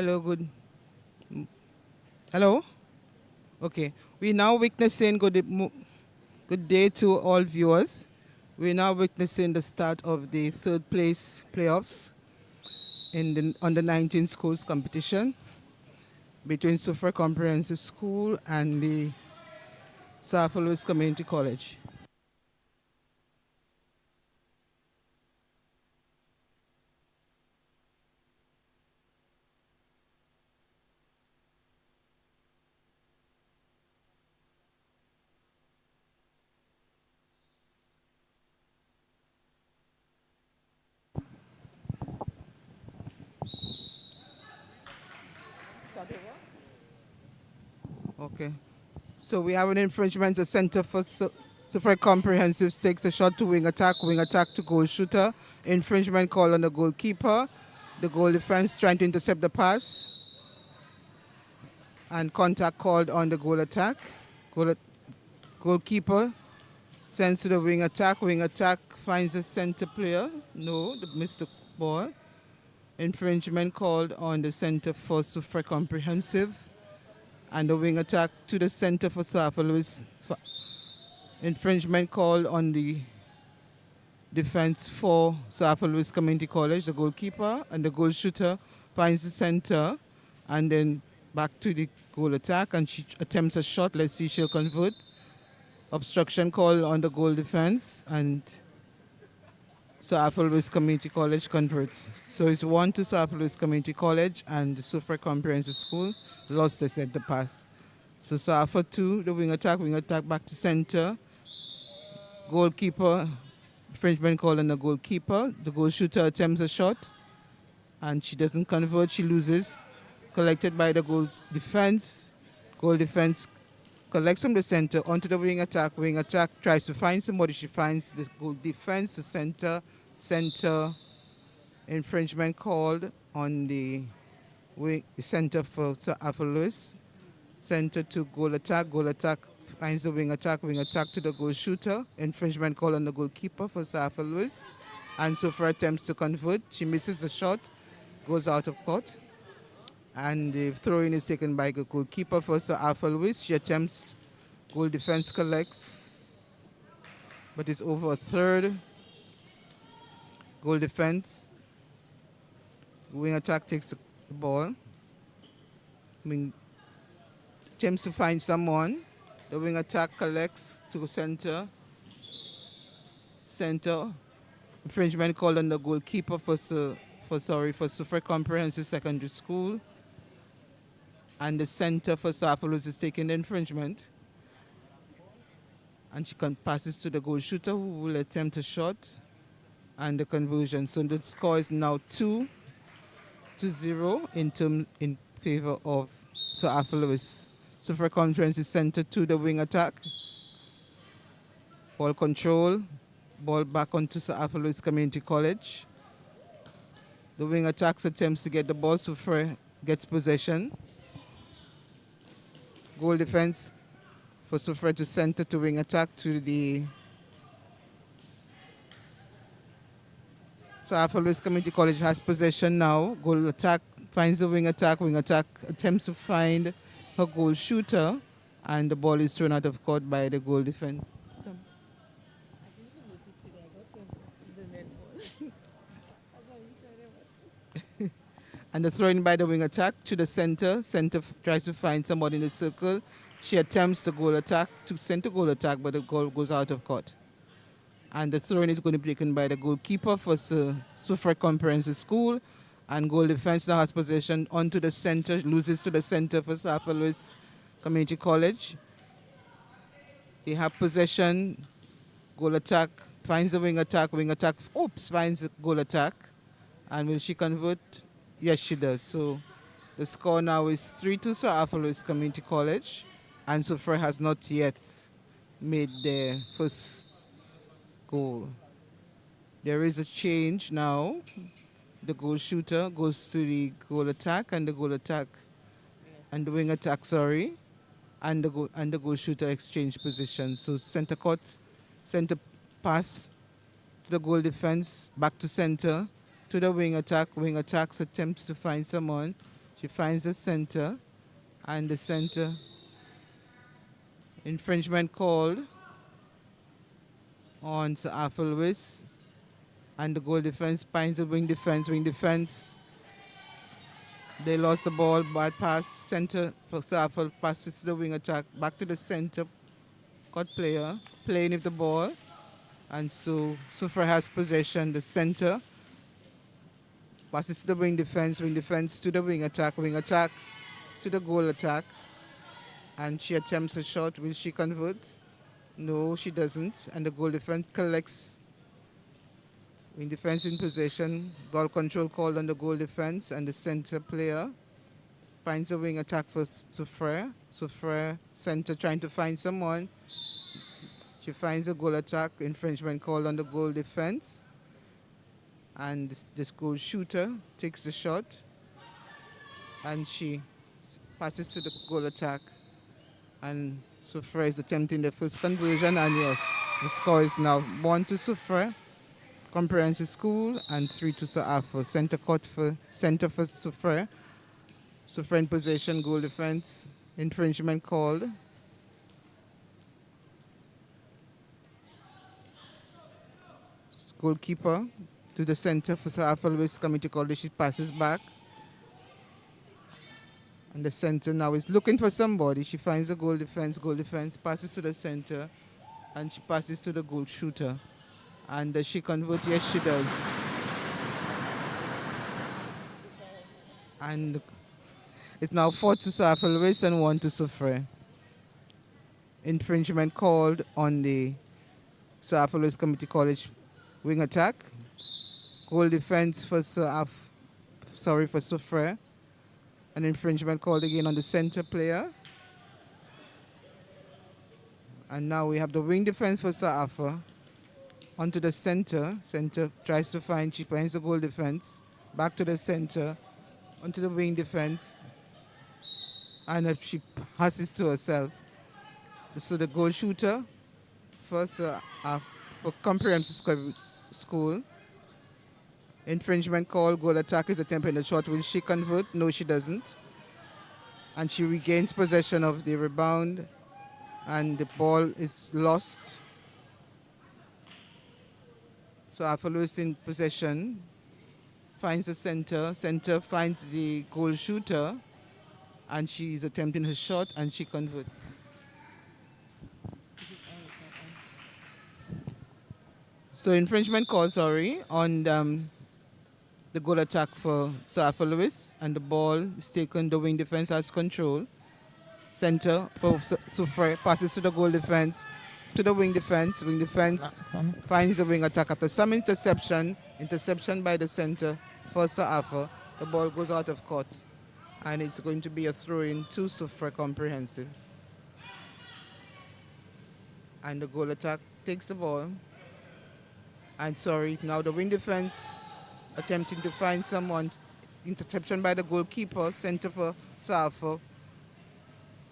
Hello, good. Hello? Okay. We now witnessing good day to all viewers. We're now witnessing the start of the third place playoffs in the under 19 schools competition between Soufriere Comprehensive School and the South Louis Community College. Okay. So we have an infringement. The Center for Soufriere Comprehensive takes a shot to wing attack to goal shooter. Infringement call on the goalkeeper. The goal defense trying to intercept the pass. And contact called on the goal attack. Goalkeeper sends to the wing attack. Wing attack finds the center player. No, the missed the ball. Infringement called on the Center for Soufriere Comprehensive. And the wing attack to the center for South Louis. Infringement called on the defense for South Louis Community College, the goalkeeper, and the goal shooter finds the center, and then back to the goal attack, and she attempts a shot. Let's see, she'll convert. Obstruction call on the goal defense, and South Louis Community College converts. So it's 1 to South Louis Community College, and the Soufriere Comprehensive School lost the center pass. So South 2, the wing attack back to center. Goalkeeper, infringement call on the goalkeeper. The goal shooter attempts a shot, and she doesn't convert, she loses. Collected by the goal defense. Goal defense collects from the center onto the wing attack. Wing attack tries to find somebody. She finds the goal defense to center. Center infringement called on the center for South Louis. Center to goal attack. Goal attack finds the wing attack to the goal shooter. Infringement call on the goalkeeper for South Louis. And Soufriere attempts to convert. She misses the shot, goes out of court. And the throw-in is taken by the goalkeeper for South Louis. She attempts, goal defense collects, but it's over a third. Goal defense. Wing attack takes the ball. Attempts to find someone. The wing attack collects to center. Center. Infringement called on the goalkeeper for Soufriere Comprehensive Secondary School. And the center for South Louis is taking the infringement. And she passes to the goal shooter, who will attempt a shot and the conversion. So the score is now 2-0 in favor of South Louis. Soufriere Comprehensive center to the wing attack. Ball control. Ball back onto South Louis Community College. The wing attacks attempts to get the ball. Soufriere gets possession. Goal defense for Soufriere to center to wing attack to the South Louis Community College has possession now. Goal attack finds the wing attack. Wing attack attempts to find her goal shooter, and the ball is thrown out of court by the goal defense. And the throw-in by the wing attack to the center. Center tries to find somebody in the circle. She attempts the goal attack to center goal attack, but the goal goes out of court. And the throw-in is going to be taken by the goalkeeper for Soufriere Comprehensive School. And goal defense now has possession onto the center, loses to the center for South Louis Community College. They have possession. Goal attack finds the wing attack. Finds the goal attack. And will she convert? Yes, she does. So the score now is 3-2 South Louis Community College, and Soufriere has not yet made their first goal. There is a change now. The goal shooter goes to the goal attack, and the wing attack, and the goal shooter exchange positions. So center pass to the goal defense, back to center. To the wing attack. Wing attacks attempts to find someone. She finds the center, and the center infringement called on Sir Arthur Lewis, and the goal defense finds the wing defense. Wing defense, they lost the ball, bad pass, center for Sir Arthur, passes to the wing attack, back to the center, cut player, playing with the ball, and so Soufriere has possession, the center, passes to the wing defense to the wing attack to the goal attack, and she attempts a shot. Will she convert? No, she doesn't. And the goal defense collects. Wing defense in possession. Ball control called on the goal defense, and the center player finds a wing attack for Soufriere. Soufriere, center, trying to find someone. She finds a goal attack. Infringement called on the goal defense. And this goal shooter takes the shot, and she passes to the goal attack. And Soufriere is attempting the first conversion, and yes, the score is now 1 to Soufriere Comprehensive School and 3 to Sir Arthur. Center for Soufriere. Soufriere in possession, goal defense, infringement called. Goalkeeper to the center for Sir Arthur Lewis Community College. She passes back. And the center now is looking for somebody. She finds the goal defense, passes to the center, and she passes to the goal shooter. And does she convert? Yes, she does. And it's now 4 to Sir Arthur Lewis and 1 to Soufriere. Infringement called on the Sir Arthur Lewis Community College wing attack. Goal defense for Soufriere. An infringement called again on the center player. And now we have the wing defense for Sir Arthur. Onto the center. Center tries to find, she finds the goal defense. Back to the center. Onto the wing defense. And she passes to herself. So the goal shooter for Comprehensive School. Infringement call, goal attack is attempting the shot. Will she convert? No, she doesn't. And she regains possession of the rebound, and the ball is lost. So Arthur Lewis in possession, finds the center finds the goal shooter, and she's attempting her shot, and she converts. So infringement call, on the goal attack for Sir Arthur Lewis, and the ball is taken. The wing defense has control. Center for Soufriere, passes to the goal defense, to the wing defense. Wing defense finds the wing attack after some interception by the center for Sir Arthur. The ball goes out of court, and it's going to be a throw-in to Soufriere Comprehensive. And the goal attack takes the ball. And now the wing defense attempting to find someone. Interception by the goalkeeper, center for Sir Arthur.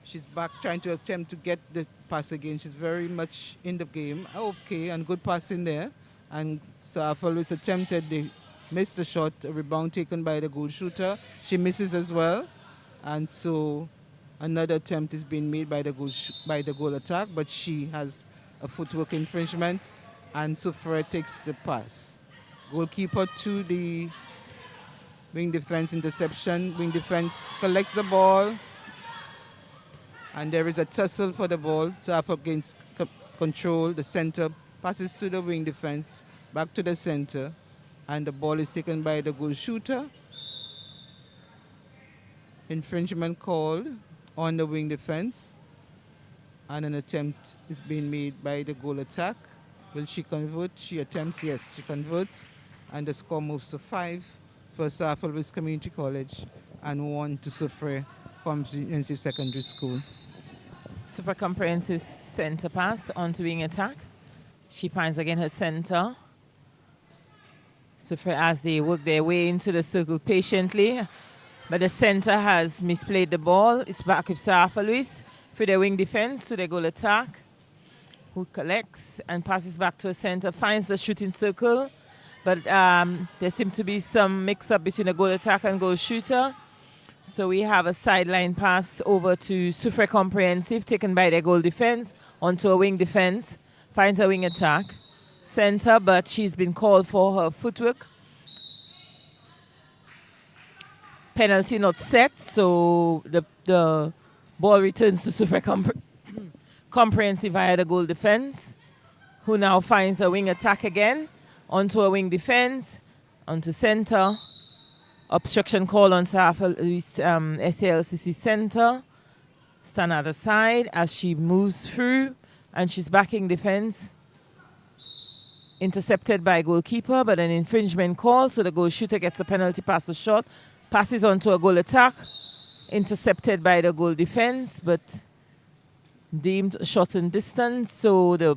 She's back trying to attempt to get the pass again. She's very much in the game. Okay, and good pass in there. And Sir Arthur Lewis attempted, they missed the shot, a rebound taken by the goal shooter. She misses as well. And so another attempt is being made by the goal attack, but she has a footwork infringement, and Soufriere takes the pass. Goalkeeper to the wing defense interception. Wing defense collects the ball, and there is a tussle for the ball. Sir Arthur gains control. The center passes to the wing defense, back to the center, and the ball is taken by the goal shooter. Infringement called on the wing defense, and an attempt is being made by the goal attack. Will she convert? She attempts, yes, she converts. And the score moves to 5 for Sir Arthur Lewis Community College and 1 to Soufriere Comprehensive Secondary School. Soufriere Comprehensive center pass onto wing attack. She finds again her center. Soufriere, as they work their way into the circle patiently, but the center has misplayed the ball. It's back with Sir Arthur Lewis for their wing defense to the goal attack, who collects and passes back to a center, finds the shooting circle, but there seems to be some mix-up between the goal attack and goal shooter. So we have a sideline pass over to Soufriere Comprehensive, taken by their goal defense, onto a wing defense, finds a wing attack. Center, but she's been called for her footwork. Penalty not set, so the ball returns to Soufriere Comprehensive via the goal defense, who now finds a wing attack again, onto a wing defense, onto center. Obstruction call on SALCC center. Stand at the side as she moves through, and she's backing defense. Intercepted by goalkeeper, but an infringement call, so the goal shooter gets a penalty pass to shot, passes on to a goal attack, intercepted by the goal defense, but deemed shot in distance, so the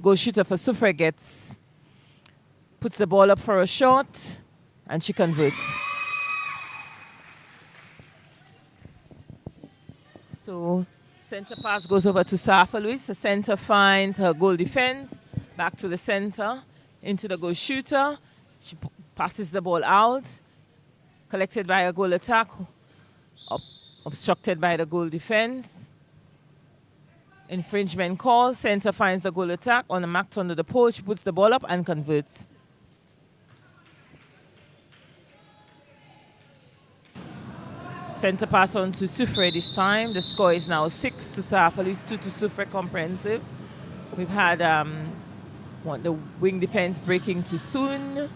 goal shooter for Soufriere puts the ball up for a shot, and she converts. So center pass goes over to Safa Louis. The center finds her goal defense, back to the center, into the goal shooter. She passes the ball out, collected by a goal attack, obstructed by the goal defense. Infringement call, center finds the goal attack on the mark under the pole. She puts the ball up and converts. Center pass on to Soufriere this time. The score is now 6 to Safa Louis, 2 to Soufriere Comprehensive. We've had the wing defense breaking too soon,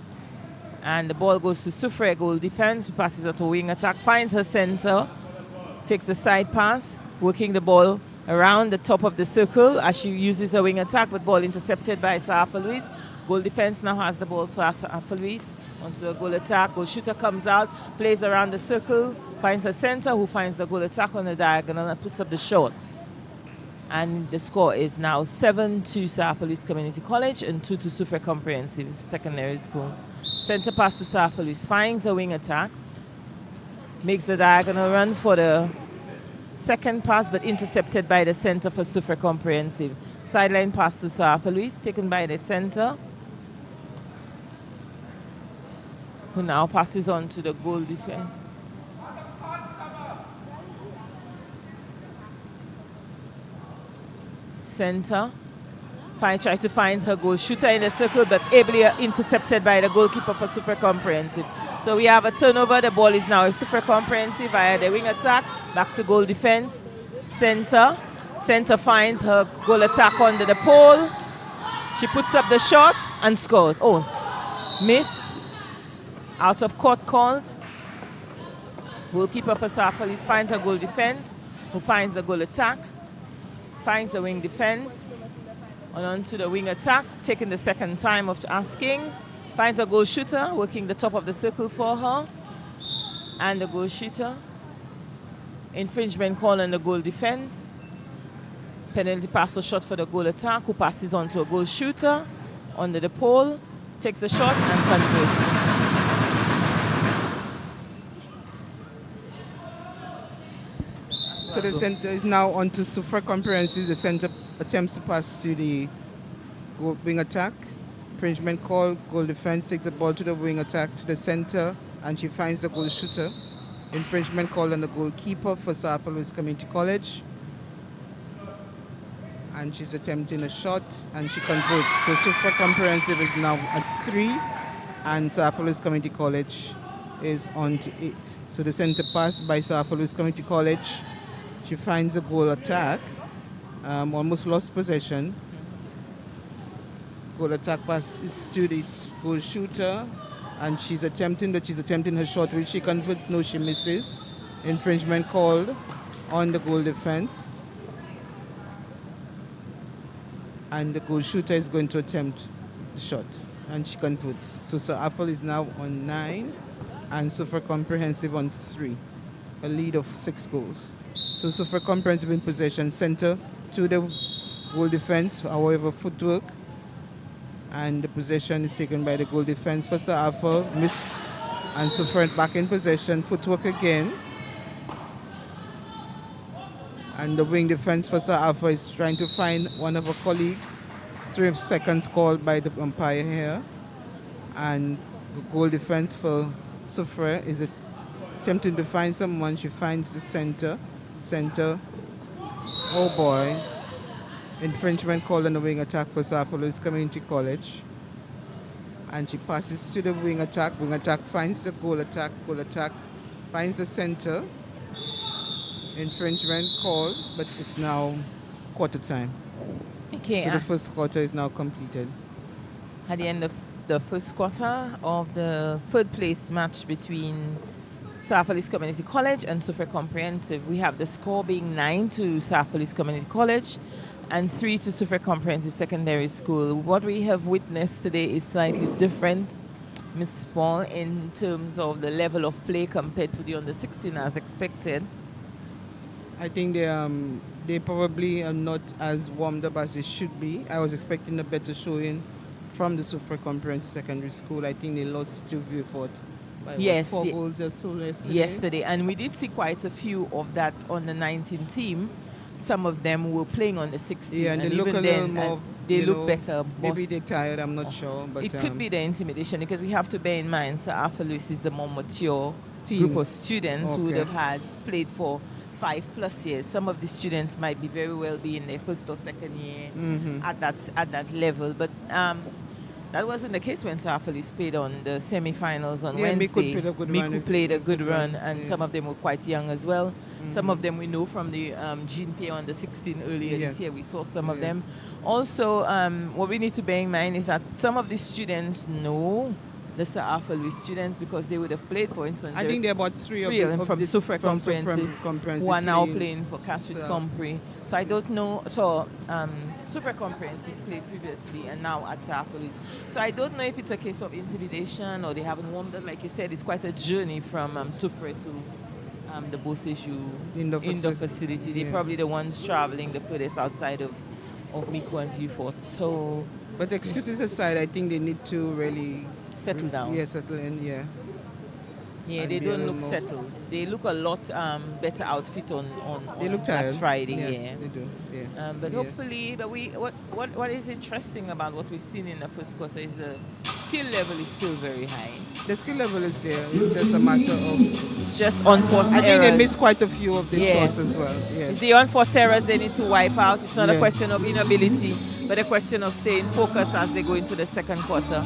and the ball goes to Soufriere goal defense, who passes it to wing attack, finds her center, takes the side pass, working the ball around the top of the circle as she uses a wing attack, but ball intercepted by Safa Louis. Goal defense now has the ball for Safa Louis onto the goal attack. Goal shooter comes out, plays around the circle, finds her center, who finds the goal attack on the diagonal and puts up the shot. And the score is now 7 to Safa Louis Community College and 2 to Soufriere Comprehensive Secondary School. Center pass to Safa Louis, finds a wing attack, makes the diagonal run for the second pass, but intercepted by the center for Soufriere Comprehensive. Sideline pass to Safa Louis, taken by the center, who now passes on to the goal defense. Center. Tries to find her goal shooter in the circle, but ably intercepted by the goalkeeper for Soufriere Comprehensive. So we have a turnover. The ball is now Soufriere Comprehensive via the wing attack. Back to goal defense. Center. Center finds her goal attack under the pole. She puts up the shot and scores. Oh, missed. Out of court called. Goalkeeper for Safa Louis finds her goal defense, who finds the goal attack. Finds the wing defense, and on to the wing attack, taking the second time of asking. Finds a goal shooter, working the top of the circle for her. And the goal shooter. Infringement call on the goal defense. Penalty pass or shot for the goal attack, who passes on to a goal shooter under the pole, takes the shot and converts. So the center is now on to Soufriere Comprehensive. The center attempts to pass to the wing attack. Infringement call, goal defense takes the ball to the wing attack to the center, and she finds the goal shooter. Infringement call on the goalkeeper for Safa Louis Community College. And she's attempting a shot, and she converts. So Soufriere Comprehensive is now at 3, and Safa Louis Community College is on to 8. So the center pass by Safa Louis Community College. She finds a goal attack, almost lost possession. Goal attack pass is to the goal shooter, and she's attempting her shot. Will she convert? No, she misses. Infringement called on the goal defense. And the goal shooter is going to attempt the shot, and she converts. So Safa is now on 9, and Soufriere Comprehensive on 3. A lead of 6 goals. So Soufriere Comprehensive in possession, center to the goal defense, however, footwork. And the possession is taken by the goal defense for Safa, missed. And Soufriere back in possession, footwork again. And the wing defense for Safa is trying to find one of her colleagues. 3 seconds called by the umpire here. And the goal defense for Soufriere is attempting to find someone. She finds the center. Oh boy. Infringement called on the wing attack for South Louis Community College. And she passes to the wing attack. Wing attack finds the goal attack. Goal attack finds the center. Infringement called, but it's now quarter time. Okay. So the first quarter is now completed. At the end of the first quarter of the third place match between South Louis Community College and Soufriere Comprehensive, we have the score being 9 to South Louis Community College and 3 to Soufriere Comprehensive Secondary School. What we have witnessed today is slightly different, Ms. Paul, in terms of the level of play compared to the under 16 as expected. I think they probably are not as warmed up as they should be. I was expecting a better showing from the Soufriere Comprehensive Secondary School. I think they lost to Vieux by Yes, 4 goals or so yesterday. And we did see quite a few of that on the 19 team. Some of them were playing on the 16. Yeah, and they look a little more. They look better. Maybe they're tired, I'm not sure. But it could be the intimidation, because we have to bear in mind, Sir Arthur Lewis is the more mature group of students who would have played for 5+ years. Some of the students might be very well be in their first or second year at that level. But that wasn't the case when South Louis played on the semi-finals on Wednesday. Micoud played a good run, and some of them were quite young as well. Some of them we know from the GNPA on the 16 earlier this year. We saw some of them. Also, what we need to bear in mind is that some of the students know the Sir Arthur Lewis students because they would have played, for instance. I think there are about three of them from Soufriere Comprehensive who are now playing for Castries Compre. So I don't know. So Soufriere Comprehensive played previously and now at Sir Arthur Lewis. So I don't know if it's a case of intimidation or they haven't warmed up. Like you said, it's quite a journey from Soufriere to the Bosseju indoor facility. They're probably the ones traveling the furthest outside of Micoud and Vieux. So, but excuses aside, I think they need to really settle down. Yeah, settle in, Yeah, they don't look settled. They look a lot better outfit on they look tired. Last Friday. Yes, they do. Yeah. But hopefully, what is interesting about what we've seen in the first quarter is the skill level is still very high. The skill level is there. It's just a matter of... It's just unforced errors. I think they missed quite a few of the shots as well. Yes. It's the unforced errors they need to wipe out. It's not a question of inability, but a question of staying focused as they go into the second quarter.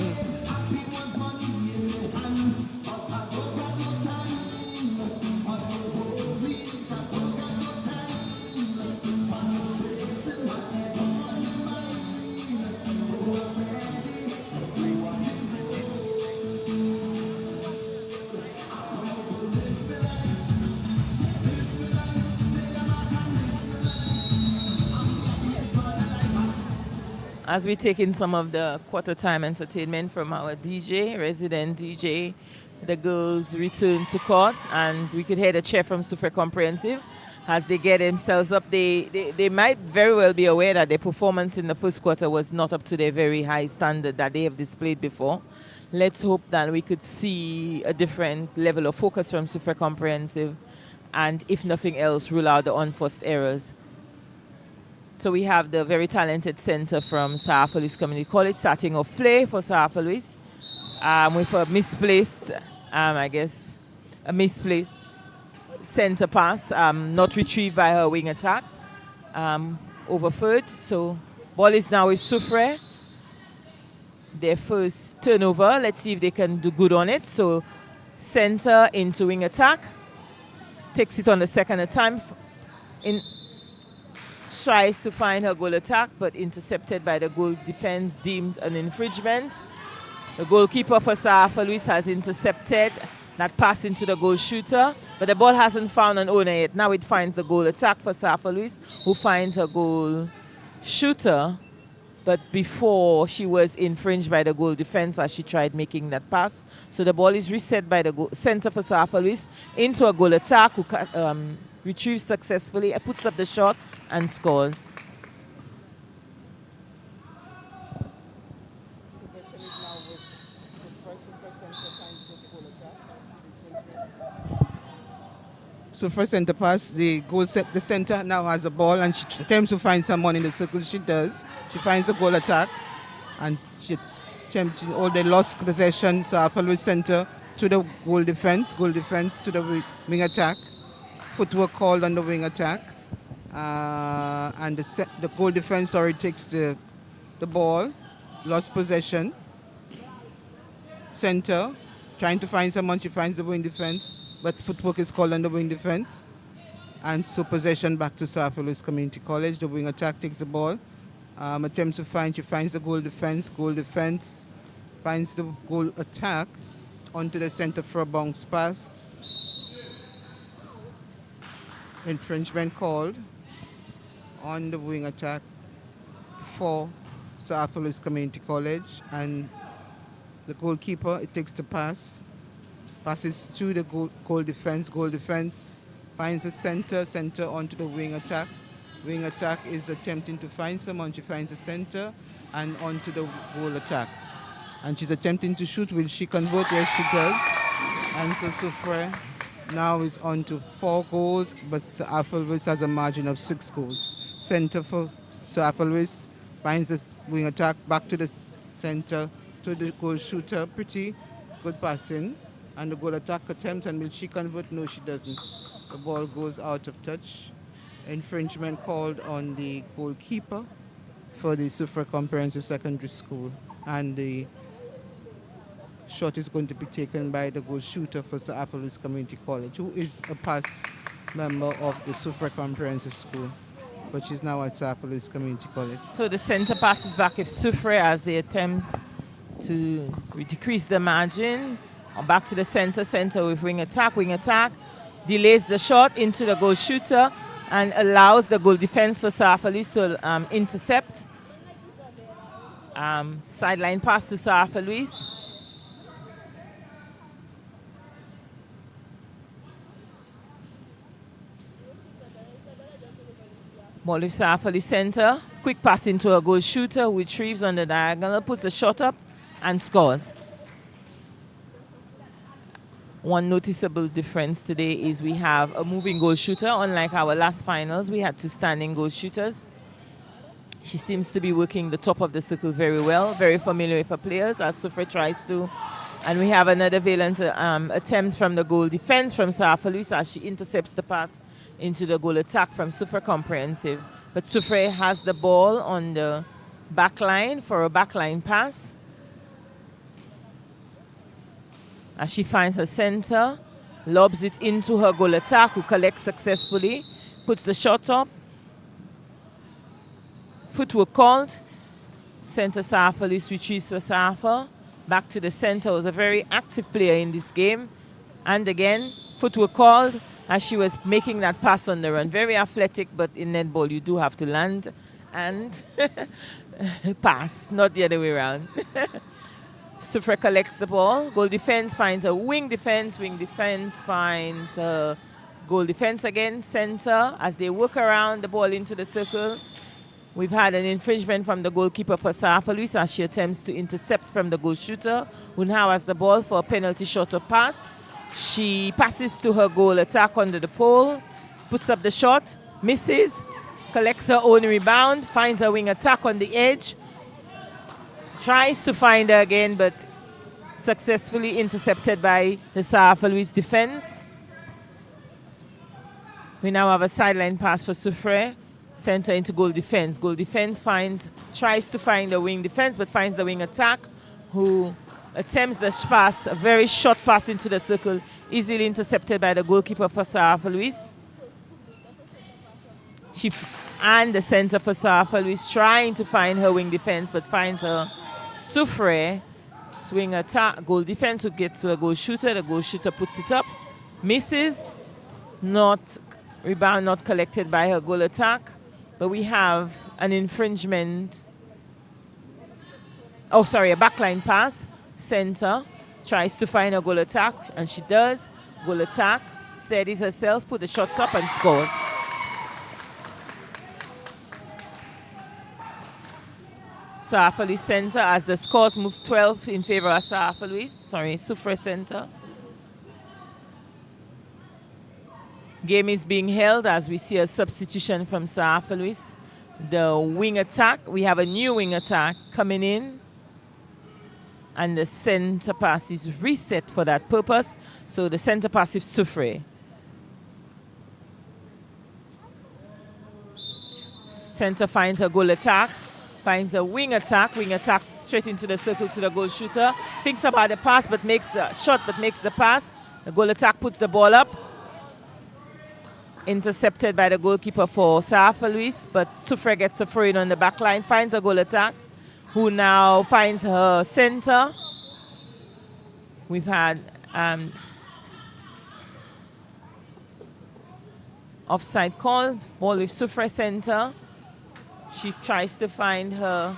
As we take in some of the quarter time entertainment from our DJ, resident DJ, the girls return to court, and we could hear the chair from Soufriere Comprehensive as they get themselves up. They might very well be aware that their performance in the first quarter was not up to their very high standard that they have displayed before. Let's hope that we could see a different level of focus from Soufriere Comprehensive, and if nothing else, rule out the unforced errors. So we have the very talented center from South Louis Community College starting off play for South Louis with a misplaced, a misplaced center pass, not retrieved by her wing attack, over third. So ball is now with Soufriere. Their first turnover. Let's see if they can do good on it. So center into wing attack. Takes it on the second attempt. Tries to find her goal attack, but intercepted by the goal defense, deemed an infringement. The goalkeeper for South Louis has intercepted that pass into the goal shooter, but the ball hasn't found an owner yet. Now it finds the goal attack for South Louis, who finds her goal shooter, but before she was infringed by the goal defense as she tried making that pass. So the ball is reset by the center for South Louis into a goal attack, who retrieves successfully, puts up the shot and scores. So first center pass, the center now has a ball and she attempts to find someone in the circle. She does. She finds a goal attack and she's attempting all the lost possession. So South Louis center to the goal defense to the wing attack. Footwork called on the wing attack. And the goal defense already takes the ball, lost possession. Center, trying to find someone, she finds the wing defense, but footwork is called on the wing defense. And so possession back to Soufriere Louis Community College. The wing attack takes the ball, attempts to find, she finds the goal defense finds the goal attack onto the center for a bounce pass. Infringement called on the wing attack for Soufriere Louis Community College, and the goalkeeper, it takes the pass, passes to the goal defense finds the center onto the wing attack. Wing attack is attempting to find someone, she finds the center and onto the goal attack. And she's attempting to shoot, will she convert? Yes, she does. And so Soufriere now is on to 4 goals, but Soufriere Louis has a margin of 6 goals. Center for Soufriere Louis finds the wing attack back to the center to the goal shooter. Pretty good passing. And the goal attack attempt, and will she convert? No, she doesn't. The ball goes out of touch. Infringement called on the goalkeeper for the Soufriere Comprehensive Secondary School. And the shot is going to be taken by the goal shooter for Soufriere Louis Community College, who is a past member of the Soufriere Comprehensive School, but she's now at Soufriere Louis Community College. So the center passes back if Soufriere as they attempts to decrease the margin. Back to the center with wing attack, delays the shot into the goal shooter and allows the goal defense for Soufriere Louis to intercept. Sideline pass to Soufriere Louis. Ball with Soufriere Louis center. Quick pass into a goal shooter who retrieves on the diagonal, puts the shot up and scores. One noticeable difference today is we have a moving goal shooter. Unlike our last finals, we had 2 standing goal shooters. She seems to be working the top of the circle very well, very familiar with her players as Soufriere tries to. And we have another valiant attempt from the goal defense from Soufriere Louis as she intercepts the pass into the goal attack from Soufriere Comprehensive. But Soufriere has the ball on the back line for a backline pass. As she finds her center, lobs it into her goal attack, who collects successfully, puts the shot up. Footwork called. Center Soufriere Louis retreats for Soufriere. Back to the center, was a very active player in this game. And again, footwork called as she was making that pass on the run. Very athletic, but in netball you do have to land and pass, not the other way around. Soufriere collects the ball. Goal defense finds a wing defense. Wing defense finds a goal defense again. Center as they work around the ball into the circle. We've had an infringement from the goalkeeper for Soufriere Louis as she attempts to intercept from the goal shooter, who now has the ball for a penalty shot or pass. She passes to her goal attack under the pole, puts up the shot, misses, collects her own rebound, finds her wing attack on the edge, tries to find her again, but successfully intercepted by the Soufriere Louis defense. We now have a sideline pass for Soufriere. Center into goal defense. Goal defense tries to find the wing defense, but finds the wing attack, who attempts the pass, a very short pass into the circle, easily intercepted by the goalkeeper for Soufriere Louis. And the center for Soufriere Louis trying to find her wing defense, but finds her Soufriere. Swing attack, goal defense, who gets to the goal shooter. The goal shooter puts it up, misses, rebound not collected by her goal attack. But we have an infringement. A backline pass. Center tries to find a goal attack, and she does. Goal attack, steadies herself, put the shots up and scores. Soufriere Louis center as the scores move 12 in favor of Soufriere center. Game is being held as we see a substitution from Soufriere Louis. The wing attack, we have a new wing attack coming in. and the center pass is reset for that purpose. So the center pass is Soufriere. Center finds a goal attack, finds a wing attack straight into the circle to the goal shooter. Thinks about the pass, but makes the shot, but makes the pass. The goal attack puts the ball up. Intercepted by the goalkeeper for Safa Luis, but Soufriere gets a throw in on the back line, finds a goal attack, who now finds her center. We've had offside call, ball with Soufriere center. She tries to find her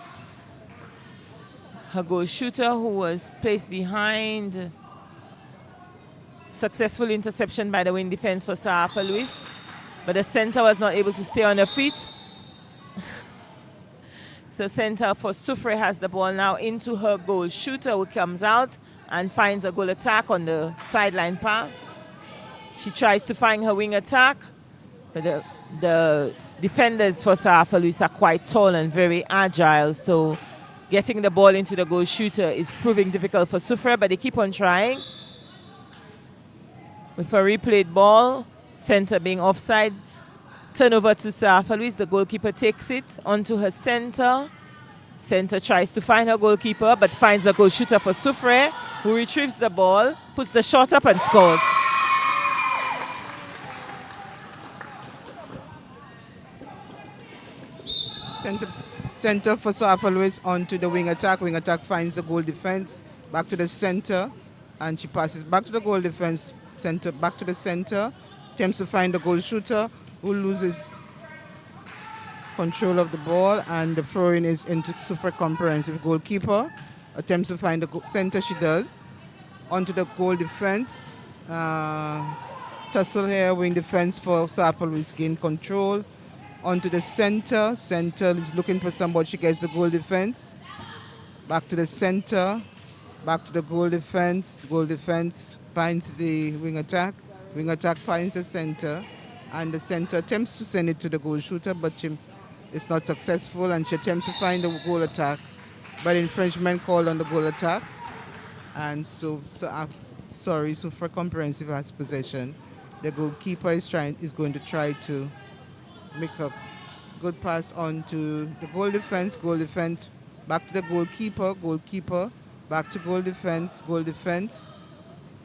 goal shooter, who was placed behind. Successful interception by the wing defense for Safa Luis, but the center was not able to stay on her feet. So center for Soufriere has the ball now into her goal shooter, who comes out and finds a goal attack on the sideline path. She tries to find her wing attack, but the defenders for Safa Luis are quite tall and very agile, so getting the ball into the goal shooter is proving difficult for Soufriere, but they keep on trying. With a replayed ball, center being offside, turnover to Safa Luis. The goalkeeper takes it onto her center. Center tries to find her goalkeeper, but finds the goal shooter for Soufriere, who retrieves the ball, puts the shot up and scores. Center for Safa Luis onto the wing attack. Wing attack finds the goal defense, back to the center, and she passes back to the goal defense, center, back to the center, attempts to find the goal shooter, who loses control of the ball, and the throw-in is into Soufriere comprehensive. Goalkeeper attempts to find the center, she does, onto the goal defense. Tussle here, wing defense for Safa Luis, gain control. Onto the center is looking for somebody, she gets the goal defense. Back to the center, back to the goal defense finds the wing attack finds the center, and the center attempts to send it to the goal shooter, but it's not successful, and she attempts to find the goal attack, but infringement called on the goal attack, and so for comprehensive has possession. The goalkeeper is going to try to make a good pass on to the goal defense, back to the goalkeeper, back to goal defense,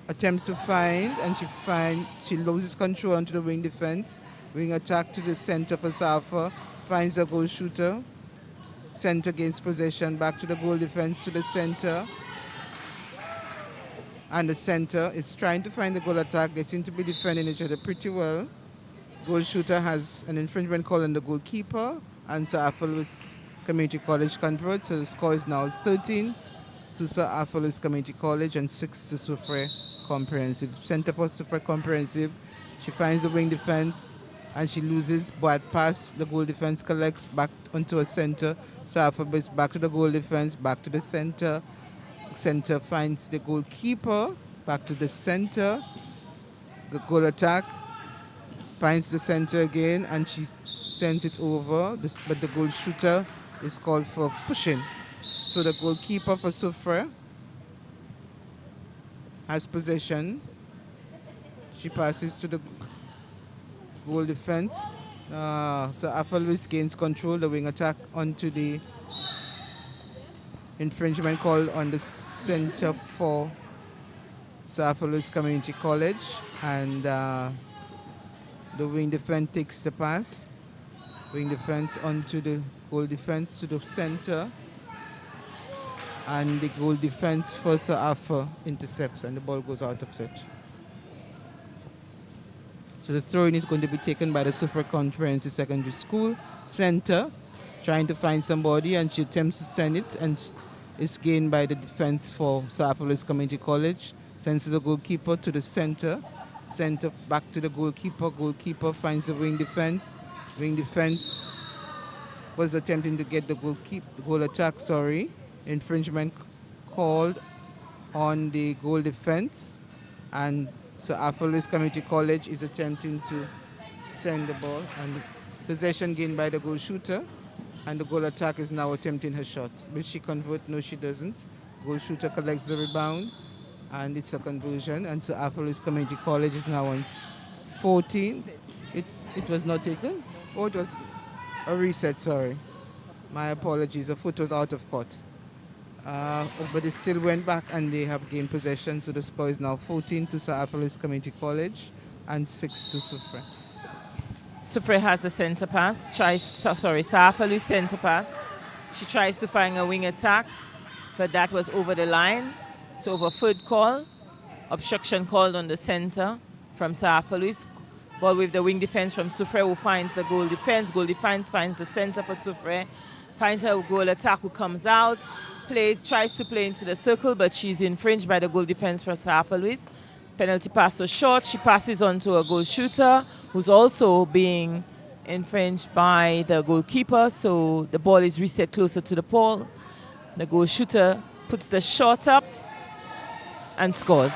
attempts to find, and she loses control onto the wing defense. Wing attack to the center for Safa, finds the goal shooter. Center gains possession, back to the goal defense to the center. And the center is trying to find the goal attack. They seem to be defending each other pretty well. Goal shooter has an infringement call on the goalkeeper, and Safa Luis Community College converts, so the score is now 13 to Safa Luis Community College and 6 to Soufriere Comprehensive. Center for Soufriere Comprehensive, she finds the wing defense and she loses, bad pass. The goal defense collects back onto a center. Safa Luis back to the goal defense, back to the center. Center finds the goalkeeper, back to the center. The goal attack finds the center again, and she sends it over, but the goal shooter is called for pushing. So the goalkeeper for Soufriere has possession. She passes to the goal defense. So Safa Luis gains control, the wing attack onto the infringement call on the center for Safa Luis Community College, and the wing defense takes the pass. Wing defense onto the goal defense to the center. And the goal defense for Safa intercepts, and the ball goes out of touch. So the throw-in is going to be taken by the Soufriere Comprehensive Secondary School center, trying to find somebody, and she attempts to send it, and it's gained by the defense for Safa Luis Community College. Sends to the goalkeeper to the center. Center back to the goalkeeper. Goalkeeper finds the wing defense. Wing defense was attempting to get the goal attack. Infringement called on the goal defense, and so Safa Luis Community College is attempting to send the ball, and possession gained by the goal shooter, and the goal attack is now attempting her shot. Will she convert? No, she doesn't. Goal shooter collects the rebound, and it's a conversion. And so Louis Community College is now on 14. It was not taken? Oh, it was a reset, sorry. My apologies, the foot was out of court. But it still went back and they have gained possession, so the score is now 14 to Louis Community College and 6 to Soufriere. Soufriere has the center pass. Louis center pass. She tries to find a wing attack, but that was over the line. So over foot call, obstruction called on the center from Louis. Ball with the wing defense from Soufriere, who finds the goal defense. Goal defense finds the center for Soufriere. Finds her goal attack, who comes out. Tries to play into the circle, but she's infringed by the goal defense from Louis. Penalty pass was short. She passes on to a goal shooter, who's also being infringed by the goalkeeper. So the ball is reset closer to the pole. The goal shooter puts the shot up and scores.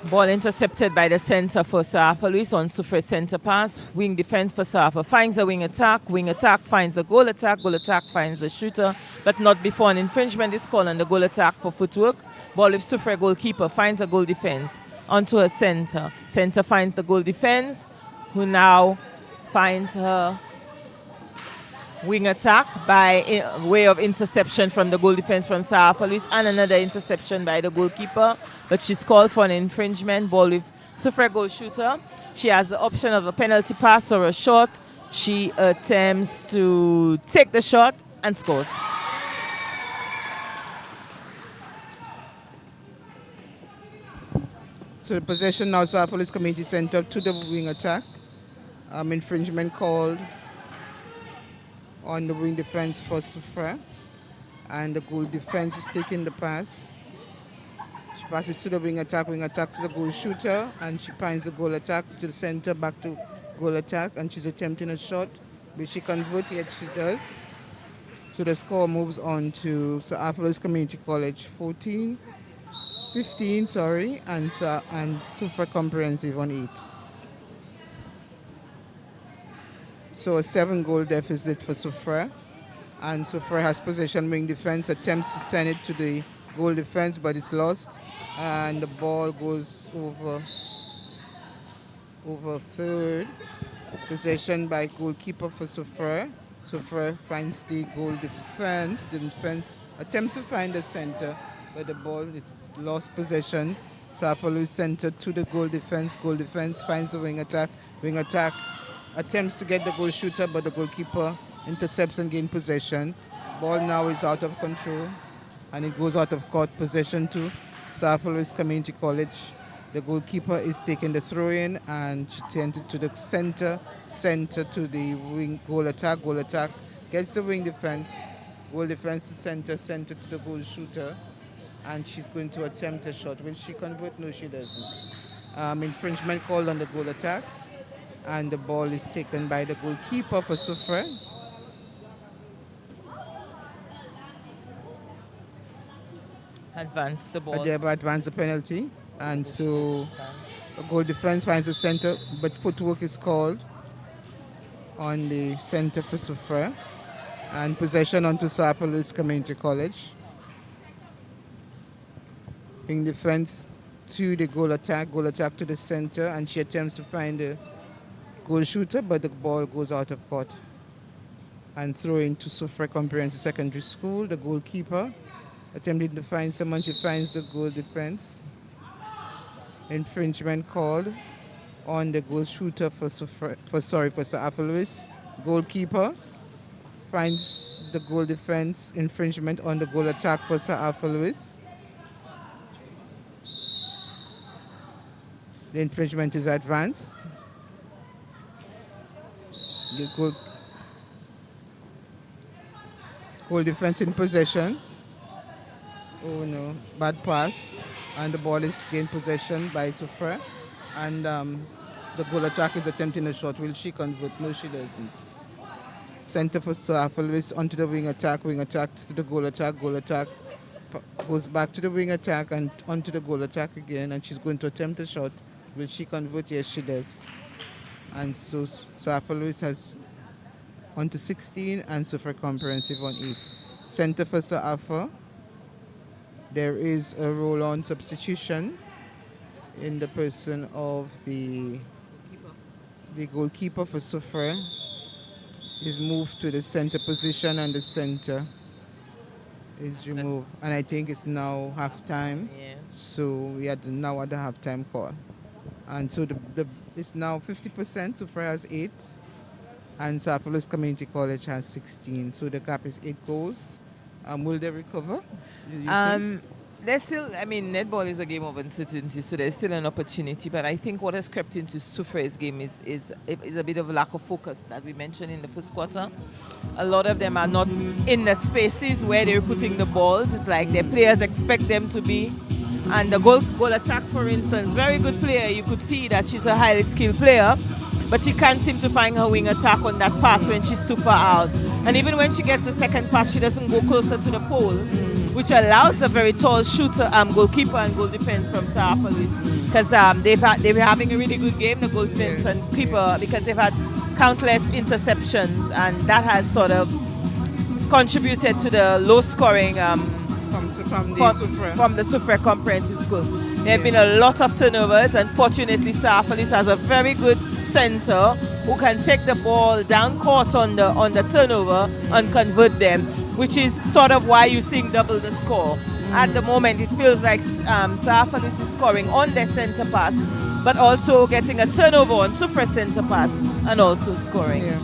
Ball intercepted by the center for Louis on Soufriere center pass. Wing defense for Safa. Finds a wing attack. Wing attack finds a goal attack. Goal attack finds the shooter, but not before an infringement is called on the goal attack for footwork. Ball with Soufriere goalkeeper. Finds a goal defense. Onto a center. Center finds the goal defense, who now finds her wing attack by way of interception from the goal defense from Louis, and another interception by the goalkeeper. But she's called for an infringement. Ball with Soufriere goal shooter. She has the option of a penalty pass or a shot. She attempts to take the shot and scores. So the possession now, Louis Community Center to the wing attack. Infringement called on the wing defense for Soufriere, and the goal defense is taking the pass. She passes to the wing attack to the goal shooter, and she finds the goal attack to the center, back to goal attack, and she's attempting a shot. Will she convert? Yet she does. So the score moves on to Louis Community College 15, and Soufriere Comprehensive on 8. So a 7-goal deficit for Soufriere, and Soufriere has possession. Wing defense attempts to send it to the goal defense, but it's lost, and the ball goes over third. Possession by goalkeeper for Soufriere. Soufriere finds the goal defense. The defense attempts to find the center, but the ball is lost possession. Louis center to the goal defense. Goal defense finds the wing attack. Wing attack attempts to get the goal shooter, but the goalkeeper intercepts and gains possession. Ball now is out of control, and it goes out of court. Possession to Louis Community College. The goalkeeper is taking the throw-in, and she sends it to the center to the wing. Goal attack gets the wing defense. Goal defense to center to the goal shooter, and she's going to attempt a shot. Will she convert? No, she doesn't. Infringement called on the goal attack, and the ball is taken by the goalkeeper for Soufriere. Advance the ball. They have advanced the penalty, and so the goal defense finds the center, but footwork is called on the center for Soufriere, and possession onto Louis Community College. Wing defense to the goal attack to the center, and she attempts to find the goal shooter, but the ball goes out of court. And throw into Soufriere Comprehensive Secondary School. The goalkeeper attempting to find someone, she finds the goal defense. Infringement called on the goal shooter for Louis. Goalkeeper finds the goal defense. Infringement on the goal attack for Louis. The infringement is advanced. The goal defense in possession. Oh no, bad pass. And the ball is gained possession by Soufriere. And the goal attack is attempting a shot. Will she convert? No, she doesn't. Center for Louis onto the wing attack to the goal attack goes back to the wing attack and onto the goal attack again, and she's going to attempt a shot. Will she convert? Yes, she does. And so Alpha Lewis has on to 16 and Soufriere Comprehensive on 8. Center for Sir Alpha. There is a roll-on substitution in the person of the goalkeeper for Soufriere. Is moved to the center position and the center is removed. And I think it's now half-time. Yeah. So we are now at the half-time call. And so it's now 50%. Soufriere has 8. And South Community College has 16. So the gap is 8 goals. Will they recover? There's still, netball is a game of uncertainty, so there's still an opportunity. But I think what has crept into Soufriere's game is a bit of a lack of focus that we mentioned in the first quarter. A lot of them are not in the spaces where they're putting the balls. It's like their players expect them to be. And the goal attack, for instance, very good player. You could see that she's a highly skilled player, but she can't seem to find her wing attack on that pass when she's too far out. And even when she gets the second pass, she doesn't go closer to the pole, which allows the very tall shooter, goalkeeper and goal defense from South Police, because they've been having a really good game, the goal defense and keeper, because they've had countless interceptions, and that has sort of contributed to the low scoring from the Soufriere Comprehensive School. There have been a lot of turnovers. Unfortunately, South Police has a very good center who can take the ball down court on the turnover and convert them, which is sort of why you're seeing double the score. At the moment, it feels like South Police is scoring on their center pass, but also getting a turnover on Soufriere center pass and also scoring. Yeah.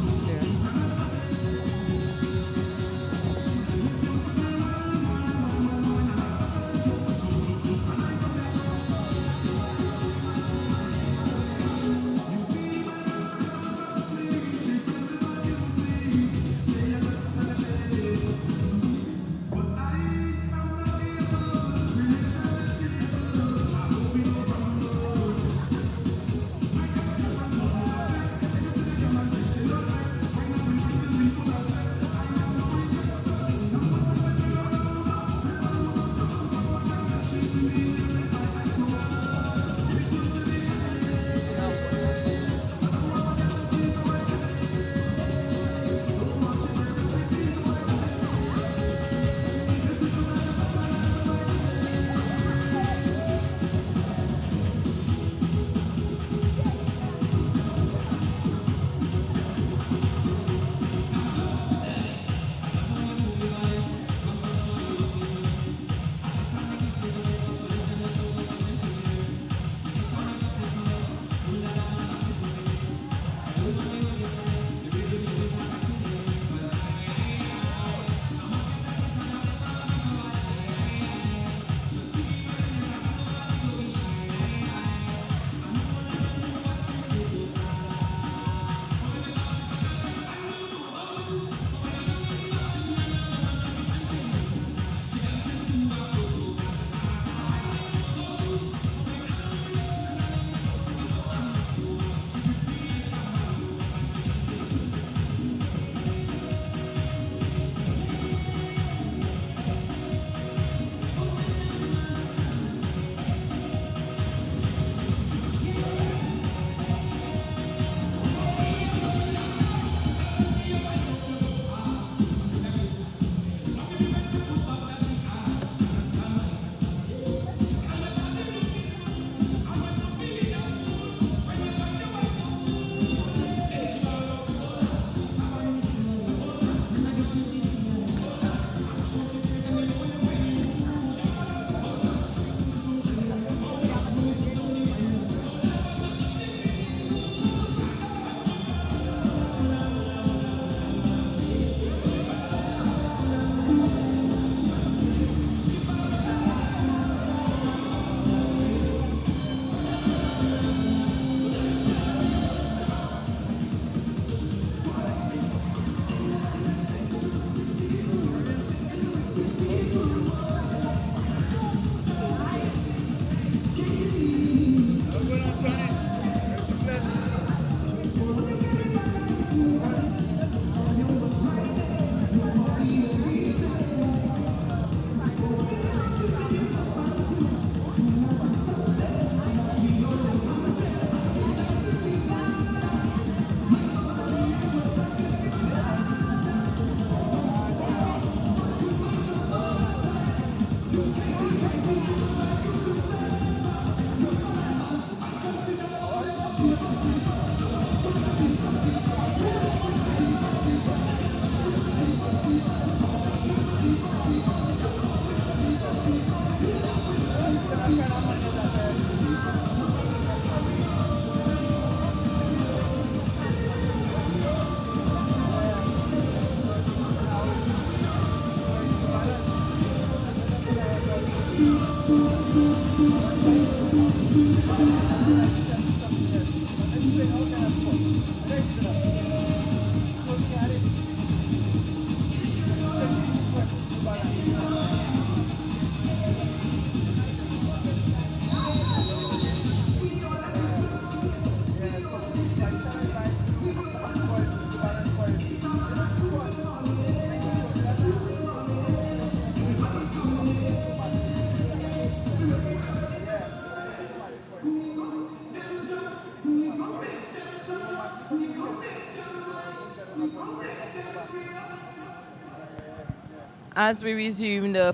As we resume the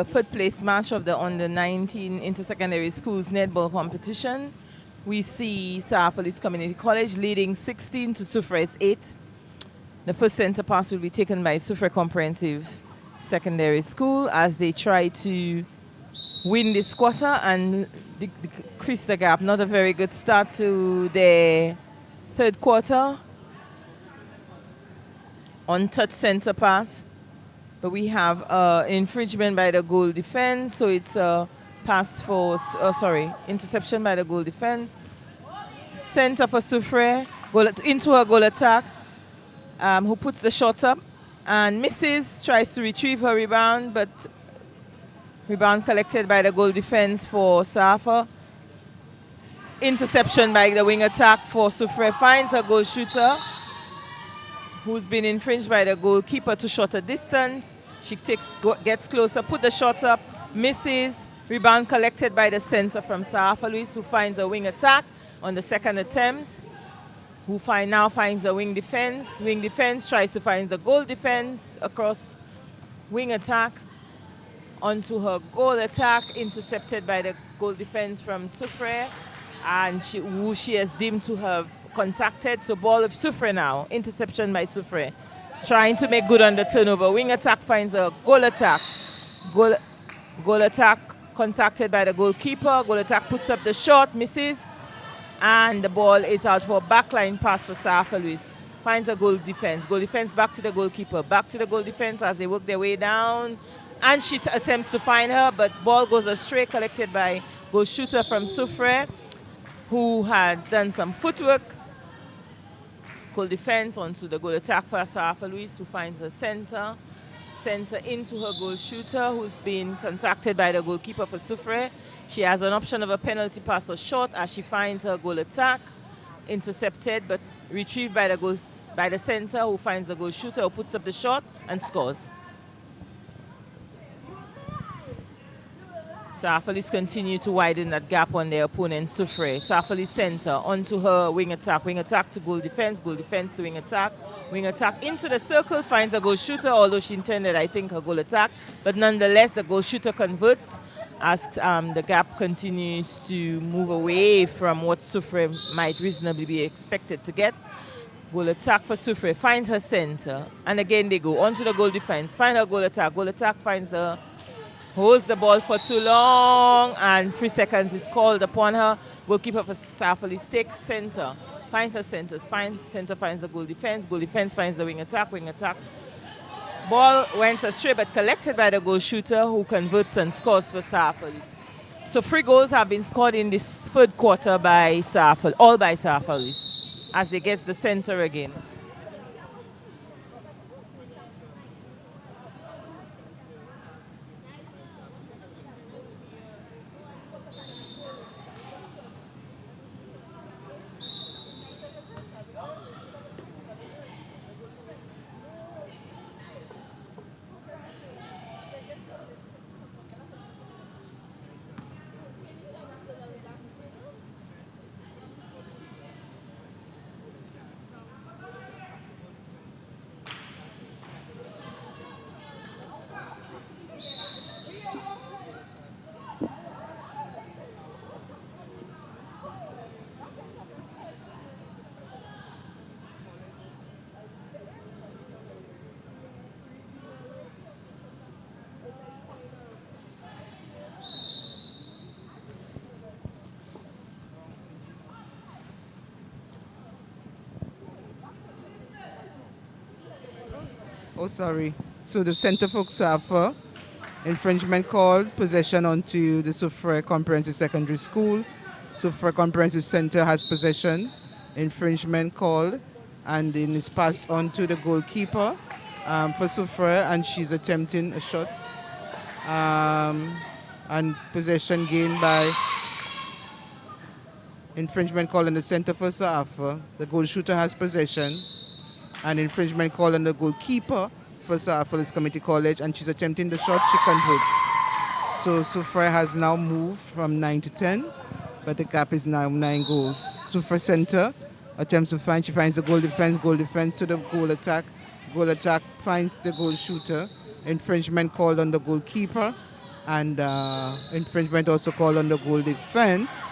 third place match of the under-19 intersecondary schools netball competition, we see South Community College leading 16 to Soufriere's 8. The first center pass will be taken by Soufriere Comprehensive Secondary School as they try to win this quarter and decrease the gap. Not a very good start to their third quarter. Untouched center pass. But we have infringement by the goal defense, so it's a pass for, interception by the goal defense. Center for Soufriere, into a goal attack, who puts the shot up and misses, tries to retrieve her rebound, but rebound collected by the goal defense for Safa. Interception by the wing attack for Soufriere, finds a goal shooter, who's been infringed by the goalkeeper to shorter distance. She gets closer, put the shot up, misses. Rebound collected by the center from Safa Luis, who finds a wing attack on the second attempt. Who now finds a wing defense. Wing defense tries to find the goal defense across wing attack onto her goal attack, intercepted by the goal defense from Soufriere, and who she has deemed to have contacted. So ball of Soufriere now, interception by Soufriere, trying to make good on the turnover. Wing attack finds a goal attack. Goal attack contacted by the goalkeeper. Goal attack puts up the shot, misses, and the ball is out for a backline pass for Safa Luis. Finds a goal defense. Goal defense back to the goalkeeper. Back to the goal defense as they work their way down. And she attempts to find her, but ball goes astray, collected by goal shooter from Soufriere, who has done some footwork. Goal defense onto the goal attack for Safa Luis, who finds her center. Center into her goal shooter, who's been contacted by the goalkeeper for Soufriere. She has an option of a penalty pass or shot as she finds her goal attack. Intercepted, but retrieved by the center, who finds the goal shooter, who puts up the shot and scores. Safa Luis continue to widen that gap on their opponent, Soufriere. Safa Luis center onto her wing attack to goal defense to wing attack into the circle, finds a goal shooter, although she intended, I think, a goal attack. But nonetheless, the goal shooter converts as the gap continues to move away from what Soufriere might reasonably be expected to get. Goal attack for Soufriere, finds her center, and again they go onto the goal defense, find her goal attack finds her, holds the ball for too long, and 3 seconds is called upon her. Goalkeeper for Safa Luis takes center, finds her centers, finds the goal defense finds the wing attack. Ball went astray but collected by the goal shooter, who converts and scores for Safa Luis. So 3 goals have been scored in this third quarter by all by Safa Luis, as they get the center again. Oh, sorry. So the center for Safa, infringement called, possession onto the Soufriere Comprehensive Secondary School. Soufriere Comprehensive Center has possession, infringement called, and then it's passed on to the goalkeeper for Soufriere, and she's attempting a shot. And possession gained by infringement call in the center for Safa. The goal shooter has possession. And infringement call on the goalkeeper for Safa Community College, and she's attempting the shot. She converts. So Soufriere has now moved from 9 to 10, but the gap is now 9 goals. Soufriere center attempts to find. She finds the goal defense to the goal attack. Goal attack finds the goal shooter. Infringement called on the goalkeeper, and infringement also called on the goal defense.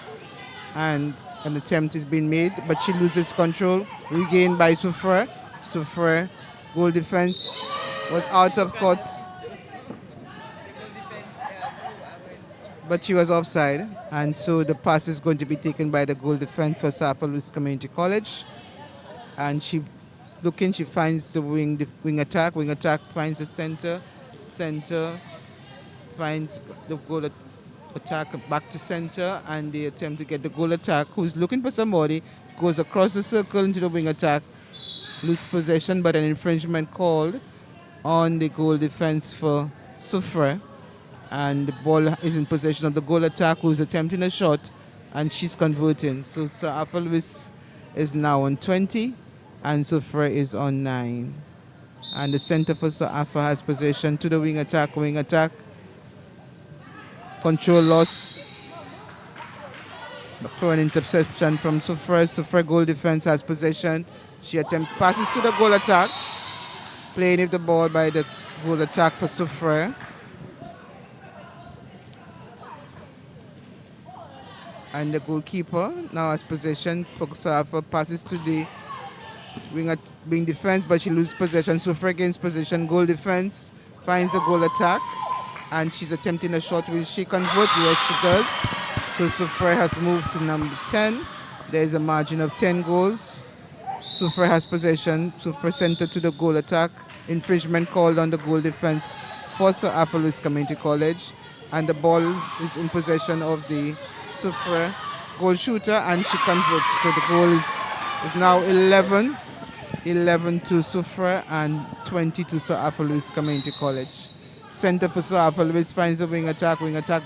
And an attempt is being made, but she loses control. Regained by Soufriere. Soufriere goal defense was out of court, but she was offside, and so the pass is going to be taken by the goal defense for Safa Community College. And she's looking, she finds the wing attack finds the center finds the goal attack back to center, and they attempt to get the goal attack, who's looking for somebody, goes across the circle into the wing attack, lose possession, but an infringement called on the goal defense for Soufriere, and the ball is in possession of the goal attack, who's attempting a shot, and she's converting. So Safa Louis is now on 20, and Soufriere is on 9. And the center for Safa has possession to the wing attack, control loss for an interception from Soufriere. Soufriere goal defense has possession. She passes to the goal attack, playing with the ball by the goal attack for Soufriere. And the goalkeeper now has possession for Safa, passes to the wing defense, but she loses possession. Soufriere gains possession, goal defense, finds the goal attack, and she's attempting a shot. Will she convert? Yes, she does. So Soufriere has moved to number 10. There is a margin of 10 goals. Soufriere has possession. Soufriere center to the goal attack. Infringement called on the goal defense for Safa Louis Community College. And the ball is in possession of the Soufriere goal shooter, and she converts. So the goal is now 11 to Soufriere and 20 to Safa Louis Community College. Center for Safa Louis finds the wing attack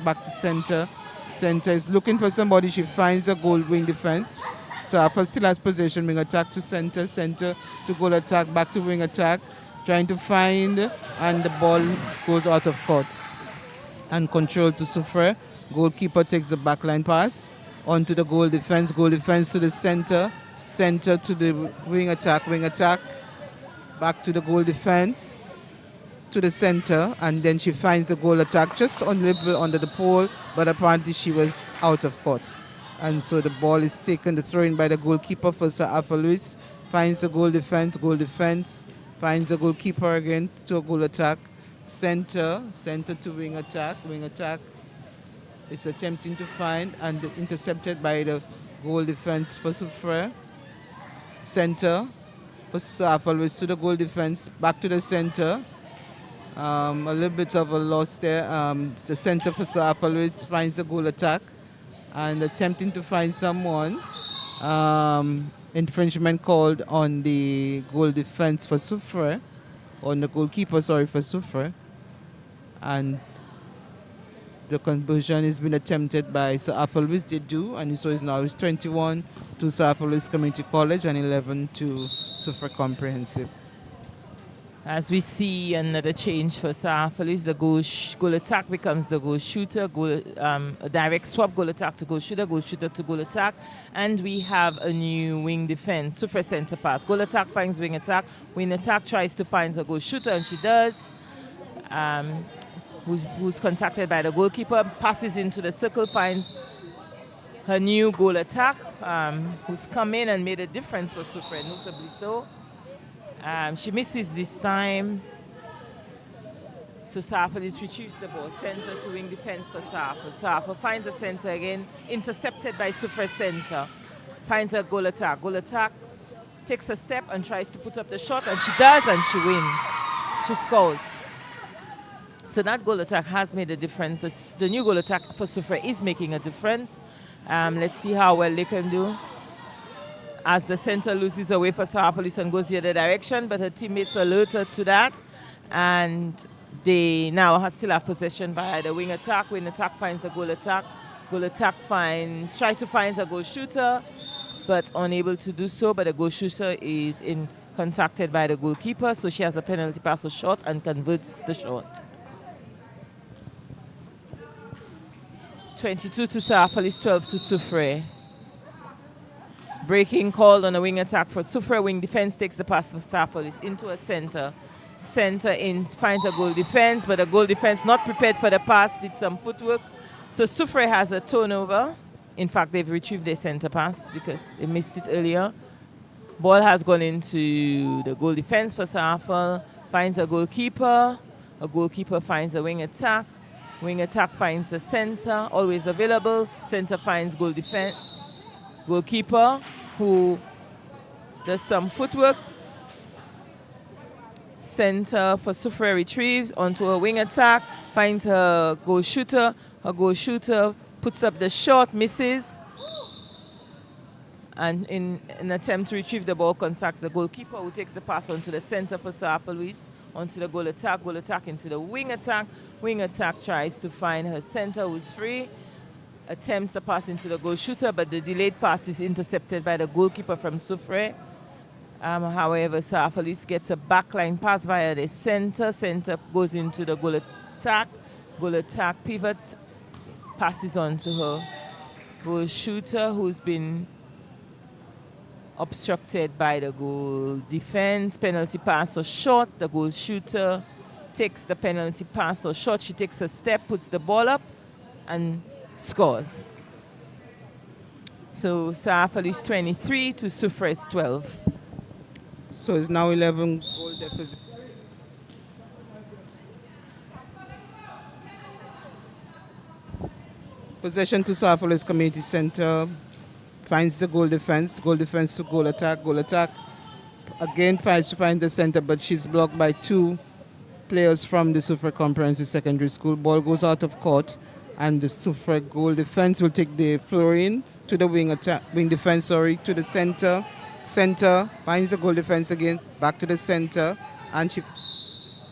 back to center. Center is looking for somebody. She finds a goal wing defense. Safa still has possession, wing attack to center to goal attack, back to wing attack, trying to find, and the ball goes out of court. And control to Soufriere. Goalkeeper takes the backline pass onto the goal defense to the center to the wing attack, back to the goal defense, to the center, and then she finds the goal attack just a little bit under the pole, but apparently she was out of court. And so the ball is taken, the throw in by the goalkeeper for Safa Louis, finds the goal defense, finds the goalkeeper again to a goal attack, center to wing attack is attempting to find, and intercepted by the goal defense for Soufriere. Center for Safa Louis to the goal defense, back to the center. A little bit of a loss there. The center for Safa Louis finds the goal attack and attempting to find someone. Infringement called on the goal defense for Soufriere, on the goalkeeper, for Soufriere. And the conversion has been attempted by Safa Louis, they do, and so it's now 21 to Safa Louis Community College and 11 to Soufriere Comprehensive. As we see another change for Safa Louis, the goal attack becomes the goal shooter, a direct swap, goal attack to goal shooter to goal attack, and we have a new wing defense. Soufriere center pass, goal attack finds wing attack tries to find the goal shooter, and she does. Who's contacted by the goalkeeper, passes into the circle, finds her new goal attack, who's come in and made a difference for Soufriere, notably so. She misses this time. So Safa retrieves the ball, center to wing defense for Safa. Safa finds a center again, intercepted by Soufriere center. Finds a goal attack, takes a step and tries to put up the shot, and she does, and she wins. she scores. So that goal attack has made a difference. The new goal attack for Soufriere is making a difference. Let's see how well they can do. As the center loses away for Soufriere and goes the other direction, but her teammates alert her to that. And they now still have possession by the wing attack. Wing attack finds the goal attack. Goal attack tries to find a goal shooter, but unable to do so. But the goal shooter is contacted by the goalkeeper, so she has a penalty pass or shot and converts the shot. 22 to Soufriere, 12 to Soufriere. Breaking called on a wing attack for Soufriere. Wing defense takes the pass for Soufriere into a center. Center in finds a goal defense, but the goal defense not prepared for the pass, did some footwork. So Soufriere has a turnover. In fact, they've retrieved their center pass because they missed it earlier. Ball has gone into the goal defense for Soufriere. Finds a goalkeeper. A goalkeeper finds a wing attack. Wing attack finds the center, always available. Center finds goal defense. Goalkeeper who does some footwork. Center for Soufriere retrieves onto a wing attack, finds her goal shooter. Her goal shooter puts up the shot, misses. And in an attempt to retrieve the ball, contacts the goalkeeper who takes the pass onto the center for Soufriere, onto the goal attack into the wing attack. Wing attack tries to find her center who's free. Attempts the pass into the goal shooter, but the delayed pass is intercepted by the goalkeeper from Soufriere. However, Soufriere gets a backline pass via the center. Center goes into the goal attack. Goal attack pivots, passes on to her goal shooter, who's been obstructed by the goal defense. Penalty pass or shot. The goal shooter takes the penalty pass or shot. She takes a step, puts the ball up, and scores. So Soufriere 23 to Soufriere 12. So it's now 11 goal deficit. Possession to Soufriere's community center. Finds the goal defense to goal attack. Goal attack again tries to find the center, but she's blocked by two players from the Soufriere Comprehensive Secondary School. Ball goes out of court, and the Soufriere goal defense will take the floor in to the wing defense, to the center. Center finds the goal defense again, back to the center, and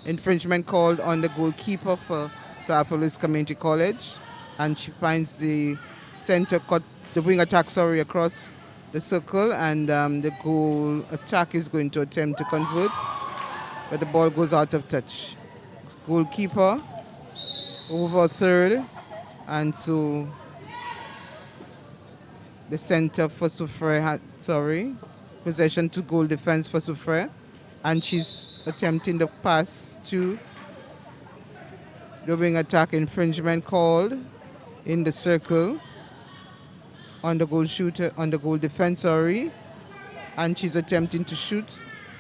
infringement called on the goalkeeper for Soufriere's Community College, and she finds the wing attack across the circle, and the goal attack is going to attempt to convert, but the ball goes out of touch. Goalkeeper over third, and so the center for Soufriere possession to goal defense for Soufriere, and she's attempting the pass to the wing attack. Infringement called in the circle on the goal defense, and she's attempting to shoot,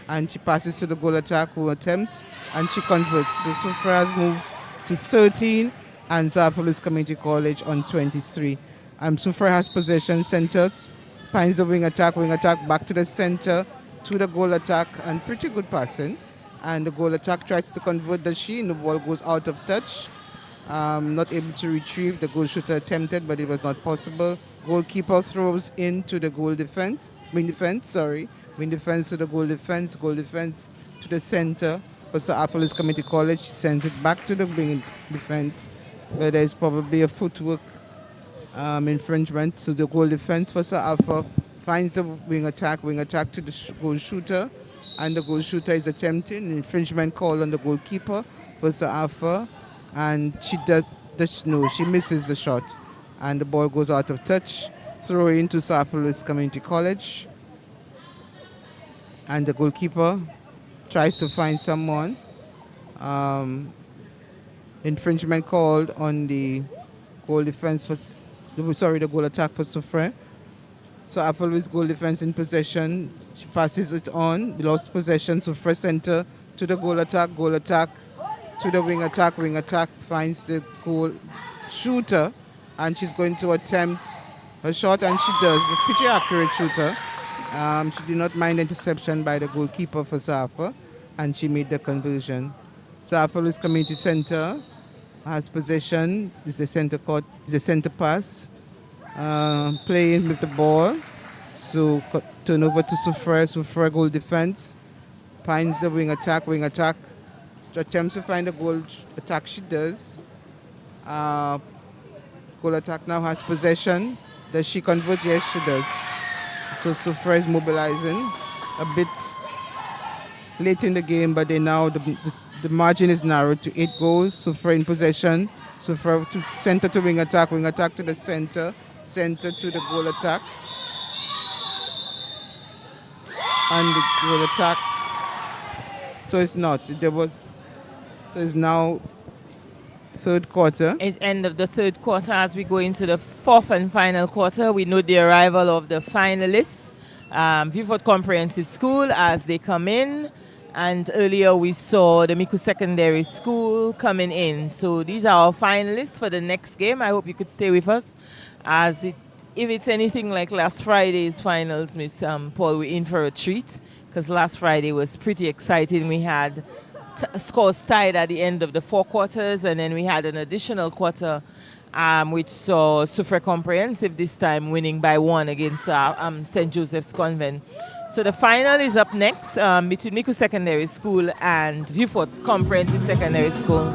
and she passes to the goal attack who attempts, and she converts. So Soufriere has moved to 13 and Soufriere's Community College on 23. Soufriere has possession, centered, finds the wing attack back to the center, to the goal attack, and pretty good passing. And the goal attack tries to convert and the ball goes out of touch. Not able to retrieve. The goal shooter attempted, but it was not possible. Goalkeeper throws into the wing defense to the goal defense to the center. For Soufriere's Community College, she sends it back to the wing defense, where there is probably a footwork infringement. So the goal defense for Soufriere finds the wing attack to the goal shooter, and the goal shooter is attempting an infringement call on the goalkeeper for Soufriere, and she misses the shot, and the ball goes out of touch. Throw into Soufriere's Community College, and the goalkeeper tries to find someone. Infringement called on the goal defense the goal attack for Soufriere. Soufriere's goal defense in possession. She passes it on. Lost possession. Soufriere center to the goal attack to the wing attack finds the goal shooter, and she's going to attempt her shot, and she does. A pretty accurate shooter. She did not mind interception by the goalkeeper for Soufriere, and she made the conversion. South Community Center has possession. This is the center court. This is the center pass. Playing with the ball. So turn over to Soufriere. Soufriere goal defense. Finds the wing attack. Wing attack. She attempts to find the goal attack. She does. Goal attack now has possession. Does she convert? Yes, she does. So Soufriere is mobilizing a bit late in the game, but they now the margin is narrowed to 8 goals. Soufriere in possession. Soufriere to center to wing attack to the center to the goal attack. And the goal attack. So it's not. So it's now third quarter. It's end of the third quarter as we go into the fourth and final quarter. We know the arrival of the finalists, Vieux Comprehensive School, as they come in. And earlier we saw the Micoud Secondary School coming in. So these are our finalists for the next game. I hope you could stay with us. If it's anything like last Friday's finals, Miss Paul, we're in for a treat. Because last Friday was pretty exciting. We had scores tied at the end of the 4 quarters, and then we had an additional quarter which saw Soufriere Comprehensive this time winning by 1 against St. Joseph's Convent. So the final is up next between Micoud Secondary School and Vieux Comprehensive Secondary School.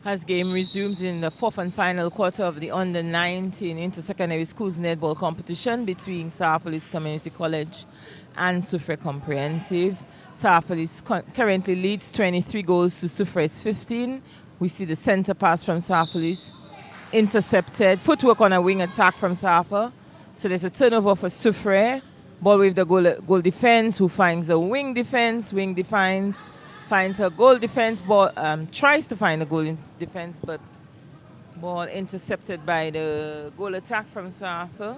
As game resumes in the fourth and final quarter of the under-19 intersecondary schools netball competition between Soufriere Community College and Soufriere Comprehensive. Soufriere currently leads 23 goals to Soufriere's 15. We see the center pass from Soufriere intercepted. Footwork on a wing attack from Soufriere. So there's a turnover for Soufriere. Ball with the goal defense, who finds the wing defense. Wing defines. Finds her goal defense, ball tries to find the goal in defense, but ball intercepted by the goal attack from Soufriere.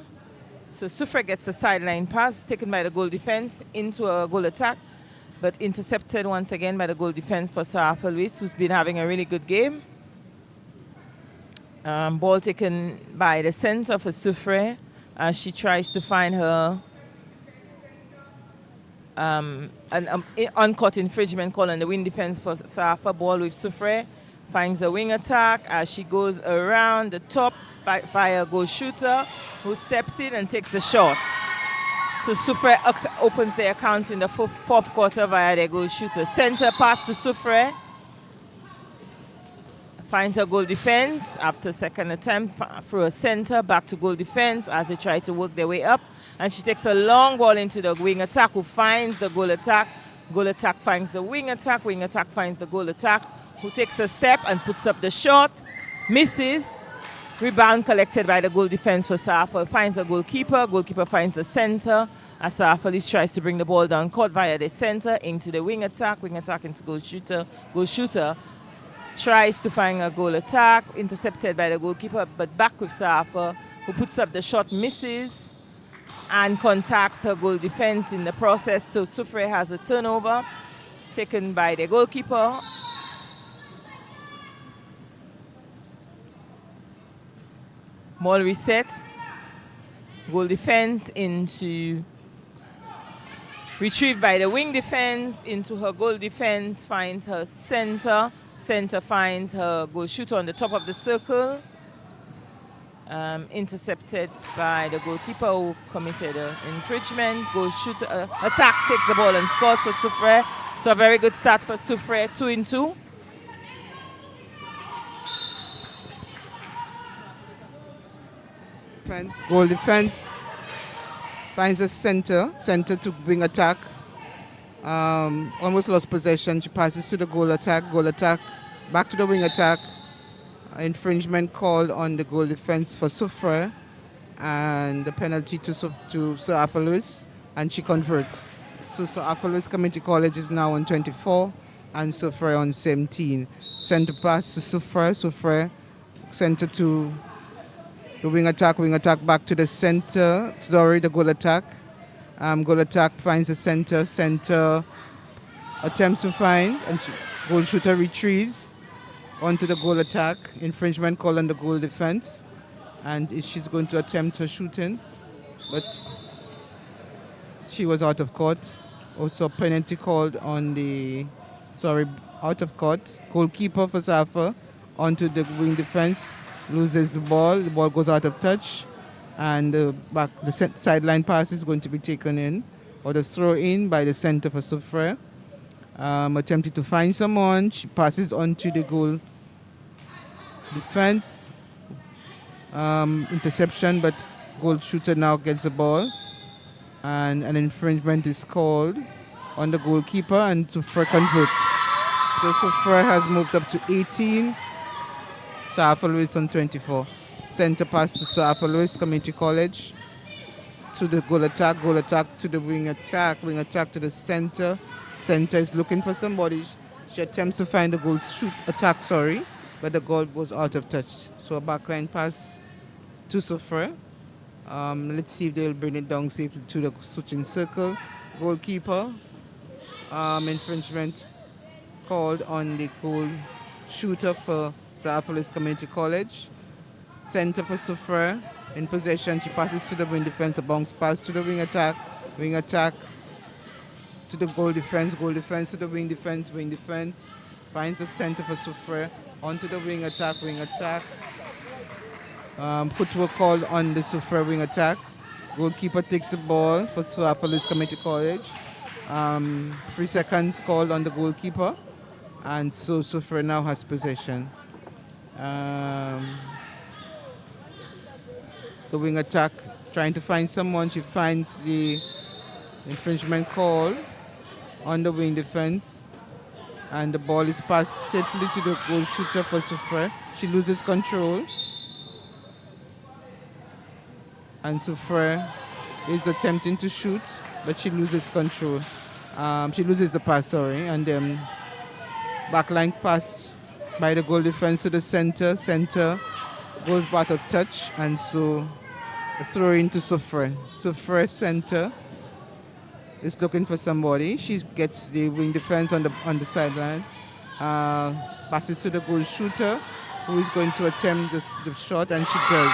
So Soufriere gets a sideline pass taken by the goal defense into a goal attack, but intercepted once again by the goal defense for Soufriere, who's been having a really good game. Ball taken by the center for Soufriere as she tries to find her an uncut infringement call on the wing defense for Soufriere. Ball with Soufriere. Finds a wing attack as she goes around the top via goal shooter, who steps in and takes the shot. So Soufriere opens their account in the fourth quarter via their goal shooter. Center pass to Soufriere. Finds a goal defense after second attempt through a center, back to goal defense as they try to work their way up. And she takes a long ball into the wing attack, who finds the goal attack. Goal attack finds the wing attack finds the goal attack, who takes a step and puts up the shot. Misses. Rebound collected by the goal defense for Soufriere. Finds the goalkeeper. Goalkeeper finds the center. As Soufriere tries to bring the ball down court via the center into the wing attack into goal shooter. Goal shooter tries to find a goal attack, intercepted by the goalkeeper, but back with Soufriere, who puts up the shot, misses, and contacts her goal defense in the process. So Soufriere has a turnover taken by the goalkeeper. Ball reset. Goal defense into retrieved by the wing defense into her goal defense, finds her center. Center finds her goal shooter on the top of the circle. Intercepted by the goalkeeper, who committed an infringement. Goal shooter attack takes the ball and scores for Soufriere. So a very good start for Soufriere, 2-2. Goal defense finds a center to wing attack. Almost lost possession. She passes to the goal attack, back to the wing attack. Infringement called on the goal defense for Soufriere, and the penalty to Soufriere, and she converts. So Soufriere Community College is now on 24 and Soufriere on 17. Center pass to Soufriere, center to the wing attack back to the center. Sorry, the goal attack. Goal attack finds the center attempts to find, and goal shooter retrieves onto the goal attack. Infringement call on the goal defense, and she's going to attempt her shooting, but she was out of court. Also penalty called on out of court. Goalkeeper for Soufriere onto the wing defense, loses the ball goes out of touch, and the sideline pass is going to be taken in, or the throw in by the center for Soufriere. Attempted to find someone, she passes on to the goal defense. Interception, but goal shooter now gets the ball, and an infringement is called on the goalkeeper, and Soufriere converts. So Soufriere has moved up to 18. Soufriere is on 24. Center pass to Soufriere Community College to the goal attack to the wing attack to the center. Center is looking for somebody. She attempts to find the goal attack, but the goal was out of touch. So a backline pass to Soufriere. Let's see if they'll bring it down safely to the switching circle. Goalkeeper. Infringement called on the goal shooter for Soufriere Community College. Center for Soufriere. In possession, she passes to the wing defense, a bounce pass to the wing attack to the goal defense to the wing defense. Finds the center for Soufriere, onto the wing attack. Footwork called on the Soufriere wing attack. Goalkeeper takes the ball for Soufriere Community College. 3 seconds called on the goalkeeper, and so Soufriere now has possession. The wing attack trying to find someone. She finds the infringement call on the wing defense. And the ball is passed safely to the goal shooter for Soufriere. She loses control. And Soufriere is attempting to shoot, but she loses control. She loses the pass, sorry. And then backline pass by the goal defense to the center. Center goes back of touch, and so a throw into Soufriere. Soufriere center is looking for somebody. She gets the wing defense on the sideline. Passes to the goal shooter, who is going to attempt the shot, and she does.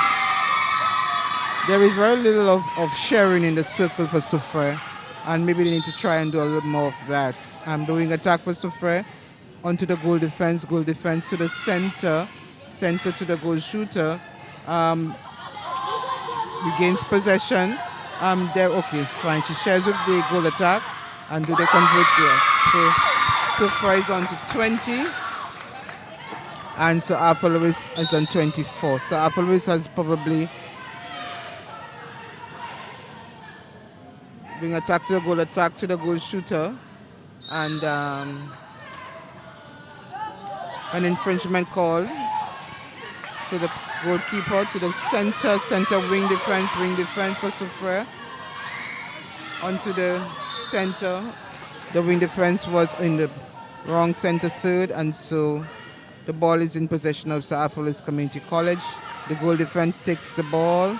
There is very little of sharing in the circle for Soufriere, and maybe they need to try and do a little more of that. The wing attack for Soufriere onto the goal defense to the center to the goal shooter. Regains possession. Okay, fine. She shares with the goal attack, and do they convert? Yes. So Soufriere is on to 20, and so Alpha Lewis is on 24. So Alpha Lewis has probably wing attack to the goal shooter, and an infringement call. So the goalkeeper to the center wing defense for Soufriere. Onto the center. The wing defense was in the wrong center third, and so the ball is in possession of Alpha Lewis Community College. The goal defense takes the ball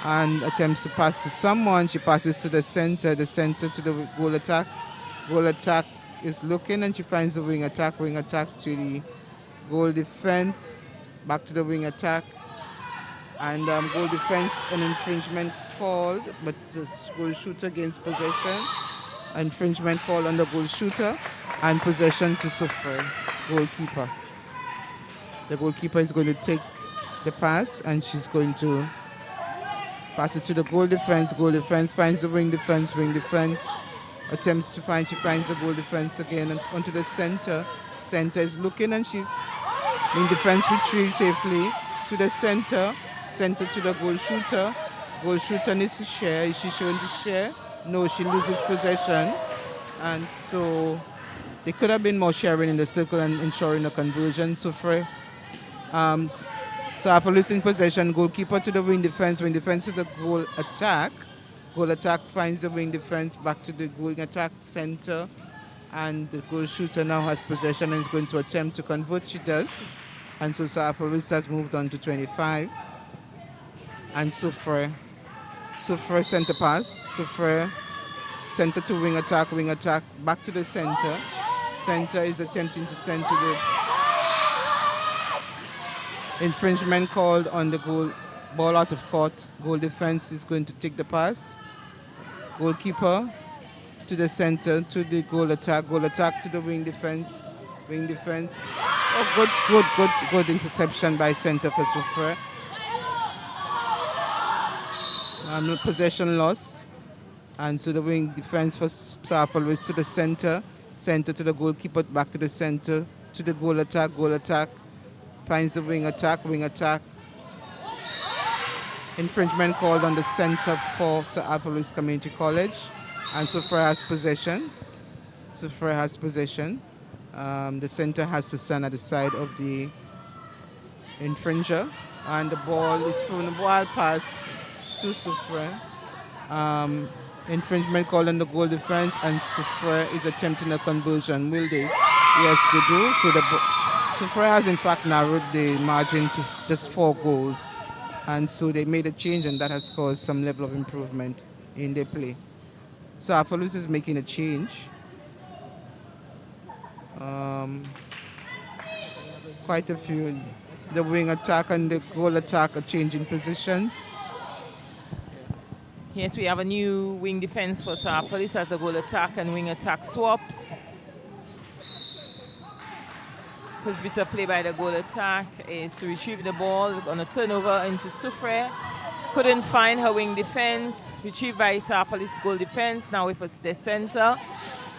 and attempts to pass to someone. She passes to the center to the goal attack. Goal attack is looking, and she finds the wing attack to the goal defense, back to the wing attack, and goal defense, an infringement called, but the goal shooter gains possession. Infringement call on the goal shooter, and possession to Soufriere, goalkeeper. The goalkeeper is going to take the pass, and she's going to pass it to the goal defense. Goal defense finds the wing defense. Attempts to find, she finds the goal defense again, and onto the center. Center is looking, and wing defense retrieves safely to the center to the goal shooter. Goal shooter needs to share. Is she showing to share? No, she loses possession. And so there could have been more sharing in the circle and ensuring a conversion. So for Alpha losing possession, goalkeeper to the wing defense to the goal attack. Goal attack finds the wing defense, back to the wing attack center, and the goal shooter now has possession and is going to attempt to convert. She does. And so Alpha has moved on to 25. And Soufriere center pass. Soufriere center to wing attack, back to the center. Center is attempting to send to the infringement called on the goal, ball out of court. Goal defense is going to take the pass. Goalkeeper to the center to the goal attack to the wing defense. Oh, good interception by center for Soufriere. Possession lost, and so the wing defense for Alpha Lewis to the center to the goalkeeper, back to the center to the goal attack, finds the wing attack. Infringement called on the center for Sir Alpha Lewis Community College, and Soufriere has possession. The center has to stand at the side of the infringer, and the ball is thrown a wild pass to Soufriere. Infringement called on the goal defense, and Soufriere is attempting a conversion. Will they? Yes, they do. So Soufriere has in fact narrowed the margin to just 4 goals, and so they made a change, and that has caused some level of improvement in their play. So Alpha Lewis is making a change. Quite a few. The wing attack and the goal attack are changing positions. Yes, we have a new wing defense for Alpha Lewis as the goal attack and wing attack swaps. First bit of play by the goal attack is to retrieve the ball on a turnover into Soufriere. Couldn't find her wing defense. Retrieved by Alpha Lewis goal defense. Now with the center,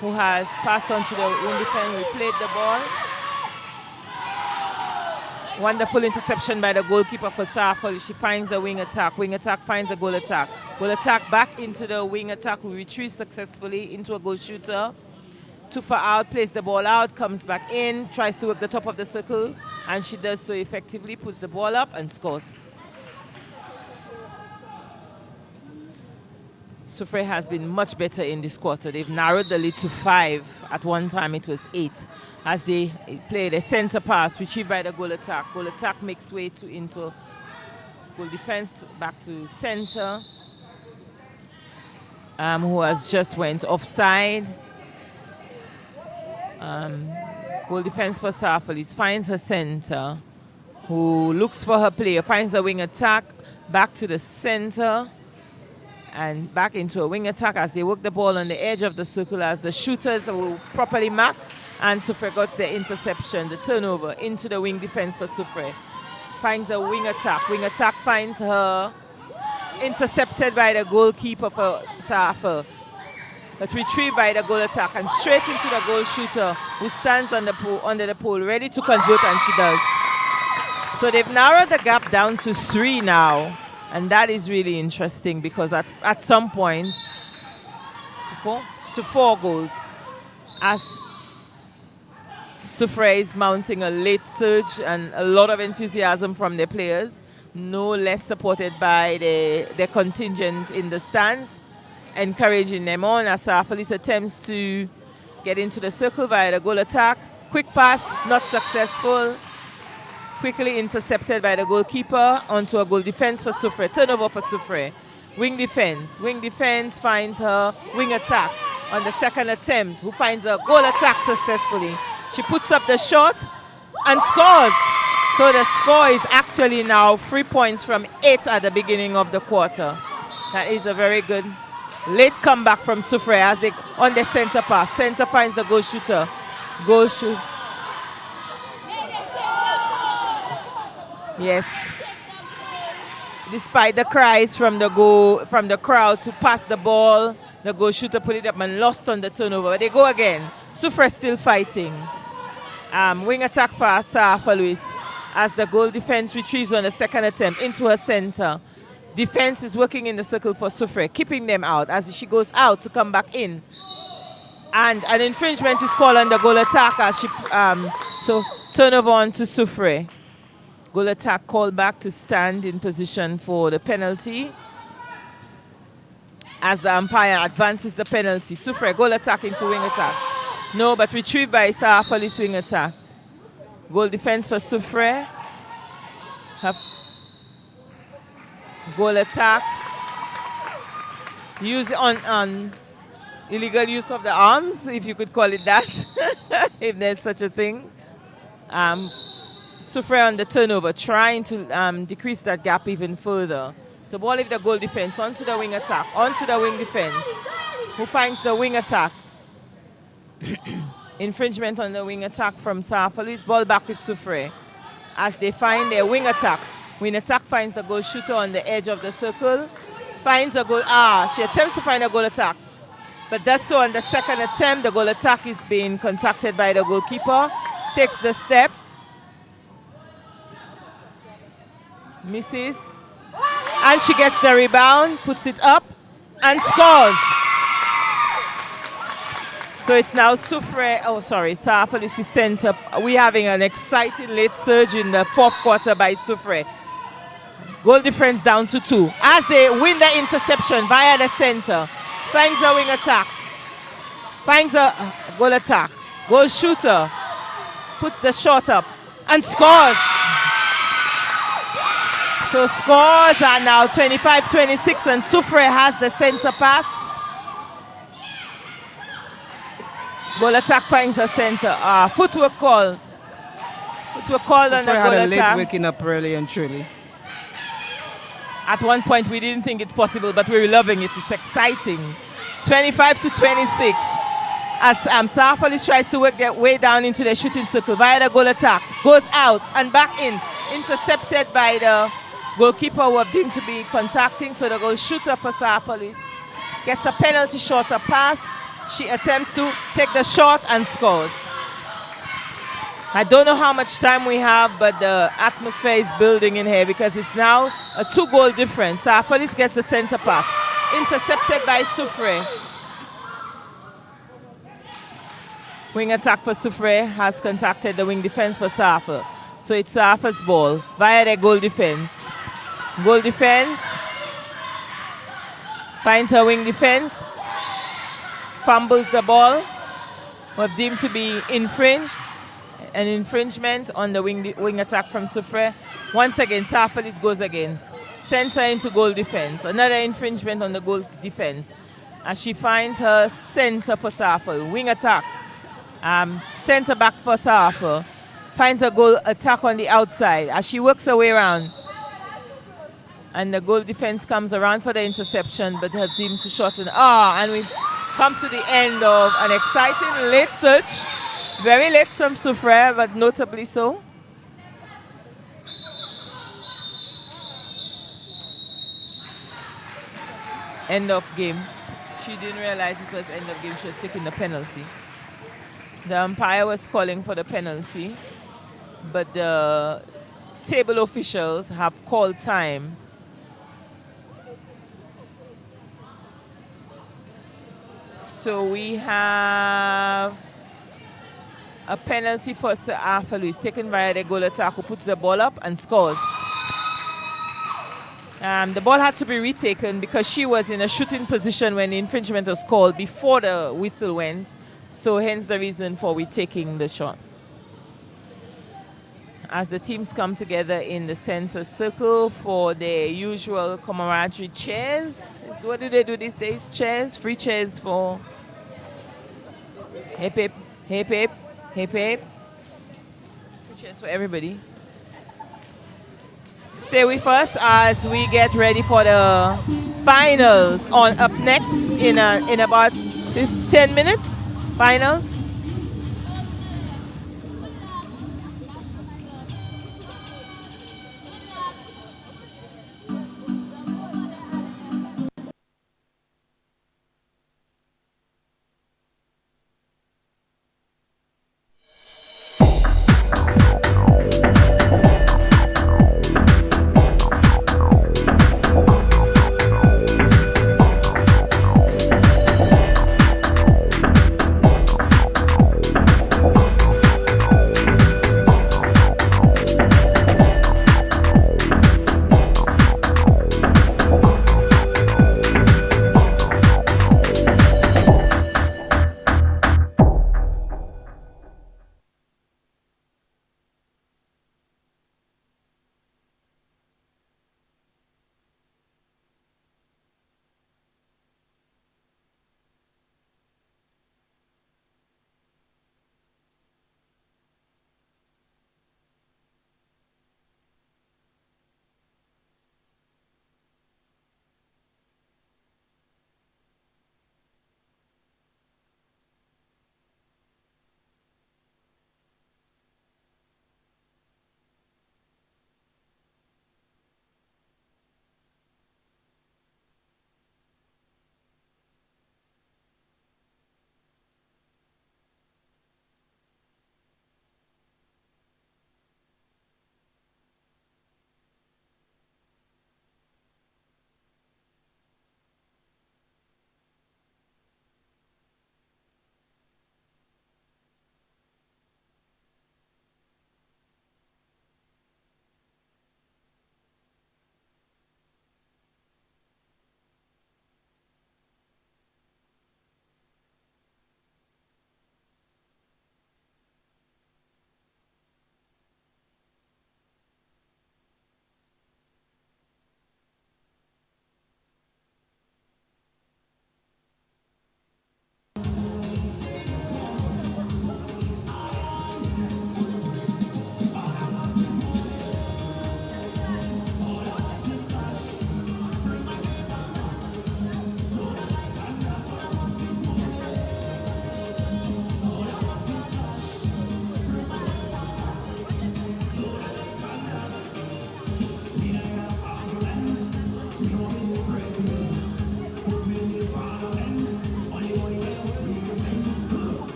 who has passed on to the wing defense, replayed the ball. Wonderful interception by the goalkeeper for Soufriere. She finds a wing attack. Wing attack finds a goal attack. Goal attack back into the wing attack, who retrieves successfully into a goal shooter. Tufa out, plays the ball out, comes back in, tries to work the top of the circle, and she does so effectively, puts the ball up and scores. Soufriere has been much better in this quarter. They've narrowed the lead to 5. At one time it was 8. As they played a center pass, retrieved by the goal attack. Goal attack makes way into goal defense, back to center, who has just went offside. Goal defense for Soufriere finds her center, who looks for her player, finds a wing attack, back to the center, and back into a wing attack as they work the ball on the edge of the circle as the shooters were properly marked, and Soufriere got the interception, the turnover into the wing defense for Soufriere. Finds a wing attack. Wing attack finds her, intercepted by the goalkeeper for Soufriere, but retrieved by the goal attack and straight into the goal shooter, who stands on the under the pole ready to convert, and she does. So they've narrowed the gap down to 3 now. And that is really interesting because at some point, to 4 goals, as Soufriere is mounting a late surge and a lot of enthusiasm from their players, no less supported by the contingent in the stands, encouraging them on as Soufriere attempts to get into the circle via the goal attack. Quick pass, not successful. Quickly intercepted by the goalkeeper onto a goal defense for Soufriere. Turnover for Soufriere. Wing defense. Wing defense finds her wing attack on the second attempt, who finds a goal attack successfully. She puts up the shot and scores. So the score is actually now 3 points from 8 at the beginning of the quarter. That is a very good late comeback from Soufriere as they on the center pass. Center finds the goal shooter. Goal shoot. Yes. Despite the cries from the crowd to pass the ball, the goal shooter put it up and lost on the turnover. But they go again. Soufriere still fighting. Wing attack for Soufriere as the goal defense retrieves on the second attempt into her center. Defense is working in the circle for Soufriere, keeping them out as she goes out to come back in. And an infringement is called on the goal attack as she so turnover on to Soufriere. Goal attack called back to stand in position for the penalty as the umpire advances the penalty. Soufriere goal attack into wing attack. No, but retrieved by Soufriere's wing attack. Goal defense for Soufriere. Goal attack. Use on illegal use of the arms, if you could call it that, if there's such a thing. Soufriere on the turnover, trying to decrease that gap even further. So ball with the goal defense, onto the wing attack, onto the wing defense, who finds the wing attack. Infringement on the wing attack from Soufriere. Ball back with Soufriere as they find their wing attack. Wing attack finds the goal shooter on the edge of the circle. Finds a goal. She attempts to find a goal attack, but does so on the second attempt. The goal attack is being contacted by the goalkeeper. Takes the step. Misses. And she gets the rebound, puts it up, and scores. So it's now Soufriere's center. We're having an exciting late surge in the 4th quarter by Soufriere. Goal difference down to 2. As they win the interception via the center. Finds a wing attack. Finds a goal attack. Goal shooter. Puts the shot up and scores. So scores are now 25-26 and Soufriere has the center pass. Goal attack finds a center. Footwork called. Footwork called on the goal had a attack. late waking up really and truly. At one point we didn't think it's possible, but we're loving it. It's exciting. 25-26 as Soufriere tries to work their way down into the shooting circle via the goal attacks. Goes out and back in. Intercepted by the goalkeeper who have deemed to be contacting, so the goal shooter for Soufriere gets a penalty shot, a pass. She attempts to take the shot and scores. I don't know how much time we have, but the atmosphere is building in here because it's now a 2-goal difference. Safalis gets the center pass. Intercepted by Soufriere. Wing attack for Soufriere has contacted the wing defense for Safa. So it's Safa's ball via their goal defense. Goal defense. Finds her wing defense. Fumbles the ball. Was deemed to be infringed. An infringement on the wing attack from Soufriere. Once again, Safalis goes against. Center into goal defense. Another infringement on the goal defense. As she finds her center for Safa. Wing attack. Center back for Safa. Finds a goal attack on the outside. As she works her way around. And the goal defense comes around for the interception, but have deemed to shorten. And we've come to the end of an exciting late search. Very late from Soufriere, but notably so. End of game. She didn't realize it was end of game. She was taking the penalty. The umpire was calling for the penalty, but the table officials have called time. So we have a penalty for Sir Arthur Lewis, taken by the goal attack, who puts the ball up and scores. The ball had to be retaken because she was in a shooting position when the infringement was called before the whistle went. So hence the reason for retaking the shot. As the teams come together in the center circle for their usual camaraderie cheers. What do they do these days? Chairs, free chairs for hip hip, hip hip, hip hip. Free chairs for everybody. Stay with us as we get ready for the finals. On up next in about 10 minutes. Finals.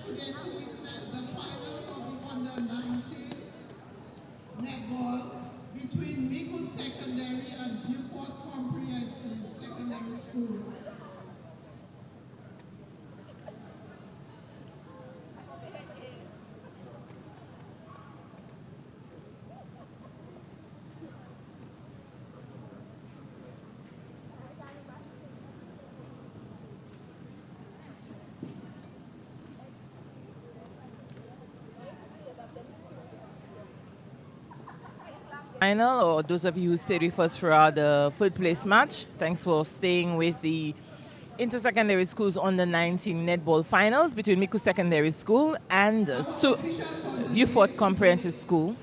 today to witness the finals of the Under-19 Netball between Micoud Secondary and Vieux Comprehensive Secondary School. Final, or those of you who stayed with us for the third place match, thanks for staying with the Inter-Secondary Schools Under-19 Netball Finals between Micoud Secondary School and Vieux Comprehensive School.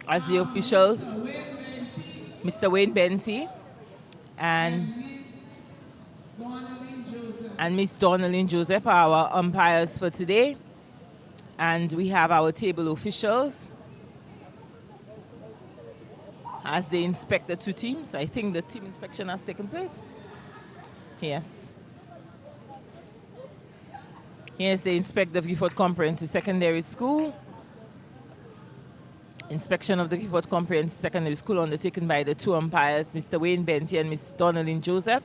As the officials, Mr. Wayne Benty and Miss Donnelly Joseph are our umpires for today. And we have our table officials as they inspect the two teams. I think the team inspection has taken place. Yes. Yes, they inspect the Vieux Comprehensive Secondary School. Inspection of the Vieux Comprehensive Secondary School undertaken by the two umpires, Mr. Wayne Benty and Miss Donnelly Joseph.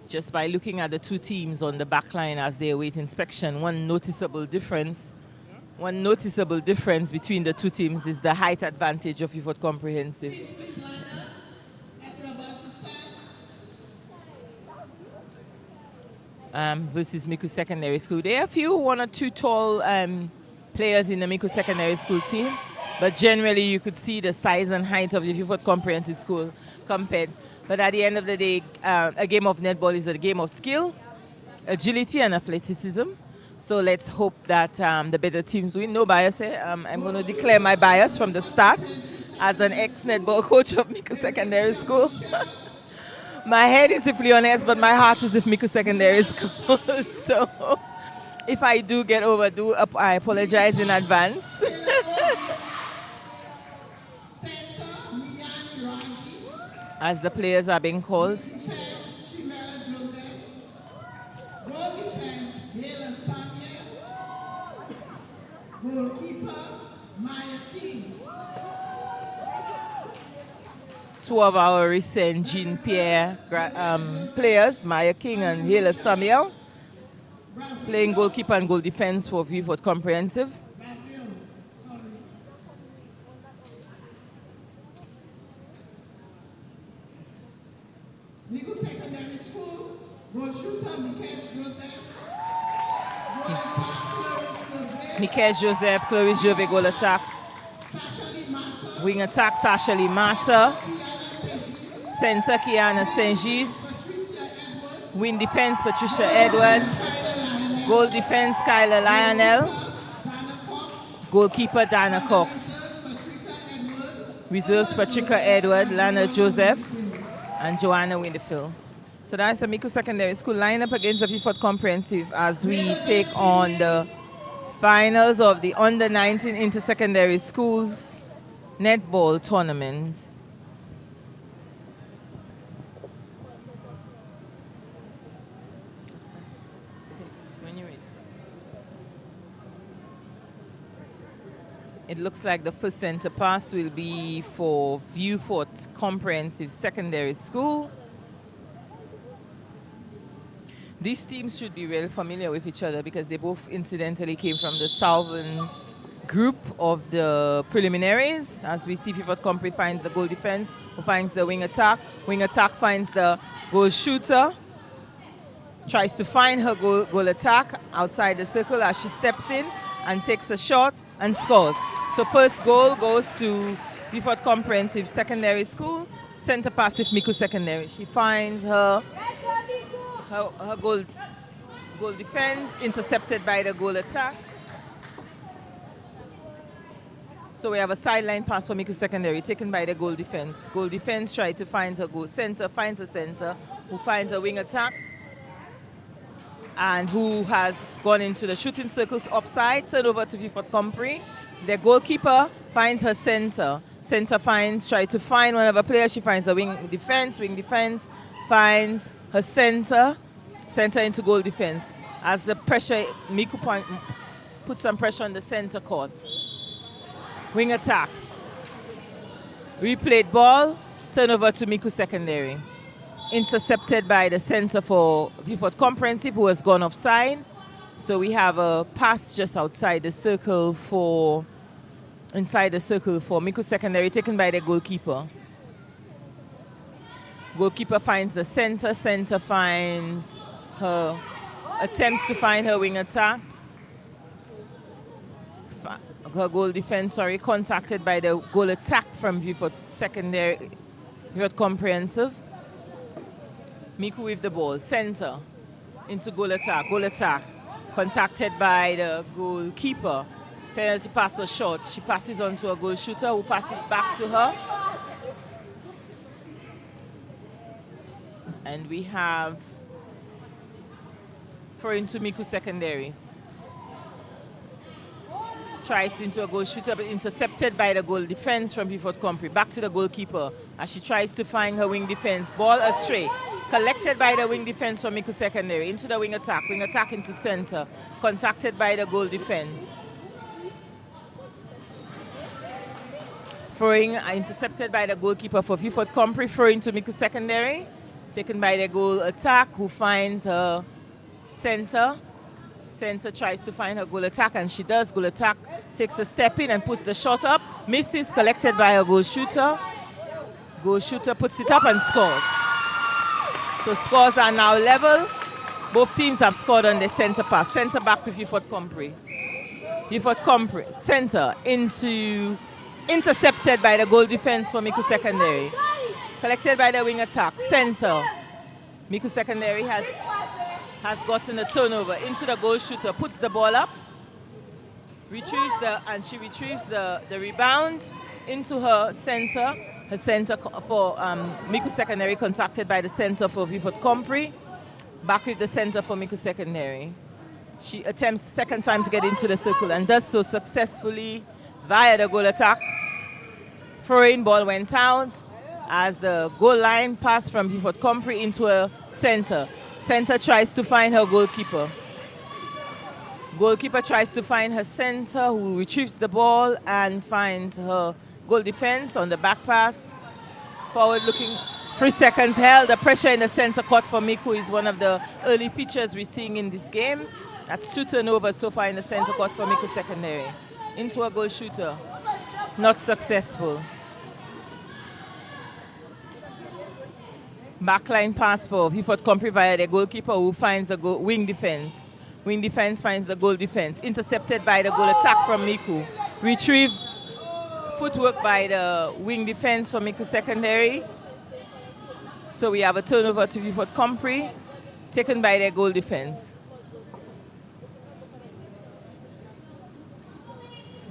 Just by looking at the two teams on the back line as they await inspection, one noticeable difference between the two teams is the height advantage of Vieux Comprehensive. Versus Micoud Secondary School. There are one or two tall players in the Micoud Secondary School team, but generally you could see the size and height of the Vieux Comprehensive School compared. But at the end of the day, a game of netball is a game of skill, agility, and athleticism. So let's hope that the better teams win. No bias here. I'm going to declare my bias from the start as an ex-netball coach of Micoud Secondary School. My head is with Lyonnaise, but my heart is with Micoud Secondary School. So if I do get overdue, I apologize in advance. As the players are being called. Two of our recent Jean-Pierre players, Maya King and Hela Samuel, playing goalkeeper and goal defense for Vieux Comprehensive. Micoud Secondary School, goal shooter Micoud Joseph, goal attack Micoud Joseph, Chloris Jove, goal attack. Wing attack Sasha Lee Mata. Center Kiana Saint-Gis. Wing defense Patricia Edward. Goal defense Kyla Lionel. Goalkeeper Dana Cox. Reserves Patricia Edward, Lana Joseph, and Joanna Winterfield. So that's the Micoud Secondary School lineup against the Vieux Comprehensive as we take on the finals of the Under-19 Inter-Secondary Schools Netball Tournament. It looks like the first center pass will be for Vieux Comprehensive Secondary School. These teams should be really familiar with each other because they both incidentally came from the southern group of the preliminaries. As we see, Vieux Compre finds the goal defense, who finds the wing attack. Wing attack finds the goal shooter, tries to find her goal attack outside the circle as she steps in and takes a shot and scores. So first goal goes to Vieux Comprehensive Secondary School, center pass with Micoud Secondary. She finds her goal defense, intercepted by the goal attack. So we have a sideline pass for Micoud Secondary, taken by the goal defense. Goal defense tries to find her goal center, finds a center, who finds a wing attack. and who has gone into the shooting circles offside. Turnover to Vieux Compris. The goalkeeper finds her center. Center tries to find one of her players. She finds the wing defense, finds her center into goal defense. As the pressure, Micoud puts some pressure on the center court. Wing attack. Replayed ball, turnover to Micoud Secondary. Intercepted by the center for Vieux Comprehensive, who has gone offside. So we have a pass just outside the circle inside the circle for Micoud Secondary, taken by the goalkeeper. Goalkeeper finds the center finds her, attempts to find her wing attack. Her goal defense, contacted by the goal attack from Vieux Secondary, Vieux Comprehensive. Micoud with the ball, center, into goal attack, contacted by the goalkeeper. Penalty pass or short. She passes on to a goal shooter who passes back to her. And we have throw into Micoud Secondary. Tries into a goal shooter, but intercepted by the goal defense from Vieux Compris. Back to the goalkeeper as she tries to find her wing defense. Ball astray. Collected by the wing defense from Micoud Secondary. Into the wing attack into center. Contacted by the goal defense. Throwing intercepted by the goalkeeper for Vieux Compris. Throwing to Micoud Secondary. Taken by the goal attack, who finds her center. Center tries to find her goal attack, and she does. Goal attack takes a step in and puts the shot up. Misses, collected by a goal shooter. Goal shooter puts it up and scores. So scores are now level. Both teams have scored on the center pass. Center back with Vieux Compris. Vieux Compris, center into, intercepted by the goal defense for Micoud Secondary. Collected by the wing attack, center. Micoud Secondary has gotten a turnover into the goal shooter, puts the ball up, she retrieves the rebound into her center for Micoud Secondary, contacted by the center for Vieux Compris. Back with the center for Micoud Secondary. She attempts second time to get into the circle and does so successfully via the goal attack. Throwing ball went out as the goal line passed from Vieux Compris into a center. Center tries to find her goalkeeper. Goalkeeper tries to find her center, who retrieves the ball and finds her goal defense on the back pass. Forward looking, 3 seconds held. The pressure in the center court for Micoud is one of the early features we're seeing in this game. That's 2 turnovers so far in the center court for Micoud Secondary. Into a goal shooter. Not successful. Backline pass for Vieux Compris via the goalkeeper, who finds the wing defense. Wing defense finds the goal defense. Intercepted by the goal attack from Micoud. Retrieve footwork by the wing defense from Micoud Secondary. So we have a turnover to Vieux Compris, taken by their goal defense.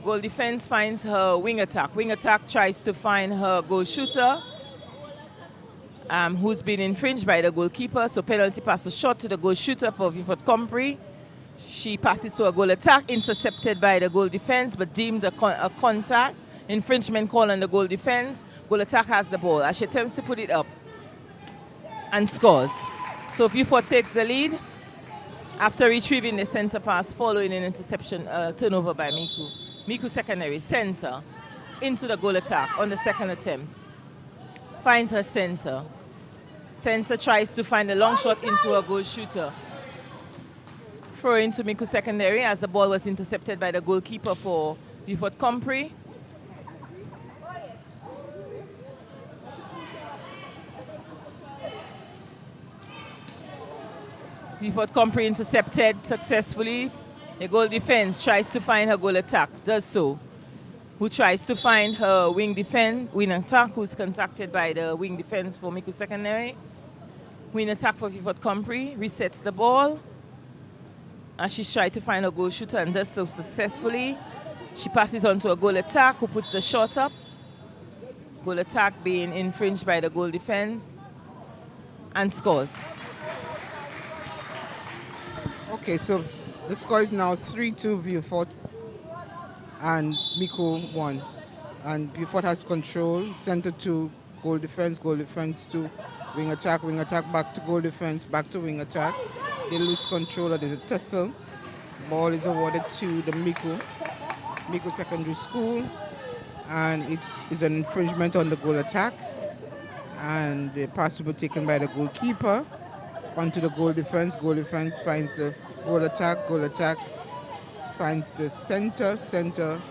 Goal defense finds her wing attack. Wing attack tries to find her goal shooter, who's been infringed by the goalkeeper. So penalty pass, a shot to the goal shooter for Vieux Compris. She passes to a goal attack, intercepted by the goal defense, but deemed a contact. Infringement call on the goal defense. Goal attack has the ball as she attempts to put it up and scores. So Vieux takes the lead after retrieving the center pass following an interception, turnover by Micoud. Micoud Secondary, center, into the goal attack on the second attempt. Finds her center. Center tries to find a long shot into a goal shooter. Throw into Micoud Secondary as the ball was intercepted by the goalkeeper for Vieux Compris. Vieux Compris intercepted successfully. The goal defense tries to find her goal attack, does so. Who tries to find her wing attack, who's contacted by the wing defense for Micoud Secondary. Wing attack for Vieux Compris, resets the ball. As she's trying to find a goal shooter and does so successfully. She passes on to a goal attack, who puts the shot up. Goal attack being infringed by the goal defense and scores. Okay, so the score is now 3-2 Vieux and Micoud 1. And Vieux has control, center to goal defense to wing attack, back to goal defense, back to wing attack. They lose control, or there's a tussle. Ball is awarded to the Micoud Secondary School, and it is an infringement on the goal attack. And the pass will be taken by the goalkeeper onto the goal defense. Goal defense finds the goal attack finds the center,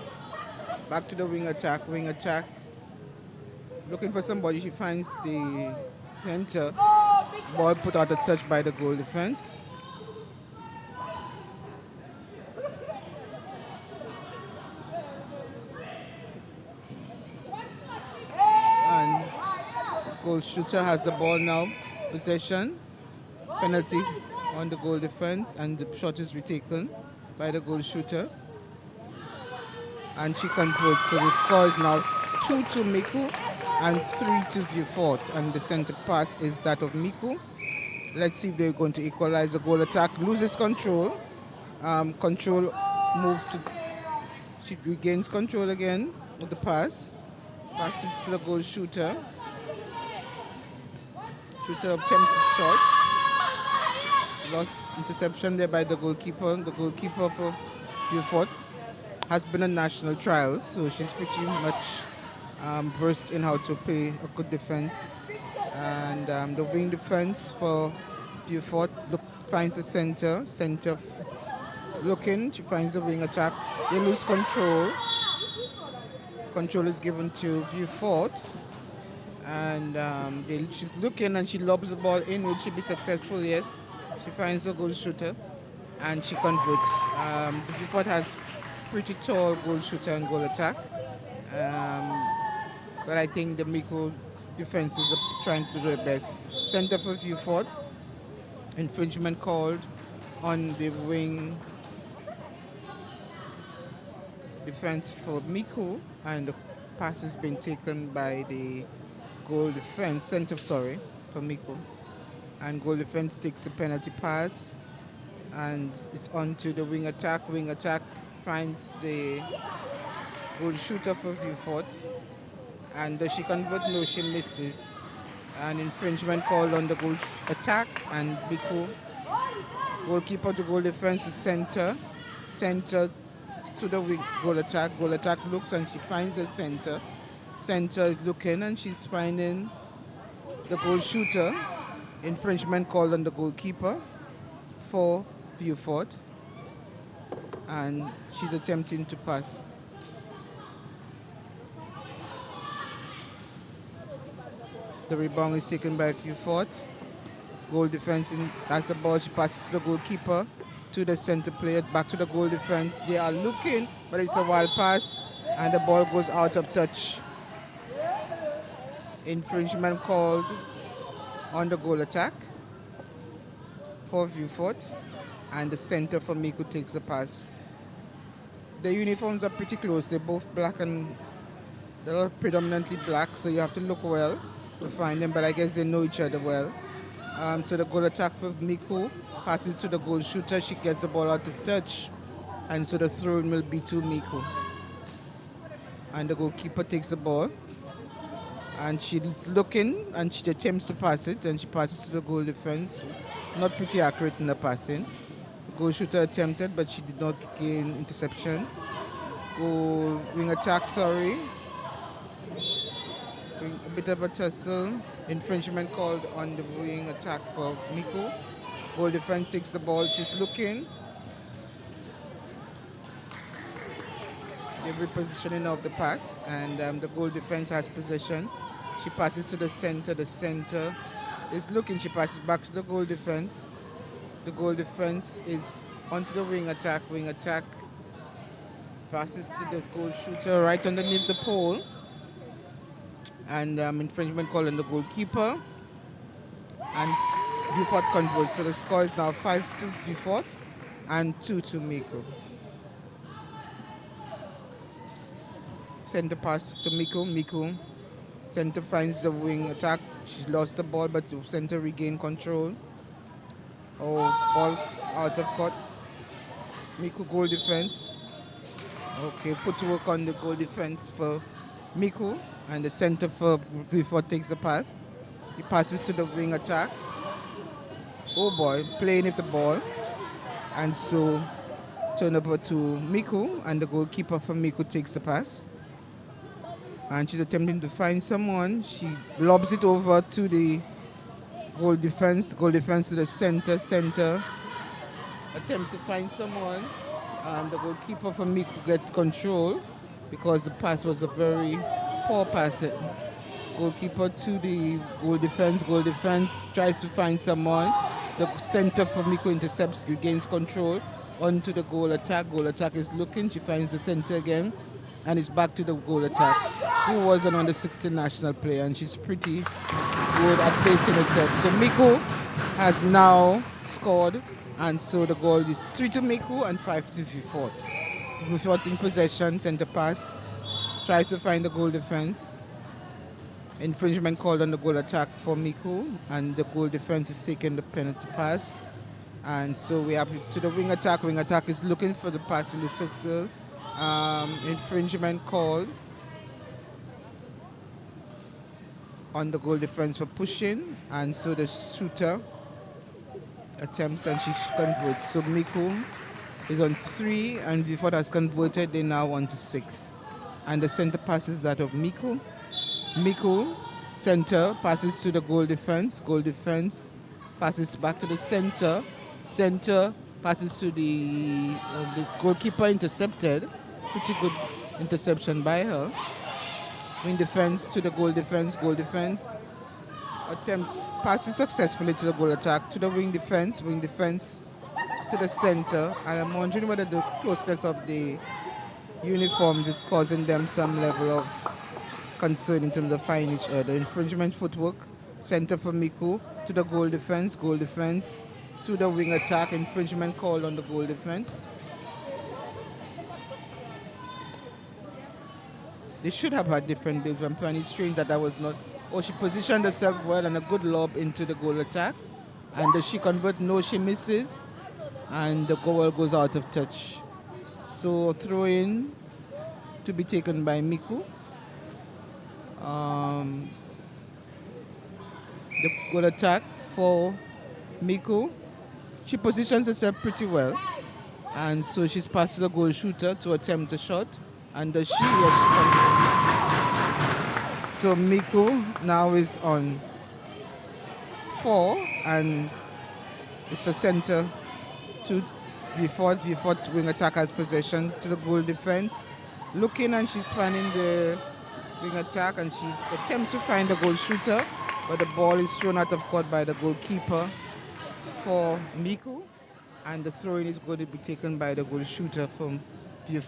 back to the wing attack, looking for somebody. She finds the center, ball put out of touch by the goal defense. And goal shooter has the ball now, possession, penalty on the goal defense, and the shot is retaken by the goal shooter. And she converts, so the score is now 2-2 Micoud and 3-2 Vieux, and the center pass is that of Micoud. Let's see if they're going to equalize. The goal attack loses control. She regains control again with the pass. Passes to the goal shooter. Shooter attempts a shot. Lost interception there by the goalkeeper. The goalkeeper for Vieux has been on national trials, so she's pretty much versed in how to play a good defense. And the wing defense for Vieux finds the center looking. She finds the wing attack. They lose control. Control is given to Vieux, and she's looking and she lobs the ball in. Will she be successful? Yes. She finds the goal shooter and she converts. Vieux has pretty tall goal shooter and goal attack, but I think the Micoud defenses are trying to do their best. Center for Vieux, infringement called on the wing defense for Micoud, and the pass has been taken by the goal defense, for Micoud. And goal defense takes a penalty pass, and it's on to the wing attack. Wing attack finds the goal shooter for Vieux, and does she convert? No, she misses. An infringement called on the goal attack, and Micoud. Goalkeeper to goal defense to center to the goal attack. Goal attack looks and she finds the center. Center is looking and she's finding the goal shooter. Infringement called on the goalkeeper for Vieux, and she's attempting to pass. The rebound is taken by Vieux. Goal defense, that's the ball. She passes to the goalkeeper, to the center player, back to the goal defense. They are looking, but it's a wild pass, and the ball goes out of touch. Infringement called on the goal attack for Vieux, and the center for Micoud takes the pass. The uniforms are pretty close. They're both black and they're predominantly black, so you have to look well to find them, but I guess they know each other well. So the goal attack for Micoud passes to the goal shooter. She gets the ball out of touch, and so the throw-in will be to Micoud. And the goalkeeper takes the ball, and she's looking, and she attempts to pass it, and she passes to the goal defense. Not pretty accurate in the passing. The goal shooter attempted, but she did not gain interception. Wing attack, a bit of a tussle. Infringement called on the wing attack for Micoud. Goal defense takes the ball. She's looking. The repositioning of the pass, and the goal defense has possession. She passes to the center. The center is looking. She passes back to the goal defense. The goal defense is onto the wing attack. Wing attack passes to the goal shooter right underneath the pole. And infringement call on the goalkeeper, and Vieux converts. So the score is now 5-2 Vieux and 2-2 Micoud. Center pass to Micoud. Center finds the wing attack. She's lost the ball, but the center regained control. Ball out of court. Micoud goal defense. Okay, footwork on the goal defense for Micoud, and the center for Vieux takes the pass. He passes to the wing attack. Oh boy, playing with the ball. And so turn over to Micoud, and the goalkeeper for Micoud takes the pass. And she's attempting to find someone. She lobs it over to the goal defense to the center attempts to find someone, and the goalkeeper from Micoud gets control because the pass was a very poor pass. Goalkeeper to the goal defense tries to find someone. The center for Micoud intercepts, regains control onto the goal attack. Goal attack is looking, she finds the center again, and it's back to the goal attack, who was an under 16 national player, and she's pretty good at placing herself. So Micoud has now scored, and so the goal is 3 to Micoud and 5 to Vieux. Vieux in possession, center pass, tries to find the goal defense. Infringement called on the goal attack for Micoud, and the goal defense is taking the penalty pass. And so we have to the wing attack. Wing attack is looking for the pass in the circle. Infringement called on the goal defense for pushing, and so the shooter attempts and she converts. So Micoud is on 3, and Vieux has converted. They now on to 6, and the center passes that of Micoud. Micoud center passes to the goal defense. Goal defense passes back to the center. Center passes to the goalkeeper, intercepted. Pretty good interception by her. Wing defense to the goal defense. Goal defense attempts, passes successfully to the goal attack, to the wing defense to the center. And I'm wondering whether the closeness of the uniforms is causing them some level of concern in terms of finding each other. Infringement footwork, center for Micoud to the goal defense to the wing attack. Infringement called on the goal defense. They should have had different builds. I'm finding it strange that was not. Oh, she positioned herself well and a good lob into the goal attack. And does she convert? No, she misses. And the goal goes out of touch. So throw in to be taken by Micoud. The goal attack for Micoud. She positions herself pretty well, and so she's passed to the goal shooter to attempt a shot, and does she? Yes, she can. So Micoud now is on 4, and it's a center to Vieux. Wing attack has possession to the goal defense, looking, and she's finding the wing attack, and she attempts to find the goal shooter, but the ball is thrown out of court by the goalkeeper for Micoud, and the throw-in is going to be taken by the goal shooter from Vieux.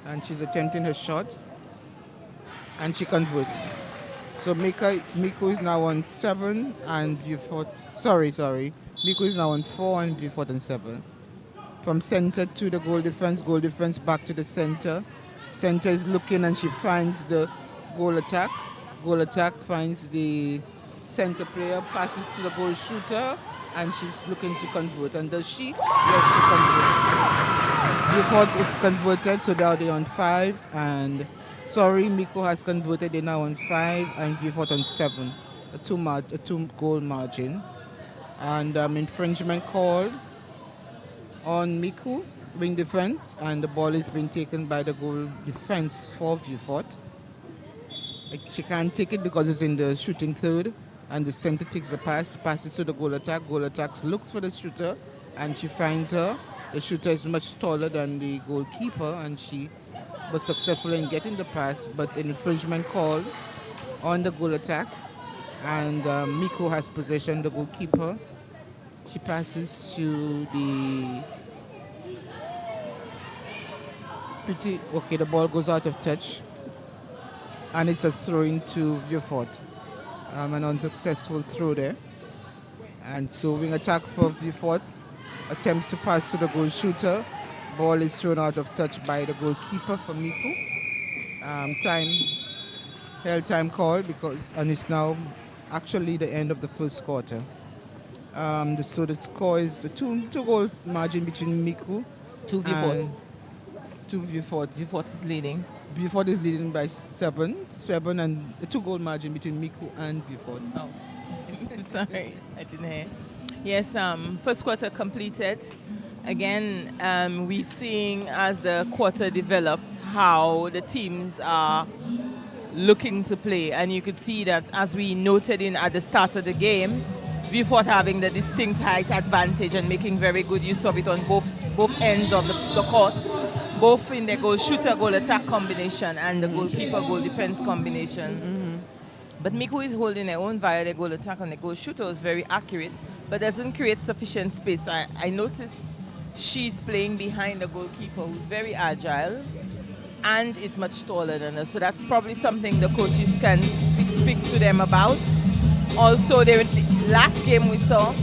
And she's attempting her shot, and she converts. So Micoud is now on 7, and Vieux. Sorry. Micoud is now on 4, and Vieux on 7. From center to the goal defense back to the center. Center is looking, and she finds the goal attack. Goal attack finds the center player, passes to the goal shooter, and she's looking to convert. And does she? Yes, she converts. Vieux is converted, so now they're on 5. And Micoud has converted, they're now on 5, and Vieux on 7. A 2-goal margin. And infringement called on Micoud, wing defense, and the ball is being taken by the goal defense for Vieux. She can't take it because it's in the shooting third, and the center takes the passes to the goal attack. Goal attack looks for the shooter, and she finds her. The shooter is much taller than the goalkeeper, and she was successful in getting the pass, but an infringement called on the goal attack, and Micoud has possession, the goalkeeper. She passes to the the ball goes out of touch, and it's a throw-in to Vieux. An unsuccessful throw there. And so wing attack for Vieux attempts to pass to the goal shooter. Ball is thrown out of touch by the goalkeeper for Micoud. Time held time call and it's now actually the end of the first quarter. So the score is a two goal margin between Micoud 2v4. and 2v4. V4 is leading. V4 is leading by seven, and a 2 goal margin between Micoud and V4. Oh, sorry, I didn't hear. Yes, first quarter completed. Again, we're seeing as the quarter developed how the teams are looking to play, and you could see that as we noted at the start of the game, we fought having the distinct height advantage and making very good use of it on both ends of the court, both in the goal shooter goal attack combination and the goalkeeper goal defense combination. But Micoud is holding her own via the goal attack, and the goal shooter is very accurate but doesn't create sufficient space. I noticed she's playing behind the goalkeeper who's very agile and is much taller than her. So that's probably something the coaches can speak to them about. Also, the last game we saw,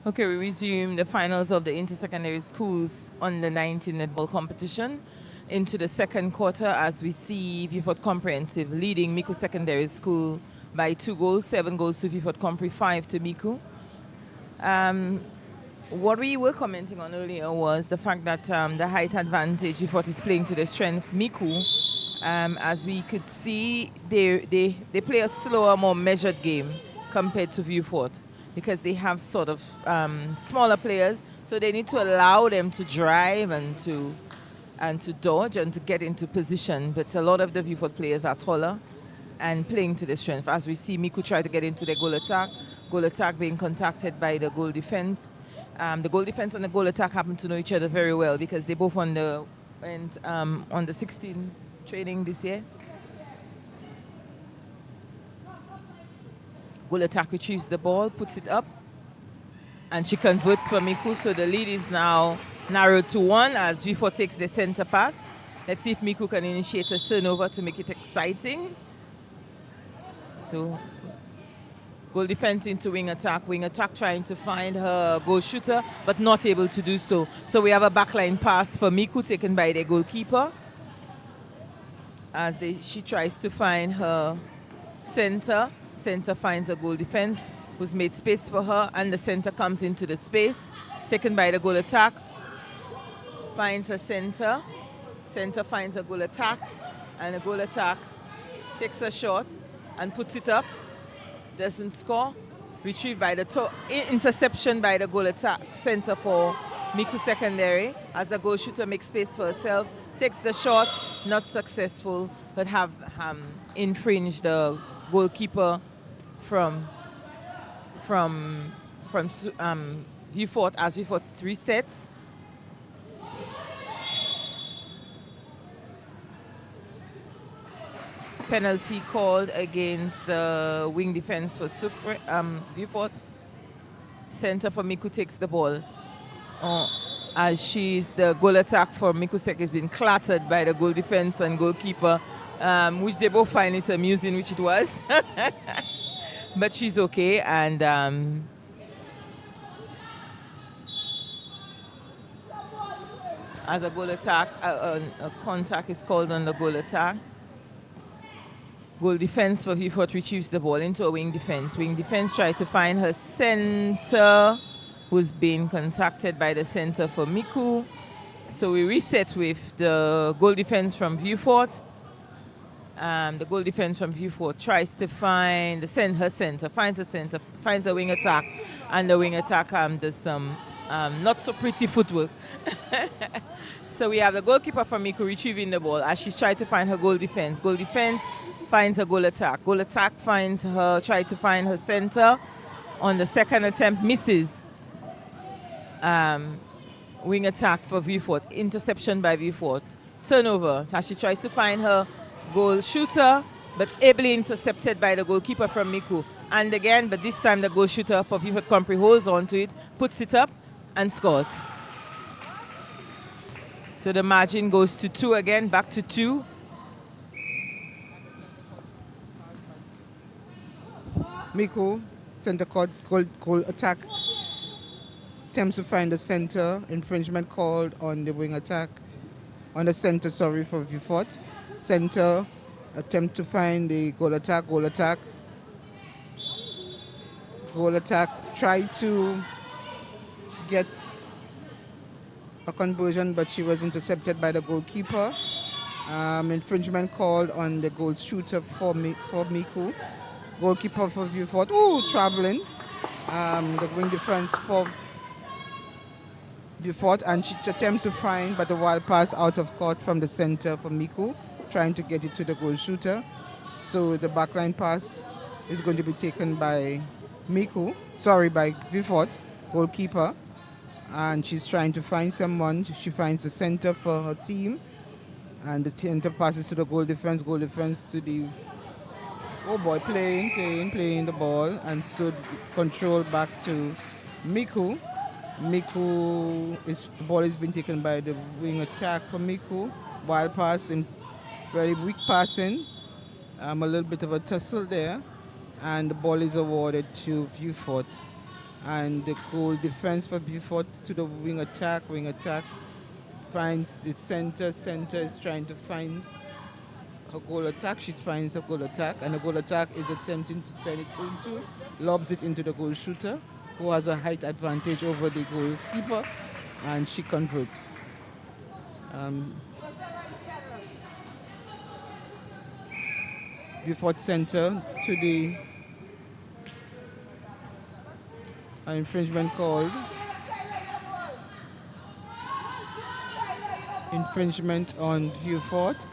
okay, we resume the finals of the Inter-Secondary Schools under 19 netball competition into the second quarter as we see Vieux Comprehensive leading Micoud Secondary School by 2 goals, 7 goals to Vieux Compre, 5 to Micoud. What we were commenting on earlier was the fact that the height advantage Vieux is playing to the strength Micoud. As we could see, they play a slower, more measured game compared to Vieux because they have sort of smaller players, so they need to allow them to drive and to dodge and to get into position. But a lot of the Vieux players are taller and playing to the strength. As we see Micoud try to get into the goal attack being contacted by the goal defense. The goal defense and the goal attack happen to know each other very well because they both on the 16 training this year. Goal attack retrieves the ball, puts it up, and she converts for Micoud. So the lead is now narrowed to 1 as Vieux takes the center pass. Let's see if Micoud can initiate a turnover to make it exciting. So goal defense into wing attack trying to find her goal shooter, but not able to do so. So we have a backline pass for Micoud taken by the goalkeeper as she tries to find her center. Center finds a goal defense who's made space for her, and the center comes into the space, taken by the goal attack, finds her center. Center finds a goal attack, and the goal attack takes a shot and puts it up. Doesn't score. Retrieved by the interception by the goal attack center for Micoud Secondary as the goal shooter makes space for herself. Takes the shot, not successful, but have infringed the goalkeeper from Vieux as Vieux resets. Penalty called against the wing defense for Vieux. Center for Micoud takes the ball. As the goal attack for Micoud Sec has been clattered by the goal defense and goalkeeper, which they both find it amusing, which it was. But she's okay, and as a goal attack, a contact is called on the goal attack. Goal defense for Vieux retrieves the ball into a wing defense. Wing defense tries to find her center, who's being contacted by the center for Micoud. So we reset with the goal defense from Vieux. The goal defense from Vieux tries to find her center, finds a wing attack, and the wing attack does some not so pretty footwork. So we have the goalkeeper from Micoud retrieving the ball as she's trying to find her goal defense. Goal defense finds her goal attack. Goal attack tries to find her center. On the second attempt, misses. Wing attack for Vieux. Interception by Vieux. Turnover as she tries to find her goal shooter, but ably intercepted by the goalkeeper from Micoud. And again, but this time the goal shooter for Vieux Compre holds on to it, puts it up, and scores. So the margin goes to 2 again, back to 2. Micoud, center court, goal attack, attempts to find the center, infringement called on the wing attack, on the center, sorry, for Vieux. Center, attempt to find the goal attack, try to get a conversion, but she was intercepted by the goalkeeper. Infringement called on the goal shooter for Micoud. Goalkeeper for Vieux, traveling. The wing defense for Vieux, and she attempts to find, but the wild pass out of court from the center for Micoud, trying to get it to the goal shooter. So the backline pass is going to be taken by by Vieux, goalkeeper. And she's trying to find someone. She finds the center for her team. And the center passes to the goal defense to the... Oh boy, playing the ball. And so control back to Micoud. The ball has been taken by the wing attack for Micoud. Wild pass, very weak passing. A little bit of a tussle there. And the ball is awarded to Vieux. And the goal defense for Vieux to the wing attack. Wing attack finds the center. Center is trying to find a goal attack. She finds a goal attack. And the goal attack is attempting to send it into, lobs it into the goal shooter, who has a height advantage over the goalkeeper. And she converts. Vieux center to the infringement called. Infringement on Vieux,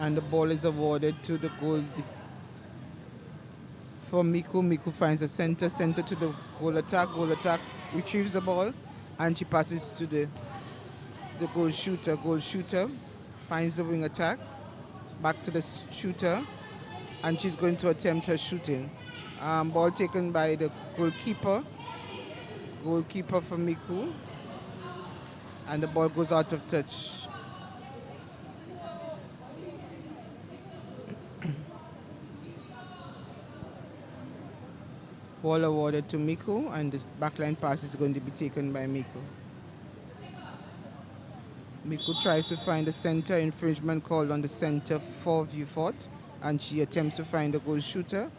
and the ball is awarded to the goal for Micoud. Micoud finds a center to the goal attack. Goal attack retrieves the ball, and she passes to the goal shooter. Goal shooter finds the wing attack, back to the shooter, and she's going to attempt her shooting. Ball taken by the goalkeeper. Goalkeeper for Micoud. And the ball goes out of touch. Ball awarded to Micoud, and the backline pass is going to be taken by Micoud. Micoud tries to find the center. Infringement called on the center for Vieux, and she attempts to find the goal shooter.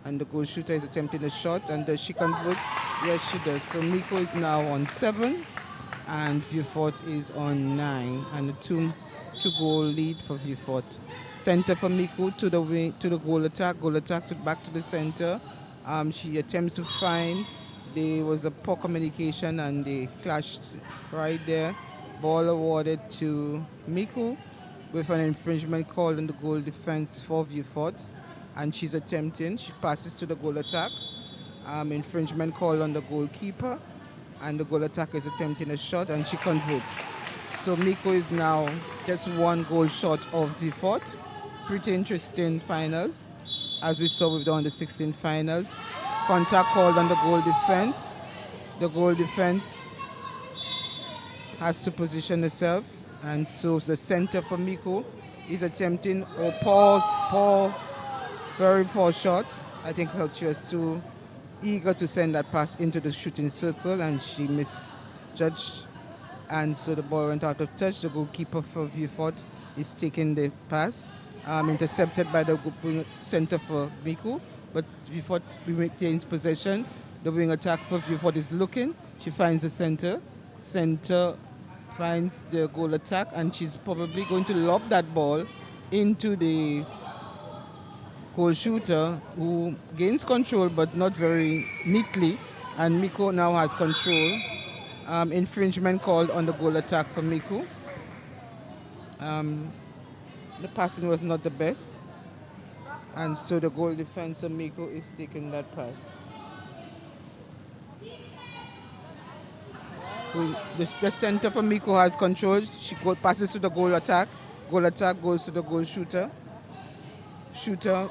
And the goal shooter is attempting a shot, and does she convert? Yes, she does. So Micoud is now on 7, and Vieux is on 9, and a two-goal lead for Vieux. Center for Micoud to the wing, to the goal attack back to the center. She attempts to find. There was a poor communication, and they clashed right there. Ball awarded to Micoud with an infringement called on the goal defense for Vieux, and she's attempting. She passes to the goal attack. Infringement called on the goalkeeper, and the goal attack is attempting a shot, and she converts. So Micoud is now just 1 goal short of Vieux. Pretty interesting finals, as we saw with the under-16 finals. Contact called on the goal defense. The goal defense has to position herself, and so the center for Micoud is attempting very poor shot. I think she was too eager to send that pass into the shooting circle, and she misjudged, and so the ball went out of touch. The goalkeeper for Vieux is taking the pass, intercepted by the center for Micoud, but Vieux retains possession. The wing attack for Vieux is looking. She finds the center. Center finds the goal attack, and she's probably going to lob that ball into the goal shooter, who gains control but not very neatly, and Micoud now has control. Infringement called on the goal attack for Micoud. The passing was not the best, and so the goal defense of Micoud is taking that pass. The center for Micoud has control. She passes to the goal attack. Goal attack goes to the goal shooter. Shooter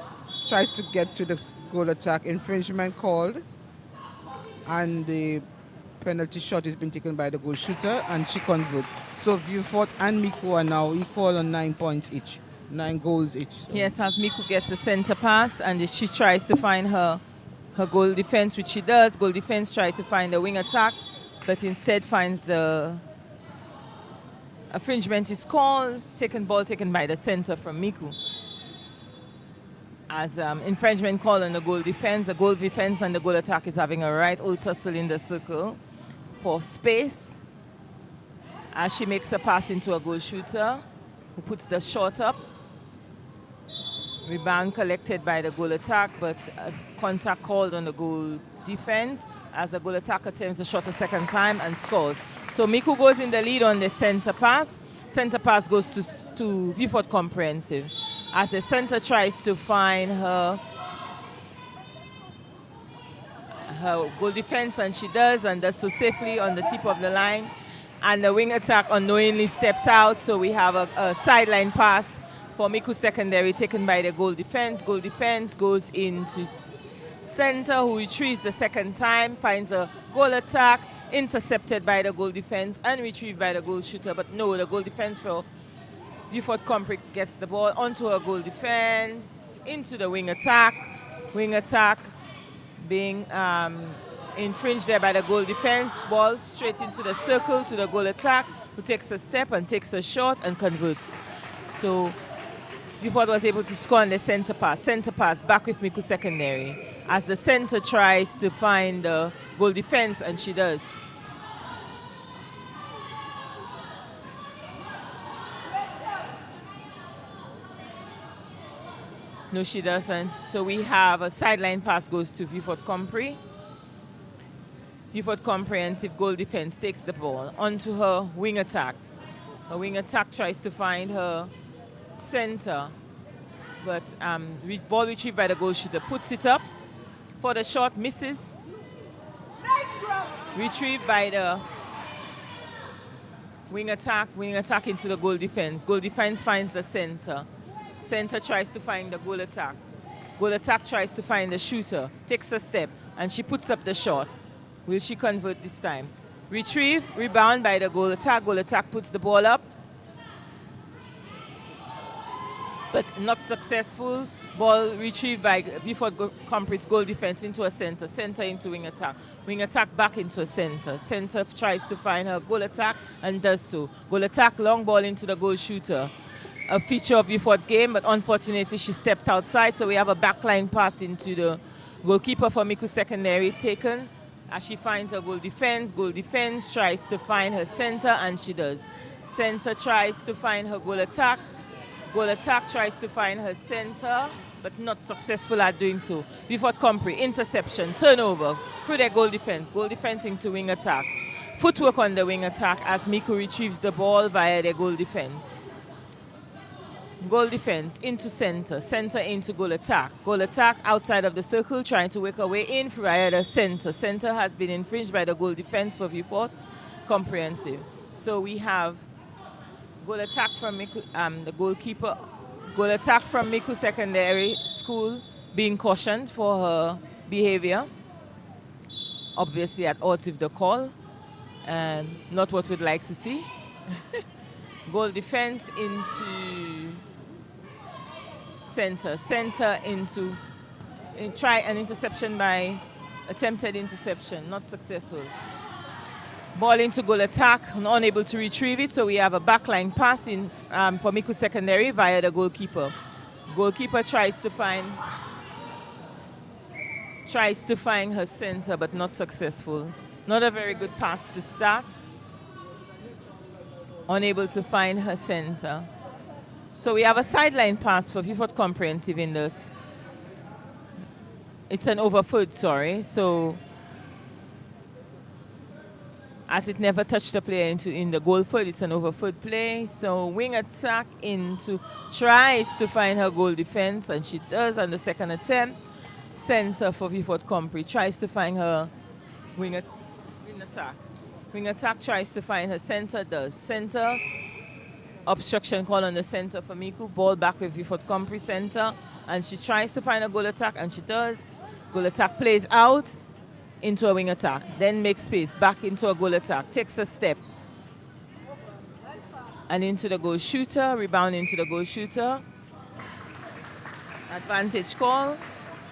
tries to get to the goal attack. Infringement called, and the penalty shot has been taken by the goal shooter, and she converts. So Vieux and Micoud are now equal on 9 points each, 9 goals each. So. Yes, as Micoud gets the center pass, and she tries to find her goal defense, which she does. Goal defense tries to find the wing attack, but instead finds the infringement is called. Ball taken by the center from Micoud. As infringement called on the goal defense and the goal attack is having a right old tussle in the circle for space, as she makes a pass into a goal shooter, who puts the shot up. Rebound collected by the goal attack, but contact called on the goal defense, as the goal attack attempts the shot a second time and scores. So Micoud goes in the lead on the center pass. Center pass goes to Vieux Comprehensive, as the center tries to find her goal defense, and she does, and does so safely on the tip of the line. And the wing attack unknowingly stepped out, so we have a sideline pass for Micoud Secondary taken by the goal defense. Goal defense goes into center, who retrieves the second time, finds a goal attack, intercepted by the goal defense and retrieved by the goal shooter. But no, the goal defense for Vieux Compre gets the ball onto her goal defense, into the wing attack. Wing attack being infringed there by the goal defense. Ball straight into the circle to the goal attack, who takes a step and takes a shot and converts. So Vieux was able to score on the center pass. Center pass back with Micoud Secondary, as the center tries to find the goal defense, and she does. No, she doesn't. So we have a sideline pass goes to Vieux Compre. Vieux Comprehensive goal defense takes the ball onto her wing attack. Her wing attack tries to find her center, but ball retrieved by the goal shooter, puts it up for the shot, misses. Retrieved by the wing attack into the goal defense. Goal defense finds the center. Center tries to find the goal attack. Goal attack tries to find the shooter, takes a step, and she puts up the shot. Will she convert this time? Retrieve, rebound by the goal attack. Goal attack puts the ball up, but not successful. Ball retrieved by Vieux Compre's goal defense into a center. Center into wing attack. Wing attack back into a center. Center tries to find her goal attack and does so. Goal attack, long ball into the goal shooter. A feature of Vieux game, but unfortunately she stepped outside, so we have a backline pass into the goalkeeper for Micoud Secondary taken. As she finds her goal defense tries to find her center, and she does. Center tries to find her goal attack. Goal attack tries to find her center, but not successful at doing so. Vieux Compre, interception, turnover through their goal defense into wing attack. Footwork on the wing attack as Micoud retrieves the ball via their goal defense. Goal defense into center, center into goal attack. Goal attack outside of the circle, trying to work her way in via the center. Center has been infringed by the goal defense for Vieux Comprehensive. So we have goal attack from the goalkeeper. Goal attack from Micoud Secondary School being cautioned for her behavior. Obviously at odds with the call, and not what we'd like to see. Goal defense into center. Center into, try an interception by, attempted interception, not successful. Ball into goal attack, unable to retrieve it, so we have a backline pass in for Micoud Secondary via the goalkeeper. Goalkeeper tries to find her center, but not successful. Not a very good pass to start. Unable to find her center. So we have a sideline pass for Vieux Comprehensive in this. It's an overfoot, sorry. So as it never touched the player in the goal foot, it's an overfoot play. So wing attack into, tries to find her goal defense, and she does on the second attempt. Center for Vieux Compre tries to find her wing attack. Wing attack tries to find her center, does. Center, obstruction call on the center for Micoud. Ball back with Vieux Compre center, and she tries to find a goal attack, and she does. Goal attack plays out into a wing attack, then makes space, back into a goal attack, takes a step, and into the goal shooter, rebound into the goal shooter. Advantage call,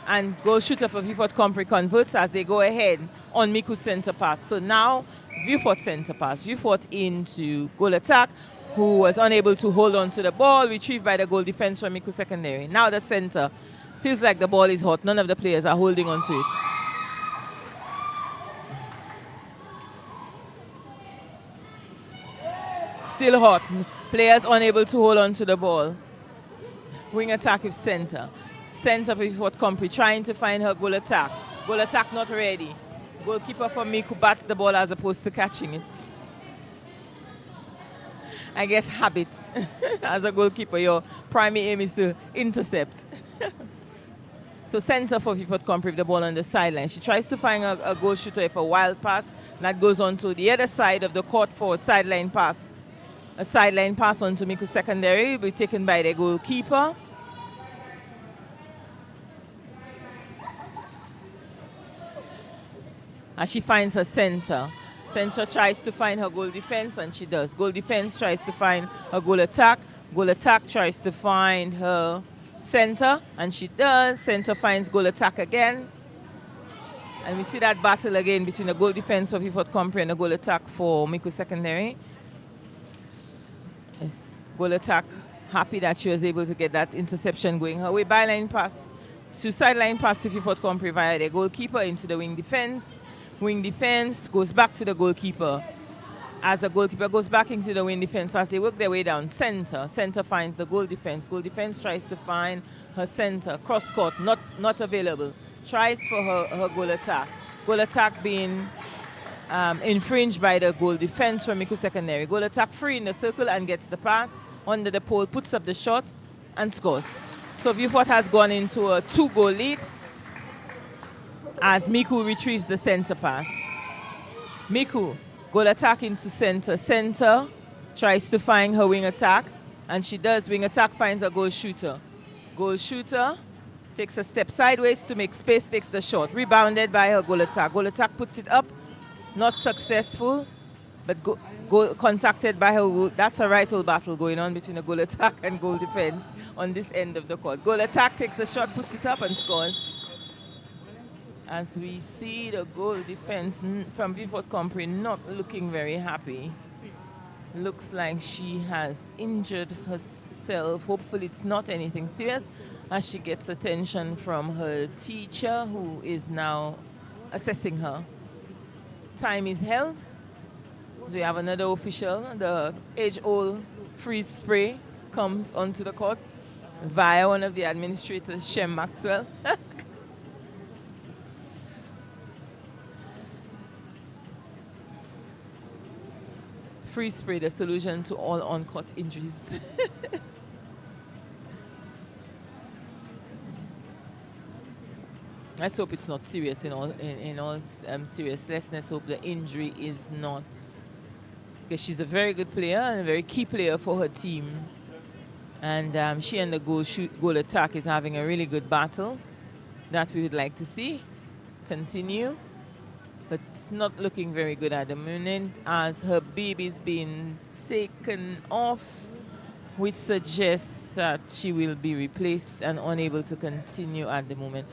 and goal shooter for Vieux Compre converts as they go ahead on Micoud center pass. So now Vieux center pass, Vieux into goal attack, who was unable to hold on to the ball, retrieved by the goal defense from Micoud Secondary. Now the center feels like the ball is hot. None of the players are holding on to it. Still hot. Players unable to hold on to the ball. Wing attack with center. Center for Vieux Compre trying to find her goal attack. Goal attack not ready. Goalkeeper for Micoud bats the ball as opposed to catching it. I guess habit. As a goalkeeper, your primary aim is to intercept. So center for Vieux Compre with the ball on the sideline. She tries to find a goal shooter with a wild pass. That goes on to the other side of the court for a sideline pass. A sideline pass onto Micoud Secondary will be taken by the goalkeeper. And she finds her center. Center tries to find her goal defense, and she does. Goal defense tries to find her goal attack. Goal attack tries to find her center, and she does. Center finds goal attack again. And we see that battle again between the goal defense for Vieux Compre and the goal attack for Micoud Secondary. Yes. Goal attack, happy that she was able to get that interception going her way. Byline pass to sideline pass to Vieux Compre via the goalkeeper into the wing defense. Wing defense goes back to the goalkeeper. As the goalkeeper goes back into the wing defense, as they work their way down, center finds the goal defense. Goal defense tries to find her center. Cross court, not available. Tries for her goal attack. Goal attack being infringed by the goal defense from Micoud Secondary. Goal attack free in the circle and gets the pass under the pole, puts up the shot and scores. So Vieux has gone into a 2-goal lead as Micoud retrieves the center pass. Micoud, goal attack into center. Center tries to find her wing attack, and she does. Wing attack finds a goal shooter. Goal shooter Takes a step sideways to make space, takes the shot. Rebounded by her goal attack. Goal attack puts it up. Not successful, but goal contacted by her. That's a right whole battle going on between the goal attack and goal defense on this end of the court. Goal attack takes the shot, puts it up, and scores. As we see the goal defense from Vieux Compre not looking very happy. Looks like she has injured herself. Hopefully it's not anything serious, as she gets attention from her teacher, who is now assessing her. Time is held. So we have another official. The age-old freeze spray comes onto the court via one of the administrators, Shem Maxwell. Freeze spray, the solution to all on-court injuries. Let's hope it's not serious in all seriousness. Hope the injury is not, because she's a very good player and a very key player for her team. And she and the goal attack is having a really good battle that we would like to see continue. But it's not looking very good at the moment, as her baby's been taken off, which suggests that she will be replaced and unable to continue at the moment.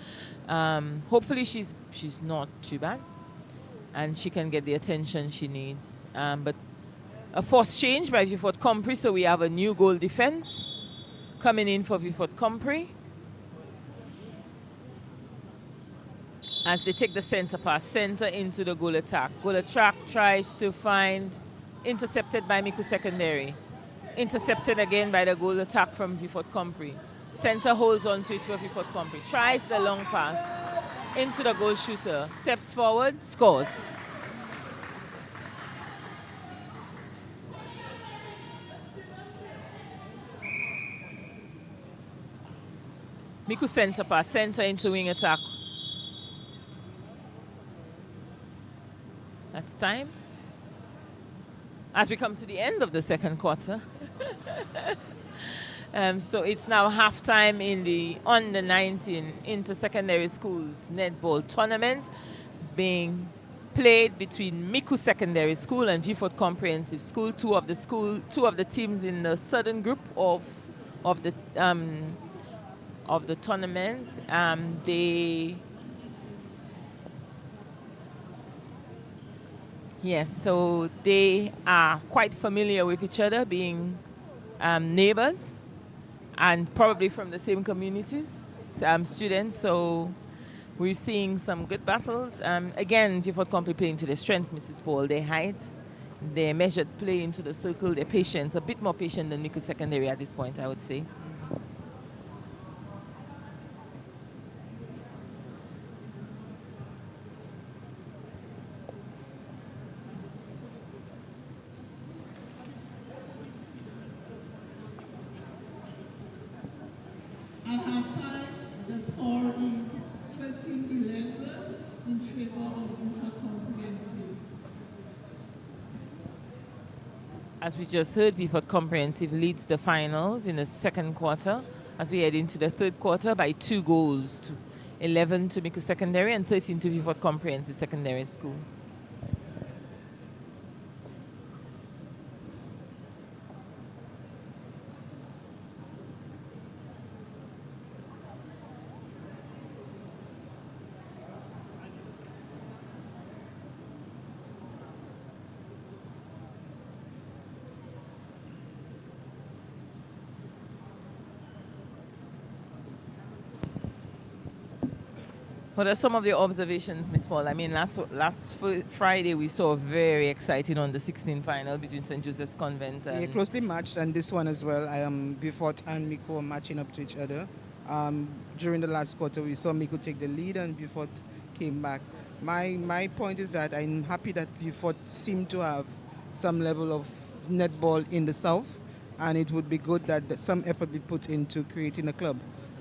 Hopefully she's not too bad and she can get the attention she needs. But a forced change by Vieux Compre, so we have a new goal defense coming in for Vieux Compre. As they take the center pass, center into the goal attack. Goal attack tries to find, intercepted by Micoud Secondary. Intercepted again by the goal attack from Vieux Compre. Center holds on to it for Vieux Compre. Tries the long pass into the goal shooter. Steps forward, scores. Micoud center pass, center into wing attack. That's time. As we come to the end of the second quarter. So it's now halftime in the under-19 inter-secondary schools netball tournament being played between Micoud Secondary School and Vieux Comprehensive School, two of the teams in the southern group of the tournament. Yes, so they are quite familiar with each other, being neighbors and probably from the same communities, students. So we're seeing some good battles. Again, Vieux Compre playing to their strength, Mrs. Paul. Their height, their measured play into the circle, their patience, a bit more patient than Micoud Secondary at this point, I would say. At halftime, the score is 13-11 in favor of Vieux Comprehensive. As we just heard, Vieux Comprehensive leads the finals in the second quarter as we head into the third quarter by 2 goals, 11 to Micoud Secondary and 13 to Vieux Comprehensive Secondary School. What are some of your observations, Ms. Paul? I mean, last Friday we saw a very exciting under-16 final between St. Joseph's Convent and... Yeah, closely matched, and this one as well. Vieux and Micoud matching up to each other. During the last quarter, we saw Micoud take the lead and Vieux came back. My point is that I'm happy that Vieux seemed to have some level of netball in the south, and it would be good that some effort be put into creating a club.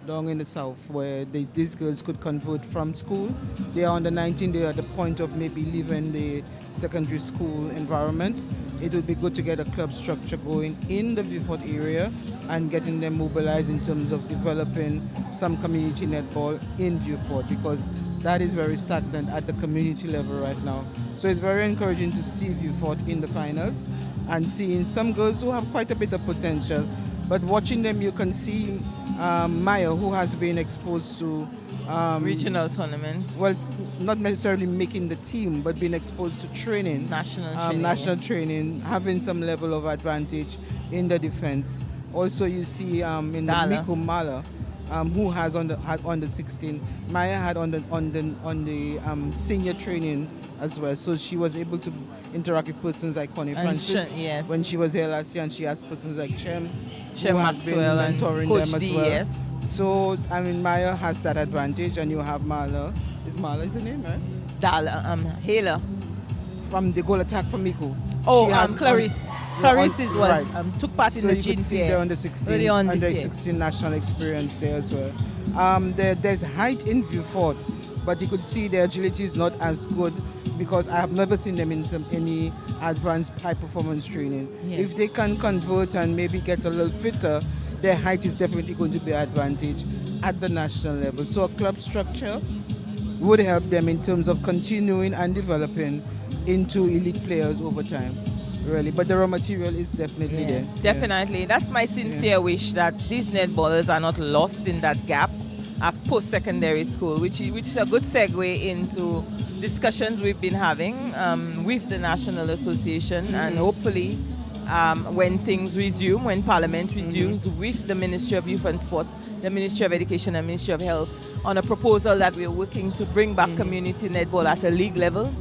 down in the south where these girls could convert from school. They are under 19, they are at the point of maybe leaving the secondary school environment. It would be good to get a club structure going in the Vieux area and getting them mobilized in terms of developing some community netball in Vieux because that is very stagnant at the community level right now. So it's very encouraging to see Vieux in the finals and seeing some girls who have quite a bit of potential. But watching them, you can see Maya, who has been exposed to regional tournaments. Well, not necessarily making the team, but being exposed to training, national training, having some level of advantage in the defense. Also, you see in the Micoud Mala, who has had under 16. Maya had on the senior training as well, so she was able to interact with persons like Connie Francis when she was here last year, and she has persons like Shem Maxwell and mentoring Coach them as D, well. yes. So I mean, Maya has that advantage, and you have Marla. Marla is the name, right? Hela from the goal attack from Micoud. Clarice. Clarice took part in the you could see there under 16 national experience there as well. There's height in Vieux, but you could see their agility is not as good because I have never seen them in any advanced high performance training. Yes. If they can convert and maybe get a little fitter, their height is definitely going to be an advantage at the national level. So a club structure would help them in terms of continuing and developing into elite players over time. Really, but the raw material is definitely there. Definitely. That's my sincere wish that these netballers are not lost in that gap of post-secondary school, which is a good segue into discussions we've been having with the National Association, and hopefully when things resume, when Parliament resumes with the Ministry of Youth and Sports, the Ministry of Education and Ministry of Health on a proposal that we're working to bring back community netball at a league level,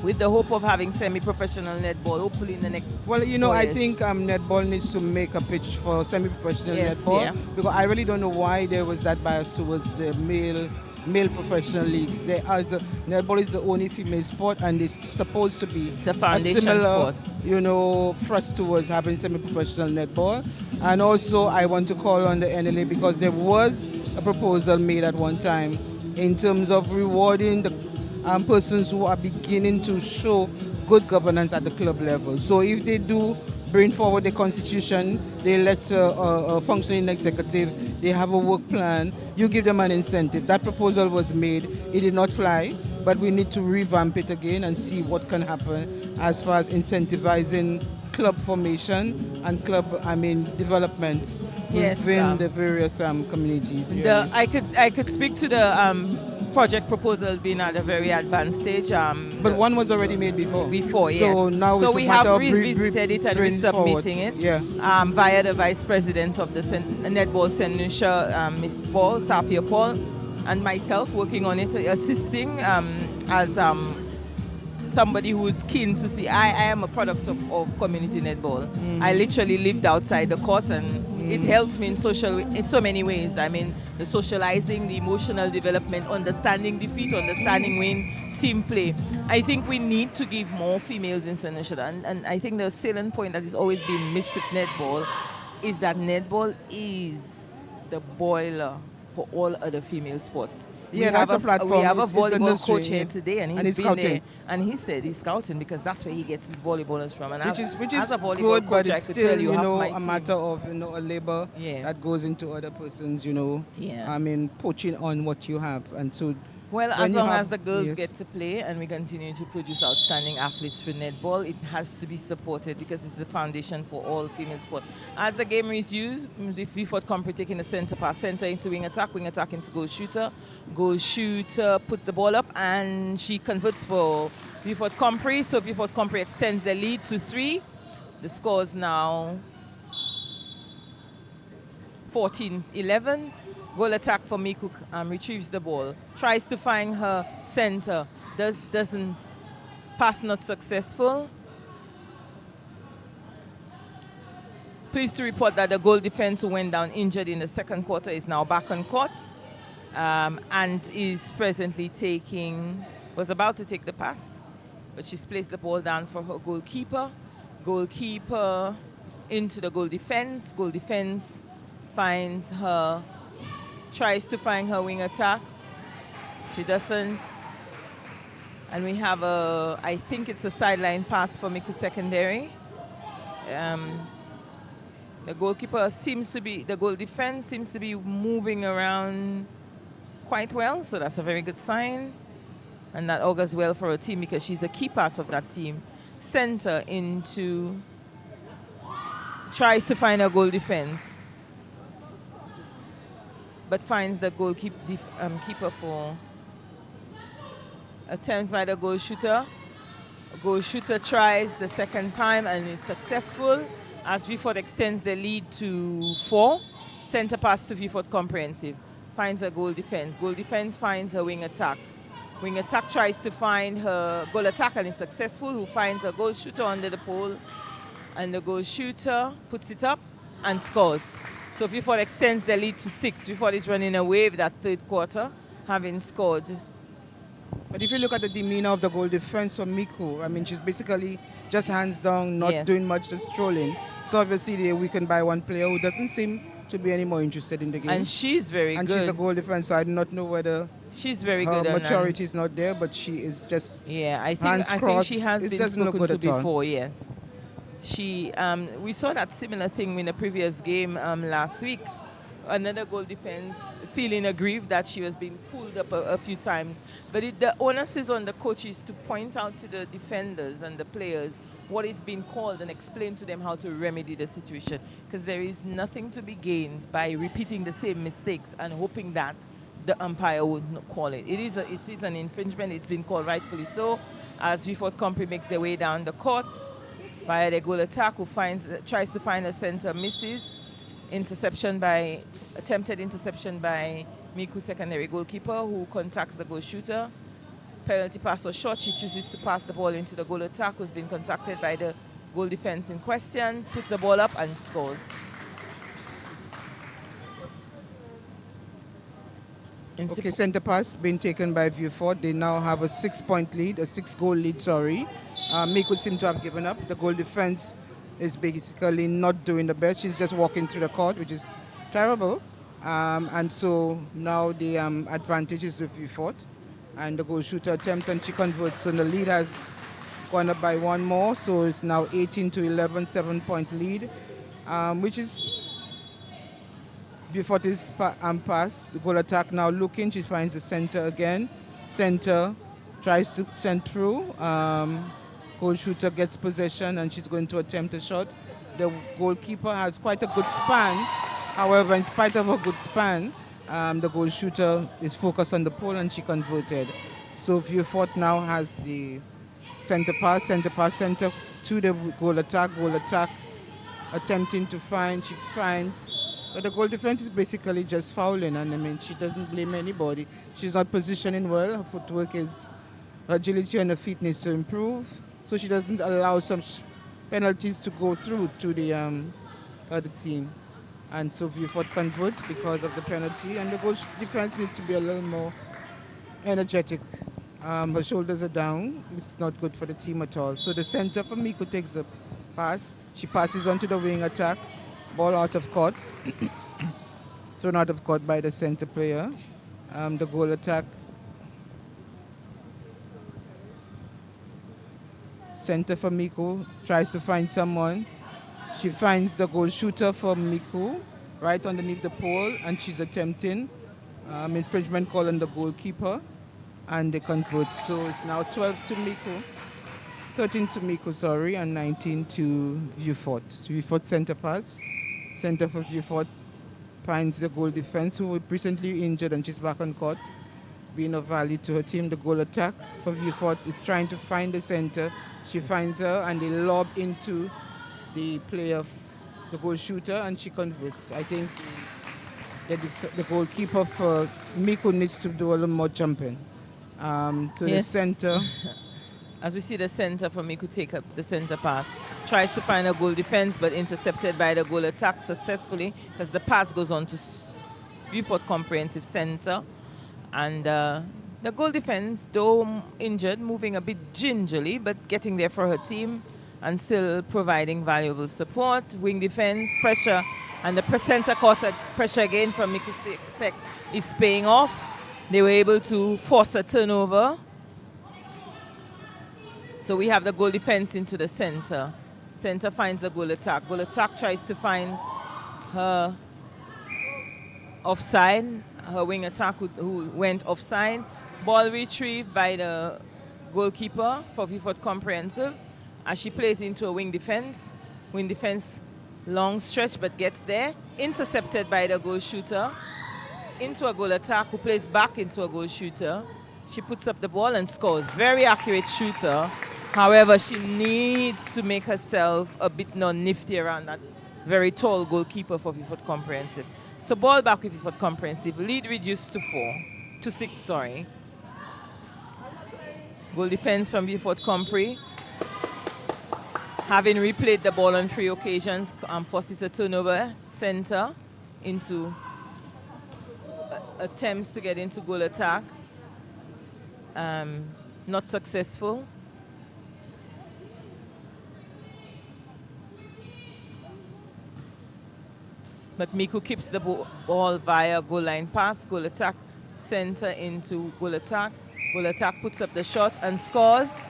with the hope of having semi-professional netball, hopefully in the next 4 years. I think netball needs to make a pitch for semi-professional netball, because I really don't know why there was that bias towards the male professional leagues. Netball is the only female sport, and it's supposed to be a foundation similar, sport. thrust towards having semi-professional netball. And also, I want to call on the NLA, because there was a proposal made at one time in terms of rewarding the persons who are beginning to show good governance at the club level. So if they do bring forward the constitution, they elect a functioning executive, they have a work plan, you give them an incentive. That proposal was made, it did not fly, but we need to revamp it again and see what can happen as far as incentivizing club formation and development within the various communities. I could speak to the project proposal being at a very advanced stage. But one was already made before. Yes. So now it's we have revisited it and resubmitting it. Yeah. Via the Vice President of the Netball St. Lucia, Ms. Paul, Soufriere Paul, and myself working on it, assisting as somebody who's keen to see. I am a product of community netball. I literally lived outside the court, and it helps me in so many ways. I mean, the socializing, the emotional development, understanding defeat, understanding win, team play. I think we need to give more females in St. Lucia, and I think the salient point that has always been missed with netball is that netball is the boiler for all other female sports. Yeah, that's a platform. We have a volleyball coach here today, and he's been scouting there. And he said he's scouting because that's where he gets his volleyballers from. And which is as a volleyball good, coach, but I it's could still, tell you half my a matter of, a labor that goes into other persons, poaching on what you have. And so well, as long as the girls get to play and we continue to produce outstanding athletes for netball, it has to be supported because it's the foundation for all female sport. As the game resumes, if Vieux Compre taking the center pass, center into wing attack into goal shooter puts the ball up and she converts for Vieux Compre. So Vieux Compre extends the lead to 3. The score is now 14-11. Goal attack for Micoud, retrieves the ball, tries to find her center, doesn't pass, not successful. Pleased to report that the goal defense who went down injured in the second quarter is now back on court and is presently was about to take the pass, but she's placed the ball down for her goalkeeper. Goalkeeper into the goal defense. Goal defense finds her tries to find her wing attack. She doesn't. And we have I think it's a sideline pass for Micoud Secondary. The goalkeeper the goal defense seems to be moving around quite well, so that's a very good sign. And that augurs well for her team because she's a key part of that team. Center tries to find a goal defense, but finds the keeper for attempts by the goal shooter. The goal shooter tries the second time and is successful as Vieux extends the lead to 4. Center pass to Vieux Comprehensive. Finds a goal defense. Goal defense finds her wing attack. Wing attack tries to find her goal attack and is successful, who finds a goal shooter under the pole. And the goal shooter puts it up and scores. So Vieux extends the lead to 6. Vieux is running away with that third quarter, having scored. But if you look at the demeanor of the goal defense from Micoud, I mean, she's basically just hands down, not doing much, just trolling. So obviously they're weakened by one player who doesn't seem to be any more interested in the game. And she's very good. And she's a goal defense, so I do not know whether she's very her good. maturity is not there, but she is just I think she has been spoken to before, yes. We saw that similar thing in the previous game last week. Another goal defense feeling aggrieved that she was being pulled up a few times. But the onus is on the coaches to point out to the defenders and the players what is being called and explain to them how to remedy the situation. Because there is nothing to be gained by repeating the same mistakes and hoping that the umpire would not call it. It is an infringement. It's been called rightfully so. As Vieux Compre makes their way down the court via their goal attack, who tries to find a center, misses. Attempted interception by Micoud Secondary goalkeeper, who contacts the goal shooter. Penalty pass or shot. She chooses to pass the ball into the goal attack, who's been contacted by the goal defense in question, puts the ball up and scores. Okay, center pass being taken by Vieux. They now have a 6-point lead, a 6-goal lead, sorry. Micoud seem to have given up. The goal defense is basically not doing the best. She's just walking through the court, which is terrible. And so now the advantage is with Vieux. And the goal shooter attempts and she converts. So the lead has gone up by one more. So it's now 18-11, 7-point lead, which is Vieux is pass. The goal attack now looking. She finds the center again. Center tries to send through. Goal shooter gets possession and she's going to attempt a shot. The goalkeeper has quite a good span. However, in spite of a good span, the goal shooter is focused on the pole and she converted. So Vieux now has the center pass to the goal attack attempting to find, she finds. But the goal defense is basically just fouling, and I mean, she doesn't blame anybody. She's not positioning well. Her footwork her agility and her feet needs to improve. So she doesn't allow some penalties to go through to the other team. And so Vieux converts because of the penalty. And the goal defense needs to be a little more energetic. Her shoulders are down. It's not good for the team at all. So the center for Micoud takes the pass. She passes on to the wing attack. Ball out of court. Thrown out of court by the center player. The goal attack. Center for Micoud, tries to find someone. She finds the goal shooter for Micoud right underneath the pole, and she's attempting infringement call on the goalkeeper, and they convert. So it's now 12 to Micoud, 13 to Micoud, sorry, and 19 to Vieux. Vieux center pass. Center for Vieux finds the goal defense, who was recently injured, and she's back on court, being of value to her team. The goal attack for Vieux is trying to find the center. She finds her and they lob into the player, the goal shooter, and she converts. I think the goalkeeper for Micoud needs to do a little more jumping. The center. As we see the center for Micoud take up the center pass. Tries to find a goal defense, but intercepted by the goal attack successfully, because the pass goes on to Vieux Comprehensive Center. And the goal defense, though injured, moving a bit gingerly, but getting there for her team. and still providing valuable support. Wing defense, pressure, and the center court pressure again from Micoud is paying off. They were able to force a turnover. So we have the goal defense into the center. Center finds a goal attack. Goal attack tries to find her offside, her wing attack who went offside. Ball retrieved by the goalkeeper for Vieux Fort Comprehensive as she plays into a wing defense. Wing defense, long stretch but gets there. Intercepted by the goal shooter. Into a goal attack who plays back into a goal shooter. She puts up the ball and scores. Very accurate shooter. However, she needs to make herself a bit more nifty around that very tall goalkeeper for Vieux Fort Comprehensive. So ball back with Vieux Fort Comprehensive. Lead reduced to 6, sorry. Goal defense from Vieux Fort Compre. Having replayed the ball on 3 occasions, forces a turnover. Center into attempts to get into goal attack. Not successful. But Micoud keeps the ball via goal line pass, goal attack, center into goal attack. Goal attack puts up the shot and scores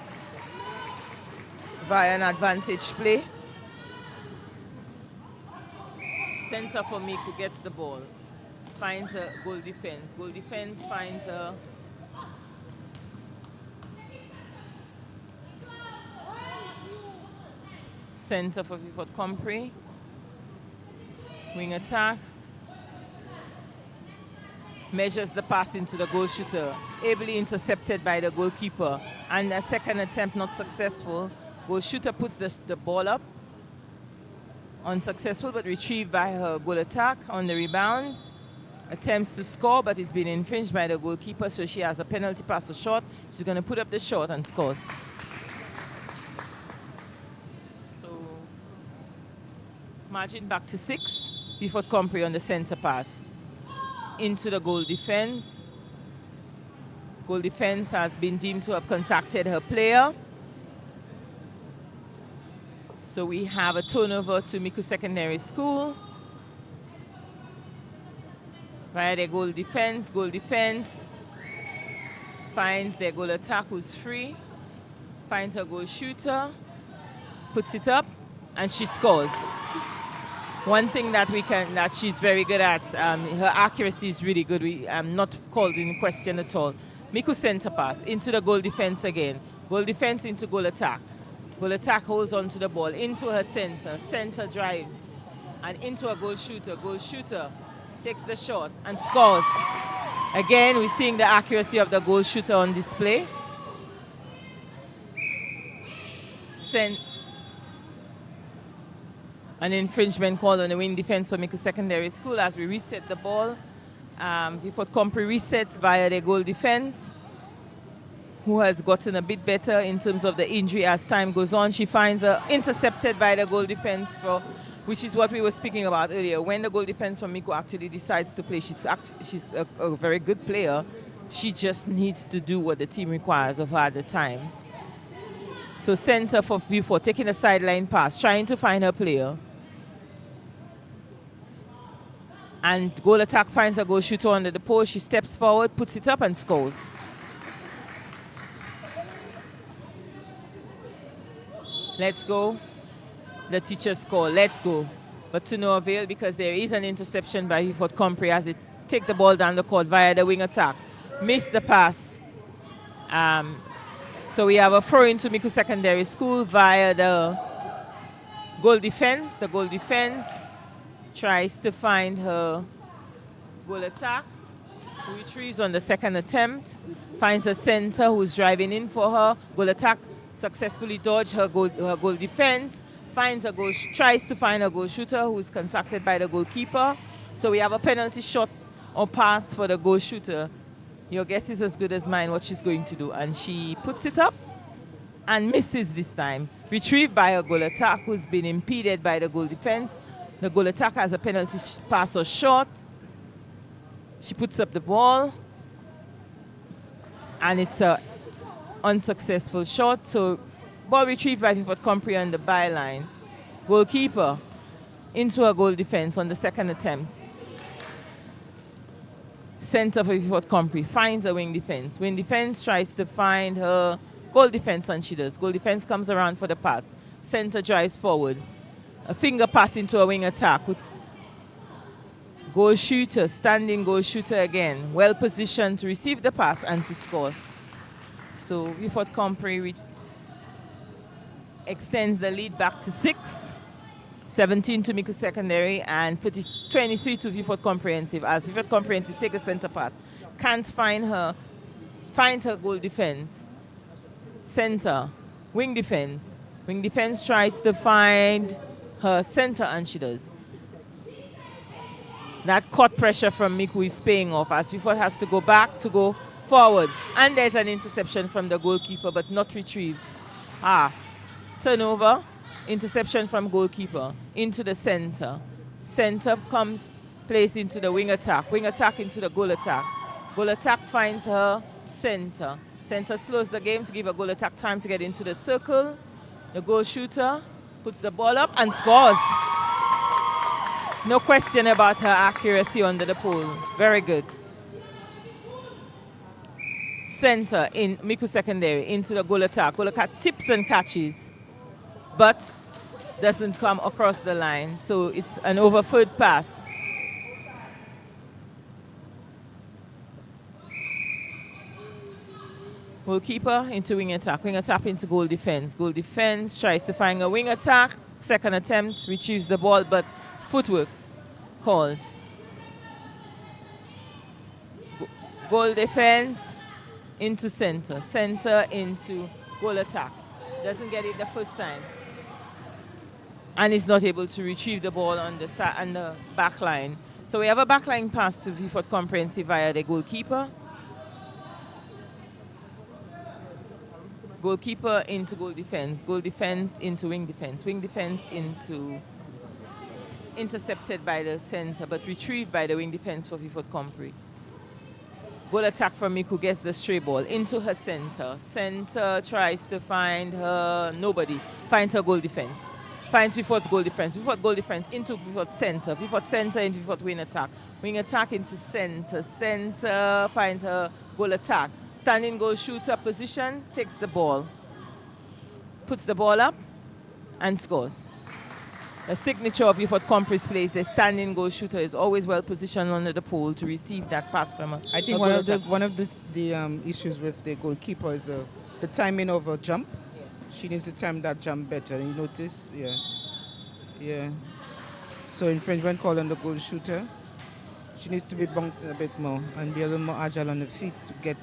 via an advantage play. Center for Micoud gets the ball, finds a goal defense. Goal defense finds a center for Vieux Fort Compre. Wing attack. Measures the pass into the goal shooter. Ably intercepted by the goalkeeper. And a second attempt not successful. Goal shooter puts the ball up. Unsuccessful but retrieved by her goal attack on the rebound. Attempts to score but it's been infringed by the goalkeeper, so she has a penalty pass or shot. She's going to put up the shot and scores. So margin back to 6. Vieux Fort Compre on the center pass. Into the goal defense. Goal defense has been deemed to have contacted her player. So we have a turnover to Micoud Secondary School. Via their goal defense finds their goal attack who's free. Finds her goal shooter, puts it up, and she scores. One thing that she's very good at, her accuracy is really good. Not called in question at all. Micoud center pass into the goal defense again. Goal defense into goal attack. Goal attack holds on to the ball into her center. Center drives and into a goal shooter. Goal shooter takes the shot and scores. Again, we're seeing the accuracy of the goal shooter on display. An infringement call on the wing defense for Micoud Secondary School as we reset the ball. Vieux Fort Compre resets via their goal defense, who has gotten a bit better in terms of the injury as time goes on. She finds her intercepted by the goal defense, which is what we were speaking about earlier. When the goal defense from Micoud actually decides to play, she's a very good player. She just needs to do what the team requires of her at the time. So center for Vieux Fort, taking a sideline pass, trying to find her player. And goal attack finds a goal shooter under the post. She steps forward, puts it up and scores. Let's go. The teachers call, let's go. But to no avail because there is an interception by Vieux Fort Compre as they take the ball down the court via the wing attack. Missed the pass. So we have a throw into Micoud Secondary School via the goal defense. The goal defense tries to find her goal attack, who retrieves on the second attempt, finds a center who's driving in for her. Goal attack successfully dodged her goal defense, finds a goal, tries to find a goal shooter who's contacted by the goalkeeper. So we have a penalty shot or pass for the goal shooter. Your guess is as good as mine what she's going to do. And she puts it up and misses this time. Retrieved by her goal attack, who's been impeded by the goal defense. The goal attack has a penalty pass or shot. She puts up the ball. And it's an unsuccessful shot. So Ball retrieved by Vieux Fort Compre on the byline. Goalkeeper into a goal defense on the second attempt. Center for Vieux Fort Compre finds a wing defense. Wing defense tries to find her goal defense, and she does. Goal defense comes around for the pass. Center drives forward. A finger pass into a wing attack with goal shooter, standing goal shooter again. Well positioned to receive the pass and to score. So Vieux Fort Compre extends the lead back to 6. 17 to Micoud Secondary and 23 to Vieux Fort Comprehensive, as Vieux Fort Comprehensive take a center pass. Can't find her, finds her goal defense. Center, wing defense. Wing defense tries to find her center, and she does. That court pressure from Micoud is paying off, as Vieux Fort has to go back to go forward. And there's an interception from the goalkeeper, but not retrieved. Turnover. Interception from goalkeeper into the center. Center comes placed into the wing attack. Wing attack into the goal attack. Goal attack finds her center. Center slows the game to give a goal attack time to get into the circle. The goal shooter puts the ball up and scores. No question about her accuracy under the pole. Very good. Center in Micoud Secondary into the goal attack. Goal attack tips and catches, but doesn't come across the line. So it's an overfed pass. Goalkeeper into wing attack. Wing attack into goal defense. Goal defense tries to find a wing attack. Second attempt, retrieves the ball, but footwork called. Goal defense into center. Center into goal attack. Doesn't get it the first time. And is not able to retrieve the ball on the back line. So we have a backline pass to Vieux Fort Comprehensive via the goalkeeper. Goalkeeper into goal defense into wing defense into intercepted by the center, but retrieved by the wing defense for Vieux Fort Compre. Goal attack from Micoud, gets the stray ball into her center. Center tries to find her, nobody. Finds her goal defense. Finds Vieux Fort's goal defense. Vieux Fort goal defense into Vieux Fort center. Vieux Fort center into Vieux Fort wing attack. Wing attack into center. Center finds her goal attack. Standing goal shooter position, takes the ball. Puts the ball up and scores. The signature of Vieux Fort Compre's plays, the standing goal shooter is always well positioned under the pole to receive that pass from her. I think one of the issues with the goalkeeper is the timing of a jump. Yes. She needs to time that jump better. You notice? Yeah. So infringement call on the goal shooter. She needs to be bouncing a bit more and be a little more agile on the feet to get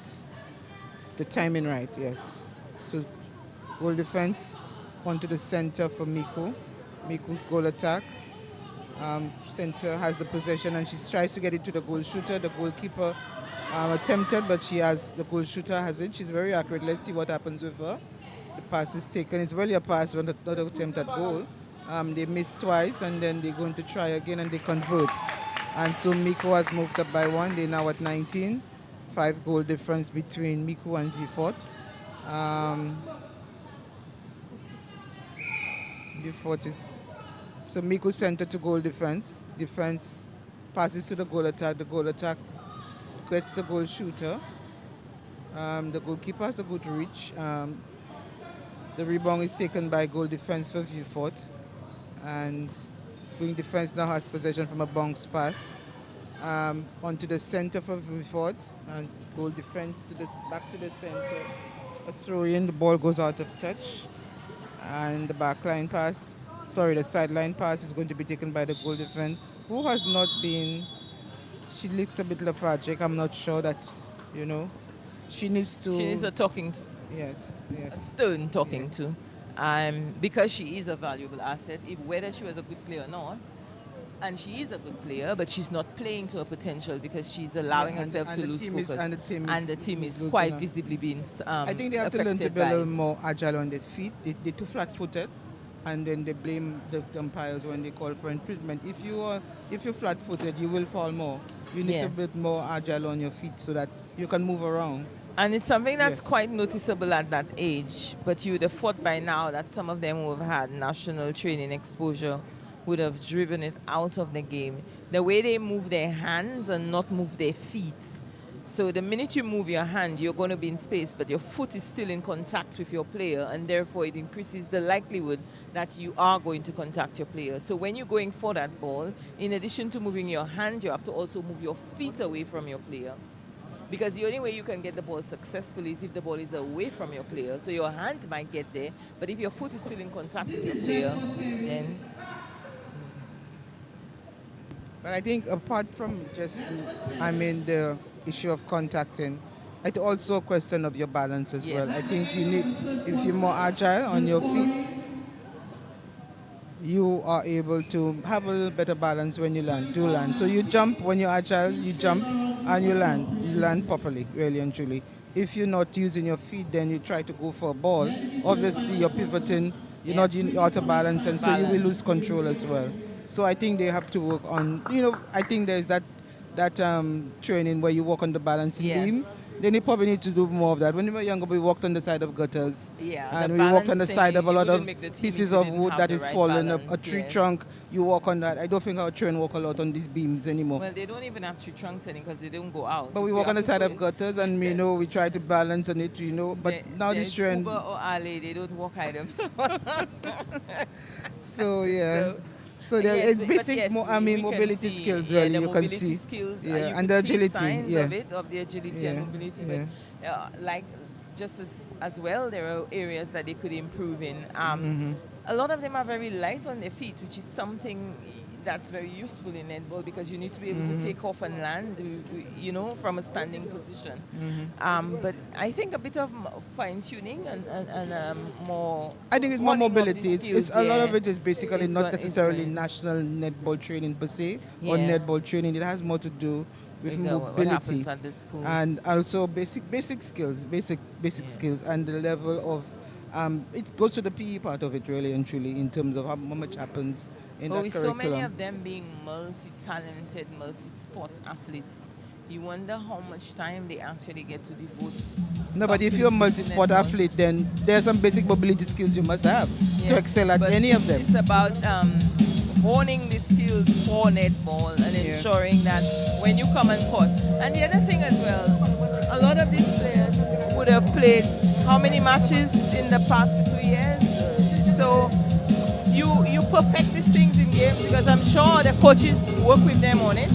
the timing right. Yes. So goal defense onto the center for Micoud. Micoud goal attack. Center has the possession and she tries to get it to the goal shooter. The goalkeeper attempted, but the goal shooter has it. She's very accurate. Let's see what happens with her. The pass is taken. It's really a pass, not an attempt at goal. They missed twice and then they're going to try again and they convert. And so Micoud has moved up by 1. They're now at 19. 5 goal difference between Micoud and Vieux Fort. Vieux Fort is... So Micoud center to goal defense. Defense passes to the goal attack. The goal attack gets the goal shooter. The goalkeeper has a good reach. The rebound is taken by goal defense for Vieux Fort. And wing defense now has possession from a bounce pass. Onto the center for Vieux Fort. And goal defense back to the center. A throw in, the ball goes out of touch. And the the sideline pass is going to be taken by the goal defense, who has not been, she looks a bit lethargic. I'm not sure that, she needs a talking to. Yes. A stern talking to. Because she is a valuable asset, whether she was a good player or not. And she is a good player, but she's not playing to her potential because she's allowing herself to lose focus. And the team is quite visibly being I think they have to learn to be a little more agile on their feet. They're too flat-footed, and then they blame the umpires when they call for infringement. If you're flat-footed, you will fall more. You need to be more agile on your feet so that you can move around. And it's something that's Yes. quite noticeable at that age. But you would have thought by now that some of them who have had national training exposure would have driven it out of the game. The way they move their hands and not move their feet. So the minute you move your hand, you're going to be in space, but your foot is still in contact with your player, and therefore it increases the likelihood that you are going to contact your player. So when you're going for that ball, in addition to moving your hand, you have to also move your feet away from your player. Because the only way you can get the ball successfully is if the ball is away from your player. So your hand might get there, but if your foot is still in contact with your player, then... But I think apart from just, the issue of contacting, it's also a question of your balance as well. Yes. I think you need, if you're more agile on your feet, you are able to have a little better balance when you land, do land. So you jump when you're agile, you jump and you land properly, really and truly. If you're not using your feet, then you try to go for a ball. Obviously, you're pivoting, you're not out of balance, and so you will lose control as well. So I think they have to work on, I think there's that training where you work on the balancing beam. Then you probably need to do more of that. When we were younger, we walked on the side of gutters. Yeah, and we walked on the side of a lot of pieces of wood that is fallen, a tree trunk. You walk on that. I don't think our children walk a lot on these beams anymore. Well, they don't even have tree trunks anymore because they don't go out. But we walk on the side of gutters and, we try to balance on it, But now this trend... Uber or Ali, they don't walk either. So, yeah. So it's basic mobility skills, really, you can see. Skills, yeah, and the agility. Signs of the agility and mobility. Yeah. But like just as well, there are areas that they could improve in. A lot of them are very light on their feet, which is something that's very useful in netball because you need to be able to take off and land, from a standing position. But I think a bit of fine-tuning and more... I think it's more mobility. A lot of it is basically not necessarily national netball training per se or netball training. It has more to do with mobility at the schools. And also basic skills, basic skills, and the level of... it goes to the PE part of it, really and truly, in terms of how much happens in that with curriculum. So many of them being multi-talented, multi-sport athletes, you wonder how much time they actually get to devote. No, but if you're a multi-sport athlete, then there's some basic mobility skills you must have to excel at any of them. It's about honing the skills for netball and ensuring that when you come and court. And the other thing as well, a lot of these players would have played how many matches in the past 2 years? So you perfect these things in games because I'm sure the coaches work with them on it.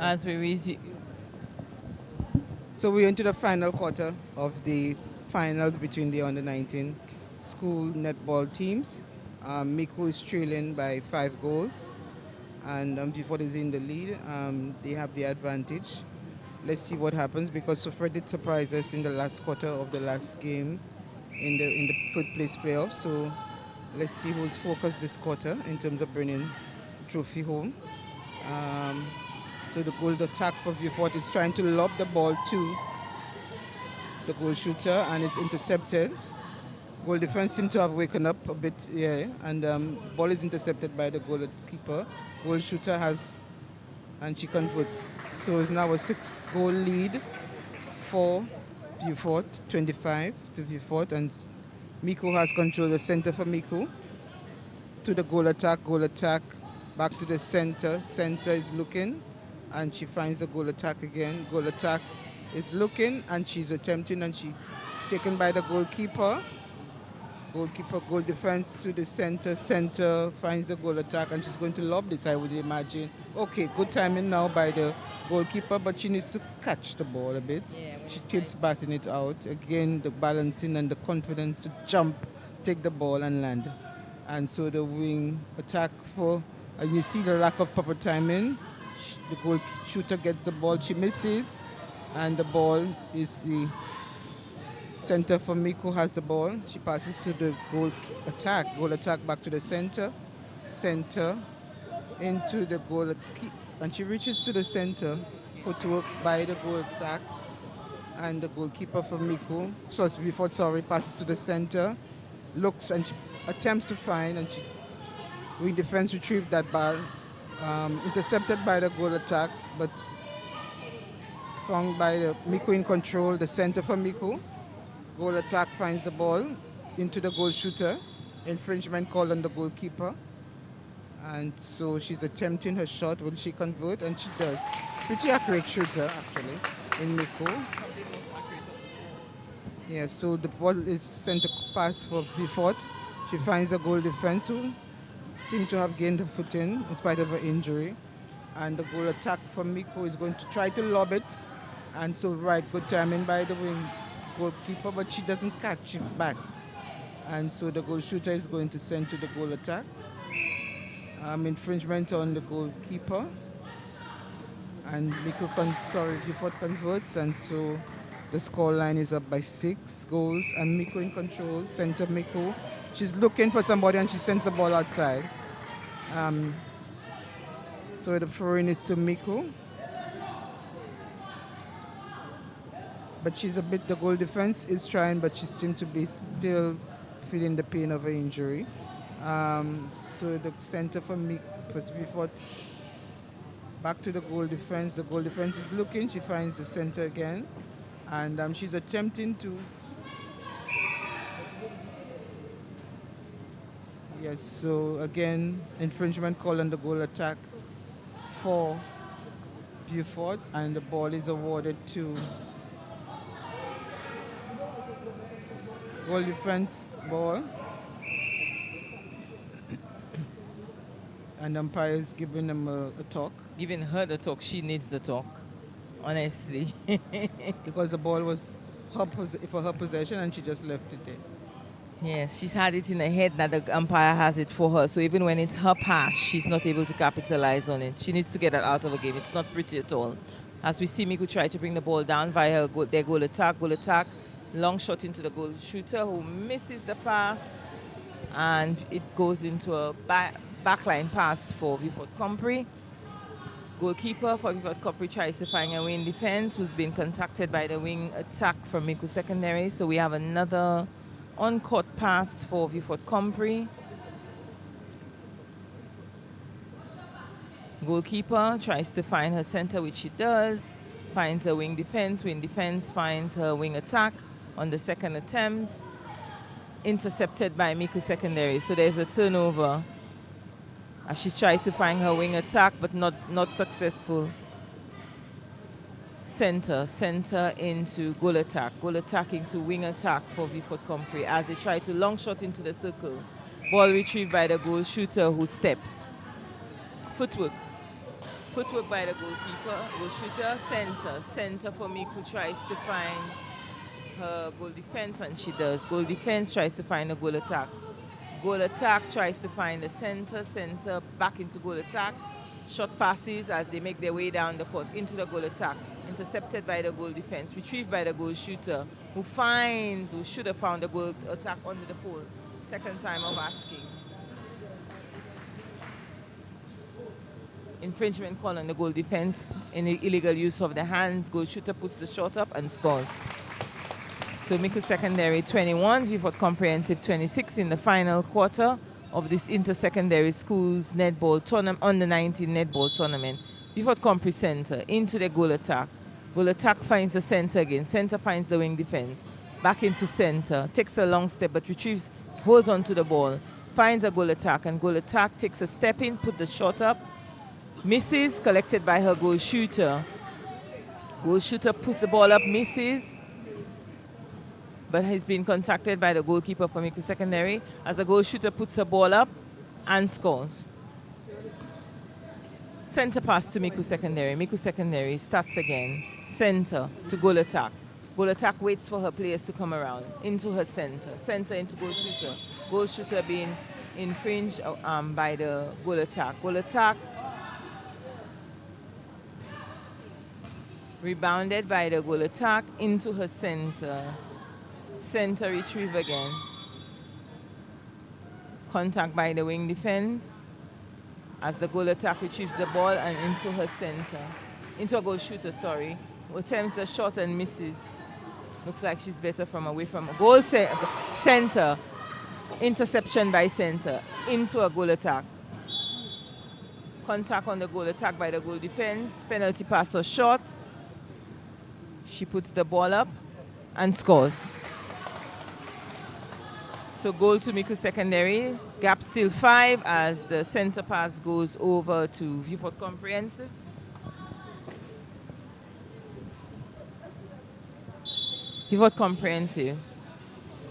As we resume. So we're into the final quarter of the finals between the under-19 school netball teams. Micoud is trailing by 5 goals, and before is in the lead, they have the advantage. Let's see what happens because Soufriere did surprise us in the last quarter of the last game in the third place playoff. So let's see who's focused this quarter in terms of bringing the trophy home. So the goal attack for Vieux is trying to lob the ball to the goal shooter, and it's intercepted. Goal defense seem to have waken up a bit, yeah, and ball is intercepted by the goalkeeper. Goal shooter has, and she converts. So it's now a 6-goal lead for Vieux Fort, 25 to Vieux Fort, and Micoud has control the center for Micoud. To the goal attack, back to the center. Center is looking, and she finds the goal attack again. Goal attack is looking, and she's attempting, and she taken by the goalkeeper. Goalkeeper, goal defense to the center. Center finds the goal attack, and she's going to lob this, I would imagine. Okay, good timing now by the goalkeeper, but she needs to catch the ball a bit. Yeah, she keeps batting it out. Again, the balancing and the confidence to jump, take the ball and land. And so the wing attack for, and you see the lack of proper timing. The goal shooter gets the ball, she misses, and the ball is the center for Micoud has the ball. She passes to the goal attack back to the center into the goal, and she reaches to the center. Footwork by the goal attack, and the goalkeeper for Micoud, passes to the center, looks and she attempts to find, and she wing defense retrieved that ball, intercepted by the goal attack, but found by the Micoud in control, the center for Micoud. Goal attack finds the ball into the goal shooter. Infringement call on the goalkeeper. And so she's attempting her shot. Will she convert? And she does. Pretty accurate shooter, actually, in Micoud. Yeah, so the ball is sent a pass for Vieux Fort. She finds the goal defense who seem to have gained her footing in spite of her injury. And the goal attack from Micoud is going to try to lob it. And so, good timing by the wing goalkeeper, but she doesn't catch, she backs. And so the goal shooter is going to send to the goal attack. Infringement on the goalkeeper. And Vieux Fort converts, and so the score line is up by 6 goals, and Micoud in control, center Micoud. She's looking for somebody, and she sends the ball outside. So the throw-in is to Micoud. But she's the goal defense is trying, but she seems to be still feeling the pain of her injury. So the center for Vieux Fort, back to the goal defense. The goal defense is looking, she finds the center again. And she's attempting to, yes, so again, infringement call on the goal attack for Vieux Fort, and the ball is awarded to goal defense ball. And umpire is giving them a talk. Giving her the talk. She needs the talk, honestly. Because the ball was for her possession, and she just left it there. Yes, she's had it in her head that the umpire has it for her. So even when it's her pass, she's not able to capitalize on it. She needs to get that out of the game. It's not pretty at all. As we see Micoud try to bring the ball down via their goal attack. Long shot into the goal shooter, who misses the pass, and it goes into a backline pass for Vieux Fort Compre. Goalkeeper for Vieux Fort Compre tries to find a wing defense, who's been contacted by the wing attack from Micoud Secondary. So we have another on-court pass for Vieux Fort Compre. Goalkeeper tries to find her center, which she does. Finds her wing defense. Wing defense finds her wing attack on the second attempt. Intercepted by Micoud Secondary. So there's a turnover as she tries to find her wing attack, but not successful. Center into goal attack into wing attack for Vieux Fort Compre as they try to long shot into the circle. Ball retrieved by the goal shooter, who steps. Footwork by the goalkeeper, goal shooter, center for Micoud tries to find her goal defense, and she does. Goal defense tries to find a goal attack. Goal attack tries to find the center back into goal attack. Short passes as they make their way down the court into the goal attack. Intercepted by the goal defense, retrieved by the goal shooter, who should have found the goal attack under the pole. Second time of asking. Infringement call on the goal defense in illegal use of the hands. Goal shooter puts the shot up and scores. So Micoud Secondary 21, Vieux Comprehensive 26 in the final quarter of this inter-secondary schools netball tournament, under 19 netball tournament. Vieux Compre center into the goal attack. Goal attack finds the center again. Center finds the wing defense. Back into center. Takes a long step but retrieves, holds onto the ball. Finds a goal attack, and goal attack takes a step in, put the shot up. Misses, collected by her goal shooter. Goal shooter puts the ball up, misses. But has been contacted by the goalkeeper for Micoud Secondary as the goal shooter puts the ball up and scores. Center pass to Micoud Secondary. Micoud Secondary starts again. Center to goal attack. Goal attack waits for her players to come around. Into her center. Center into goal shooter. Goal shooter being infringed by the goal attack. Goal attack rebounded by the goal attack into her center. Center retrieve again. Contact by the wing defense as the goal attack retrieves the ball and into her center. Into a goal shooter, sorry. Who attempts the shot and misses. Looks like she's better from away from a goal center. Interception by center. Into a goal attack. Contact on the goal attack by the goal defense. Penalty pass or shot. She puts the ball up and scores. So goal to Micoud Secondary. Gap still 5 as the center pass goes over to Vieux Comprehensive. Vieux Comprehensive.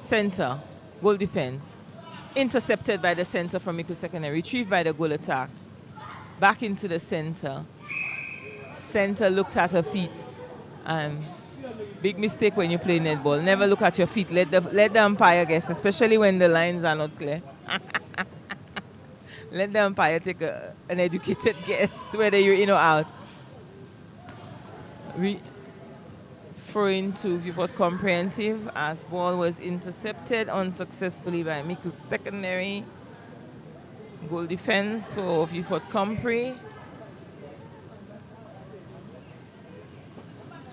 Center. Goal defense. Intercepted by the center from Micoud Secondary. Retrieved by the goal attack. Back into the center. Center looks at her feet. Big mistake when you play netball. Never look at your feet. Let the umpire guess, especially when the lines are not clear. Let the umpire take an educated guess whether you're in or out. Throw into Vieux Comprehensive as ball was intercepted unsuccessfully by Micoud Secondary. Goal defense for Vieux Compre.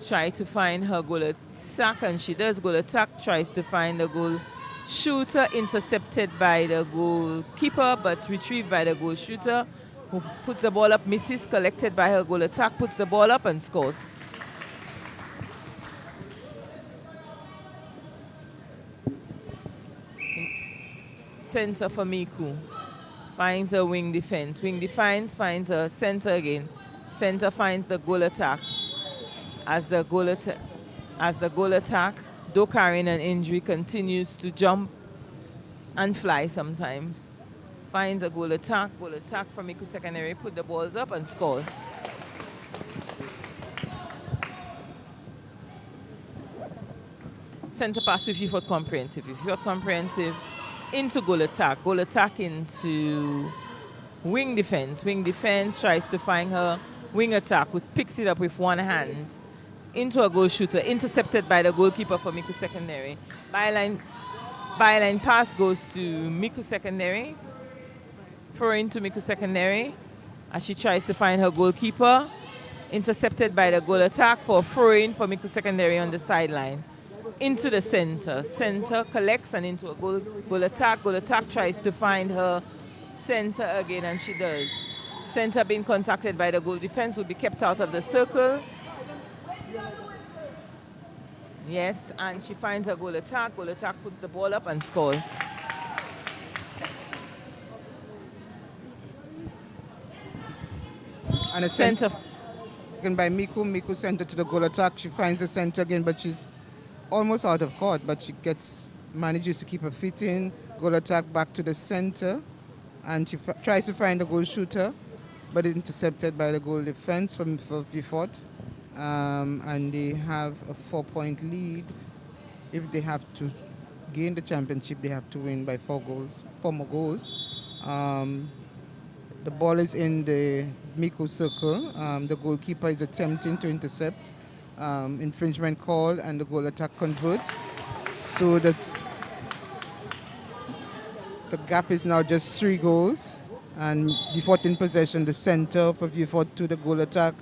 Try to find her goal attack, and she does. Goal attack, tries to find the goal shooter, intercepted by the goalkeeper but retrieved by the goal shooter, who puts the ball up, misses, collected by her goal attack, puts the ball up and scores. Center for Micoud. Finds her wing defense. Wing defense finds her center again. Center finds the goal attack. As the goal attack, though carrying an injury, continues to jump and fly sometimes. Finds a goal attack from Micoud Secondary, put the balls up and scores. Center pass with Vieux Comprehensive. Vieux Comprehensive into goal attack into wing defense. Wing defense tries to find her wing attack, who picks it up with one hand. Into a goal shooter, intercepted by the goalkeeper for Micoud Secondary. Byline pass goes to Micoud Secondary. Throw into Micoud Secondary as she tries to find her goalkeeper. Intercepted by the goal attack for throw-in for Micoud Secondary on the sideline. Into the center. Center collects and into a goal attack. Goal attack tries to find her center again, and she does. Center being contacted by the goal defense will be kept out of the circle. Yes, and she finds a goal attack. Goal attack puts the ball up and scores. And a center again by Micoud. Micoud center to the goal attack. She finds the center again, but she's almost out of court. But she manages to keep her feet in. Goal attack back to the center, and she tries to find the goal shooter, but is intercepted by the goal defense for Vieux. And they have a 4-point lead. If they have to gain the championship, they have to win by 4 more goals. The ball is in the Micoud circle. The goalkeeper is attempting to intercept. Infringement call, and the goal attack converts. So the gap is now just 3 goals. And Vieux in possession, the center for Vieux to the goal attack.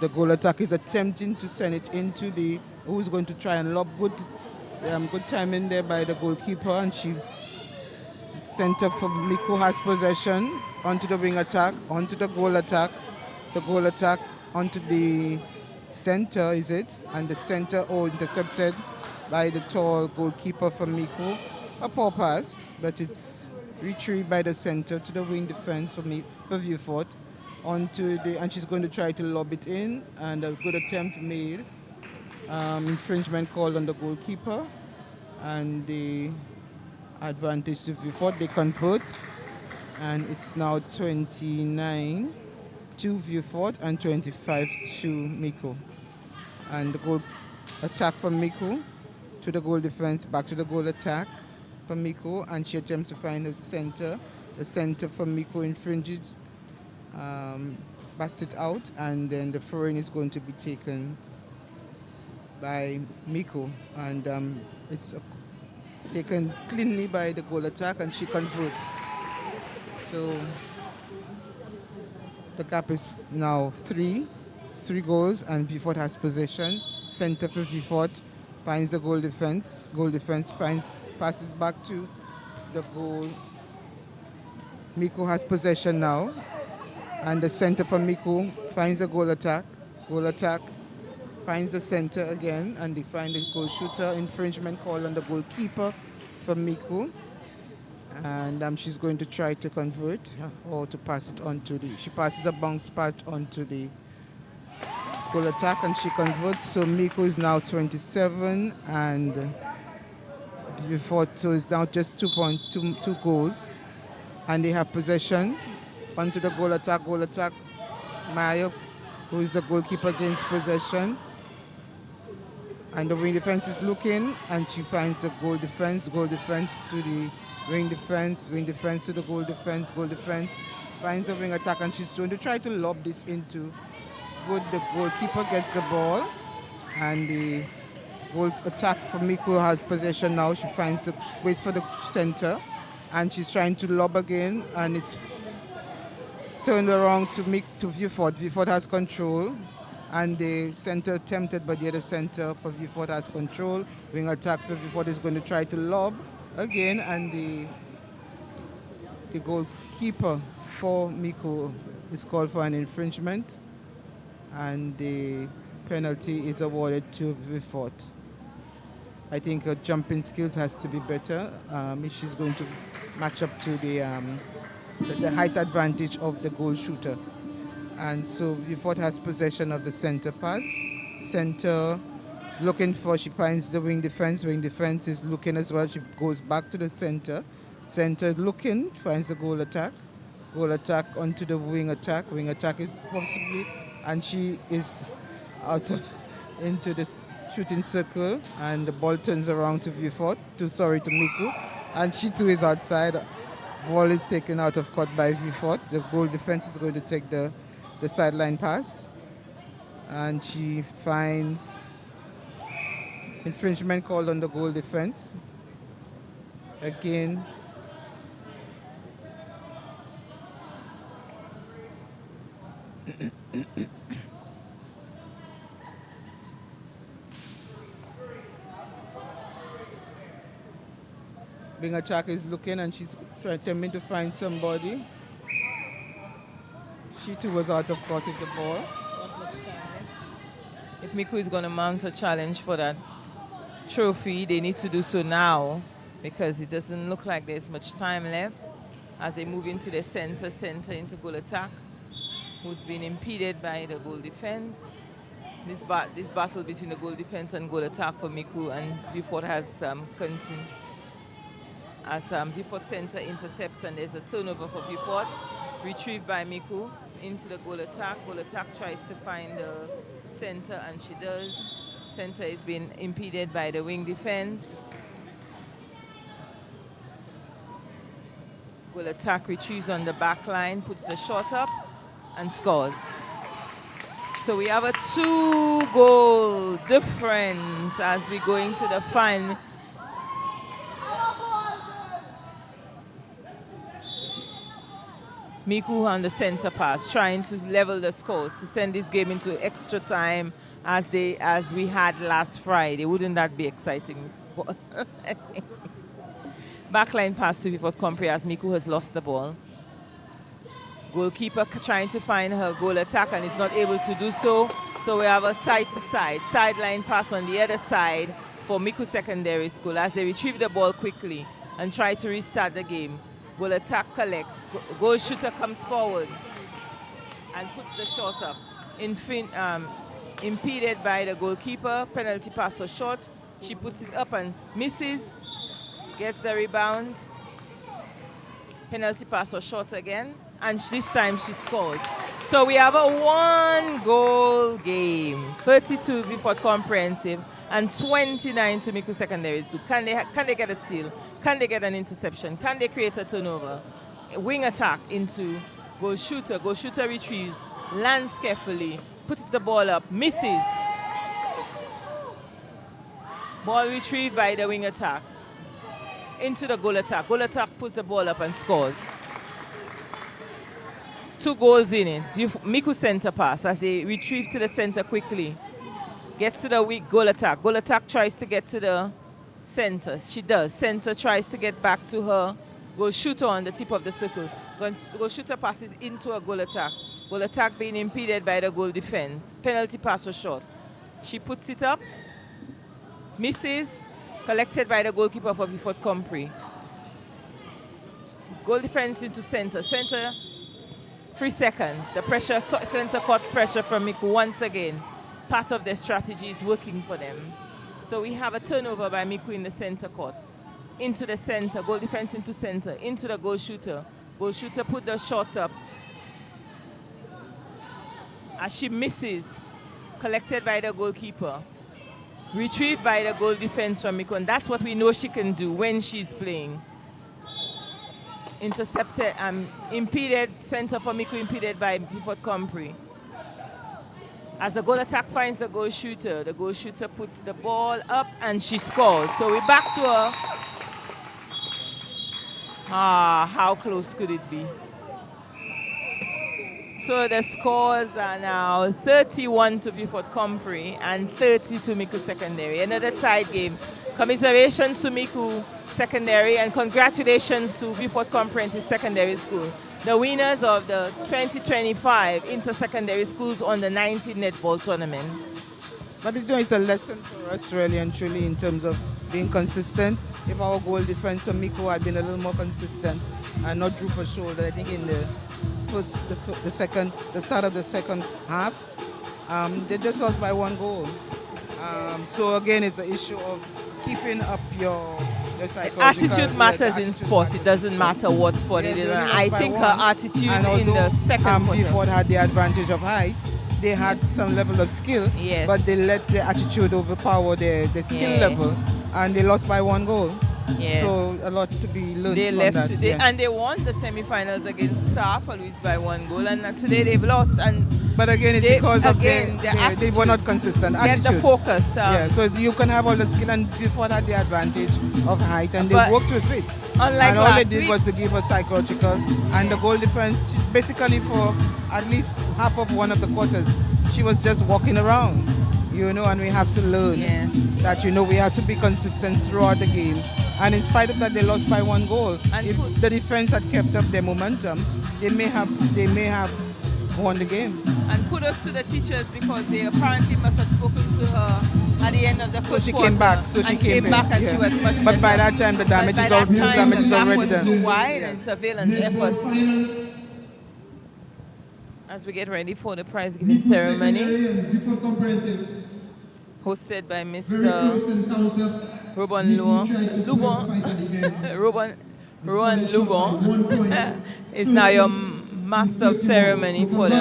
The goal attack is attempting to send it into who's going to try and lob good Good timing there by the goalkeeper, and she center for Micoud has possession onto the wing attack, onto the goal attack, onto the center, is it? And the center, intercepted by the tall goalkeeper from Micoud. A poor pass, but it's retrieved by the center to the wing defense for Vieux Fort. And she's going to try to lob it in, and a good attempt made. Infringement called on the goalkeeper, and the advantage to Vieux Fort. They convert, and it's now 29 to Vieux Fort and 25 to Micoud. And the goal attack from Micoud to the goal defense, back to the goal attack from Micoud, and she attempts to find the center. The center from Micoud infringes, bats it out, and then the throw-in is going to be taken by Micoud, and it's taken cleanly by the goal attack, and she converts. So the gap is now three goals, and Vieux Fort has possession. Center for Vieux Fort finds the goal defense. Goal defense passes back to the goal. Micoud has possession now, and the center for Micoud finds the goal attack. Goal attack finds the center again, and they find the goal shooter. Infringement call on the goalkeeper from Micoud, and she's going to try to convert or to pass it on to she passes the bounce part onto the goal attack, and she converts. So Micoud is now 27, and Vieux Fort, so it's now just 2 goals, and they have possession onto the goal attack. Maya, who is the goalkeeper, gains possession, and the wing defense is looking, and she finds the goal defense to the wing defense to the goal defense finds the wing attack, and she's going to try to lob this into good. The goalkeeper gets the ball, and the goal attack for Micoud has possession now. She waits for the center, and she's trying to lob again, and it's turned around to Vieux Fort. Vieux Fort has control, and the center attempted, but the other center for Vieux Fort has control. Wing attack for Vieux Fort is going to try to lob again, and the goalkeeper for Micoud is called for an infringement, and the penalty is awarded to Vieux Fort. I think her jumping skills has to be better if she's going to match up to the height advantage of the goal shooter. And so Vieux Fort has possession of the center pass. Center looking for, she finds the wing defense. Wing defense is looking as well. She goes back to the center. Center looking, finds the goal attack. Goal attack onto the wing attack. Wing attack is possibly, and she is into the shooting circle, and the ball turns around to Vieux Fort, to Micoud, and she too is outside. Ball is taken out of court by Vieux Fort. The goal defense is going to take the sideline pass, and she finds infringement called on the goal defense. Again, wing attack is looking, and she's attempting to find somebody. She too was out of court with the ball. If Micoud is going to mount a challenge for that trophy, they need to do so now, because it doesn't look like there's much time left as they move into the center into goal attack, who's been impeded by the goal defense. This battle between the goal defense and goal attack for Micoud, and Vieux Fort has continued. As Vieux Fort center intercepts, and there's a turnover for Vieux Fort, retrieved by Micoud into the goal attack. Goal attack tries to find the center, and she does. Center is being impeded by the wing defense. Goal attack retrieves on the back line, puts the shot up, and scores. So we have a 2-goal difference as we go into the final. Micoud on the center pass, trying to level the scores, to send this game into extra time as we had last Friday. Wouldn't that be exciting, Mrs. Paul? Backline pass to Vieux Compre as Micoud has lost the ball. Goalkeeper trying to find her goal attack and is not able to do so. So we have a side-to-side, sideline pass on the other side for Micoud Secondary School as they retrieve the ball quickly and try to restart the game. Goal attack collects. Goal shooter comes forward and puts the shot up. Impeded by the goalkeeper. Penalty pass or shot. She puts it up and misses. Gets the rebound. Penalty pass or shot again. And this time she scores. So we have a 1-goal game. 32 Vieux Comprehensive and 29 to Micoud Secondary School. Can they get a steal? Can they get an interception? Can they create a turnover? A wing attack into goal shooter. Goal shooter retrieves, lands carefully, puts the ball up, misses. Ball retrieved by the wing attack. Into the goal attack. Goal attack puts the ball up and scores. 2 goals in it. Micoud center pass as they retrieve to the center quickly. Gets to the weak goal attack. Goal attack tries to get to the center. She does. Center tries to get back to her goal shooter on the tip of the circle. Goal shooter passes into a goal attack. Goal attack being impeded by the goal defense. Penalty pass or shot. She puts it up. Misses. Collected by the goalkeeper for Vieux Compre. Goal defense into center. Center, 3 seconds. The pressure, center court pressure from Micoud once again. Part of their strategy is working for them. So we have a turnover by Micoud in the center court. Into the center, goal defense into center, into the goal shooter. Goal shooter put the shot up. As she misses, collected by the goalkeeper. Retrieved by the goal defense from Micoud. And that's what we know she can do when she's playing. Intercepted, impeded, center for Micoud impeded by Vieux Compre. As the goal attack finds the goal shooter puts the ball up and she scores. So we're back to her. How close could it be? So the scores are now 31 to Vieux Compre and 30 to Micoud Secondary. Another tied game. Commiserations to Micoud Secondary and congratulations to Vieux Comprehensive Secondary School, the winners of the 2025 Inter-Secondary Schools Under-19 Netball Tournament. But it's a lesson for us really and truly in terms of being consistent. If our goal defense from Micoud had been a little more consistent and not droop a shoulder, I think in the start of the second half, they just lost by 1 goal. So again, it's an issue of keeping up your attitude matters in sport. It doesn't matter what sport it is. And I think her attitude in the second quarter. Before had the advantage of height, they had some level of skill, but they let their attitude overpower their skill level, and they lost by 1 goal. Yes. So a lot to be learned from that. And they won the semi-finals against Soufriere by 1 goal, and today they've lost. But again, it's because of they were not consistent. Get the focus. So you can have all the skill, and before that, the advantage of height, and they worked with it. Unlike and all they did was to give us psychological, and the goal defense, basically for at least half of one of the quarters, she was just walking around, and we have to learn that, we have to be consistent throughout the game. And in spite of that, they lost by 1 goal. And if the defense had kept up their momentum, they may have won the game. And kudos to the teachers because they apparently must have spoken to her at the end of the first quarter. She came back and she was much better. But by that time, the damage is already done. Too wide and surveillance efforts. As we get ready for the prize giving ceremony, hosted by Mr. Ruben Lugon is now your master of ceremony for the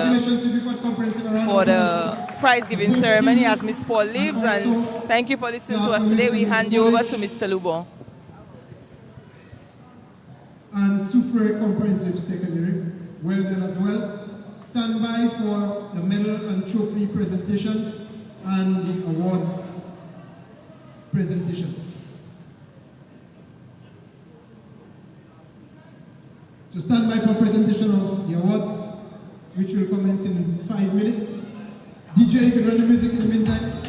prize giving ceremony as Miss Paul leaves. And thank you for listening to us today. We hand you over to Mr. Lugon. And Soufriere Comprehensive Secondary, well done as well. Stand by for the medal and trophy presentation and the awards presentation. So stand by for presentation of the awards, which will commence in 5 minutes. DJ DJ, you can run the music in the meantime.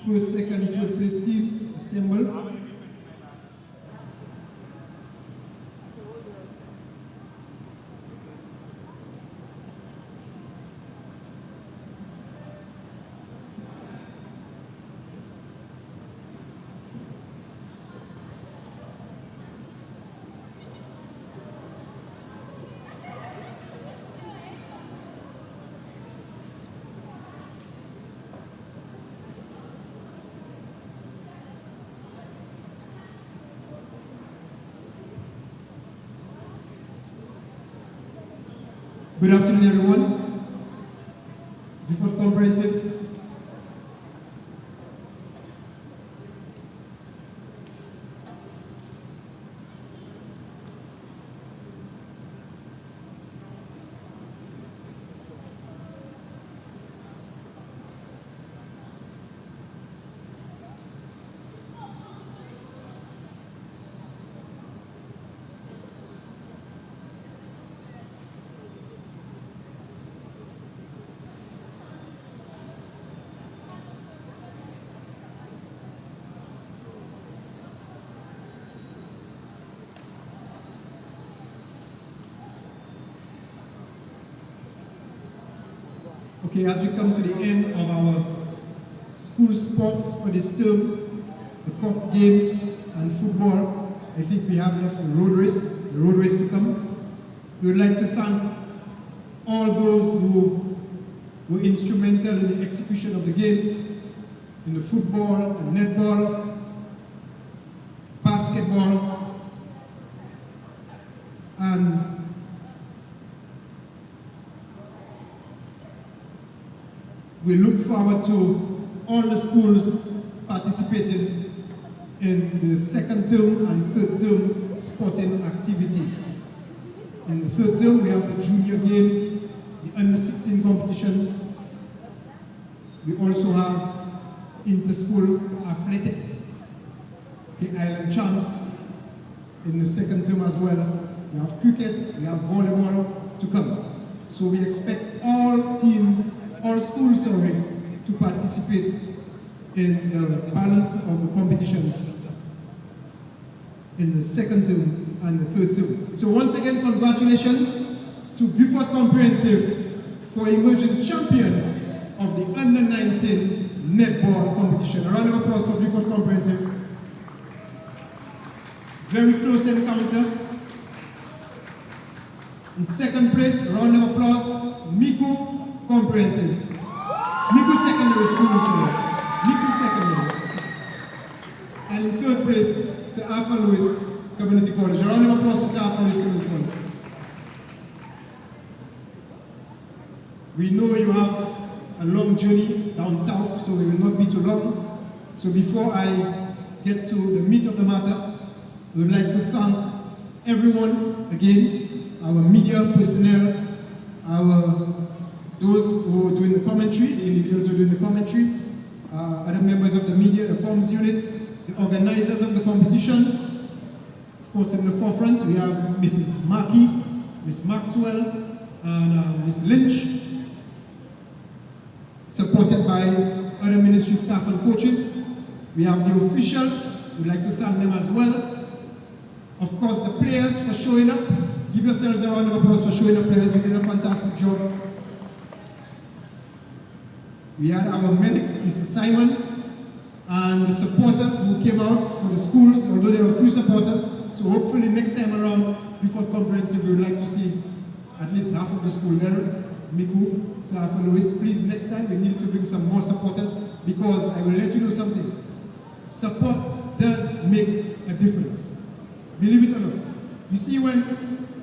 first, second, third place teams assemble. Good afternoon, everyone. Before comprehensive. Okay, as we come to the end of our school sports for this term, the cup games and football, I think we have left the road race to come. We would like to thank all those who were instrumental in the execution of the games, in the football, the netball, basketball, and we look forward to all the schools participating in the second term and third term sporting activities. In the third term, we have the junior games, the under-16 competitions. We also have inter-school athletics, the island champs in the second term as well. We have cricket, we have volleyball to come. So we expect all teams, all schools, to participate in the balance of the competitions in the second term and the third term. So once again, congratulations to Vieux Comprehensive for emerging champions of the Under-19 Netball competition. A round of applause for Vieux Comprehensive. Very close encounter. In second place, a round of applause, Micoud Comprehensive. Micoud Secondary School, sorry. Micoud Secondary. And in third place, Sir Arthur Lewis Community College. A round of applause to Sir Arthur Lewis Community College. We know you have a long journey down south, so we will not be too long. So before I get to the meat of the matter, we would like to thank everyone again, our media personnel, those who are doing the commentary, the individuals who are doing the commentary, other members of the media, the comms unit, the organizers of the competition. Of course, in the forefront, we have Mrs. Markey, Ms. Maxwell, and Ms. Lynch, supported by other ministry staff and coaches. We have the officials, we'd like to thank them as well. Of course, the players for showing up. Give yourselves a round of applause for showing up, players. You did a fantastic job. We had our medic, Mr. Simon, and the supporters who came out for the schools, although there were few supporters. So hopefully next time around, before comprehensive, we would like to see at least half of the school there. Micoud, Sir Arthur Lewis, please next time we need to bring some more supporters, because I will let you know something. Support does make a difference. Believe it or not. You see, when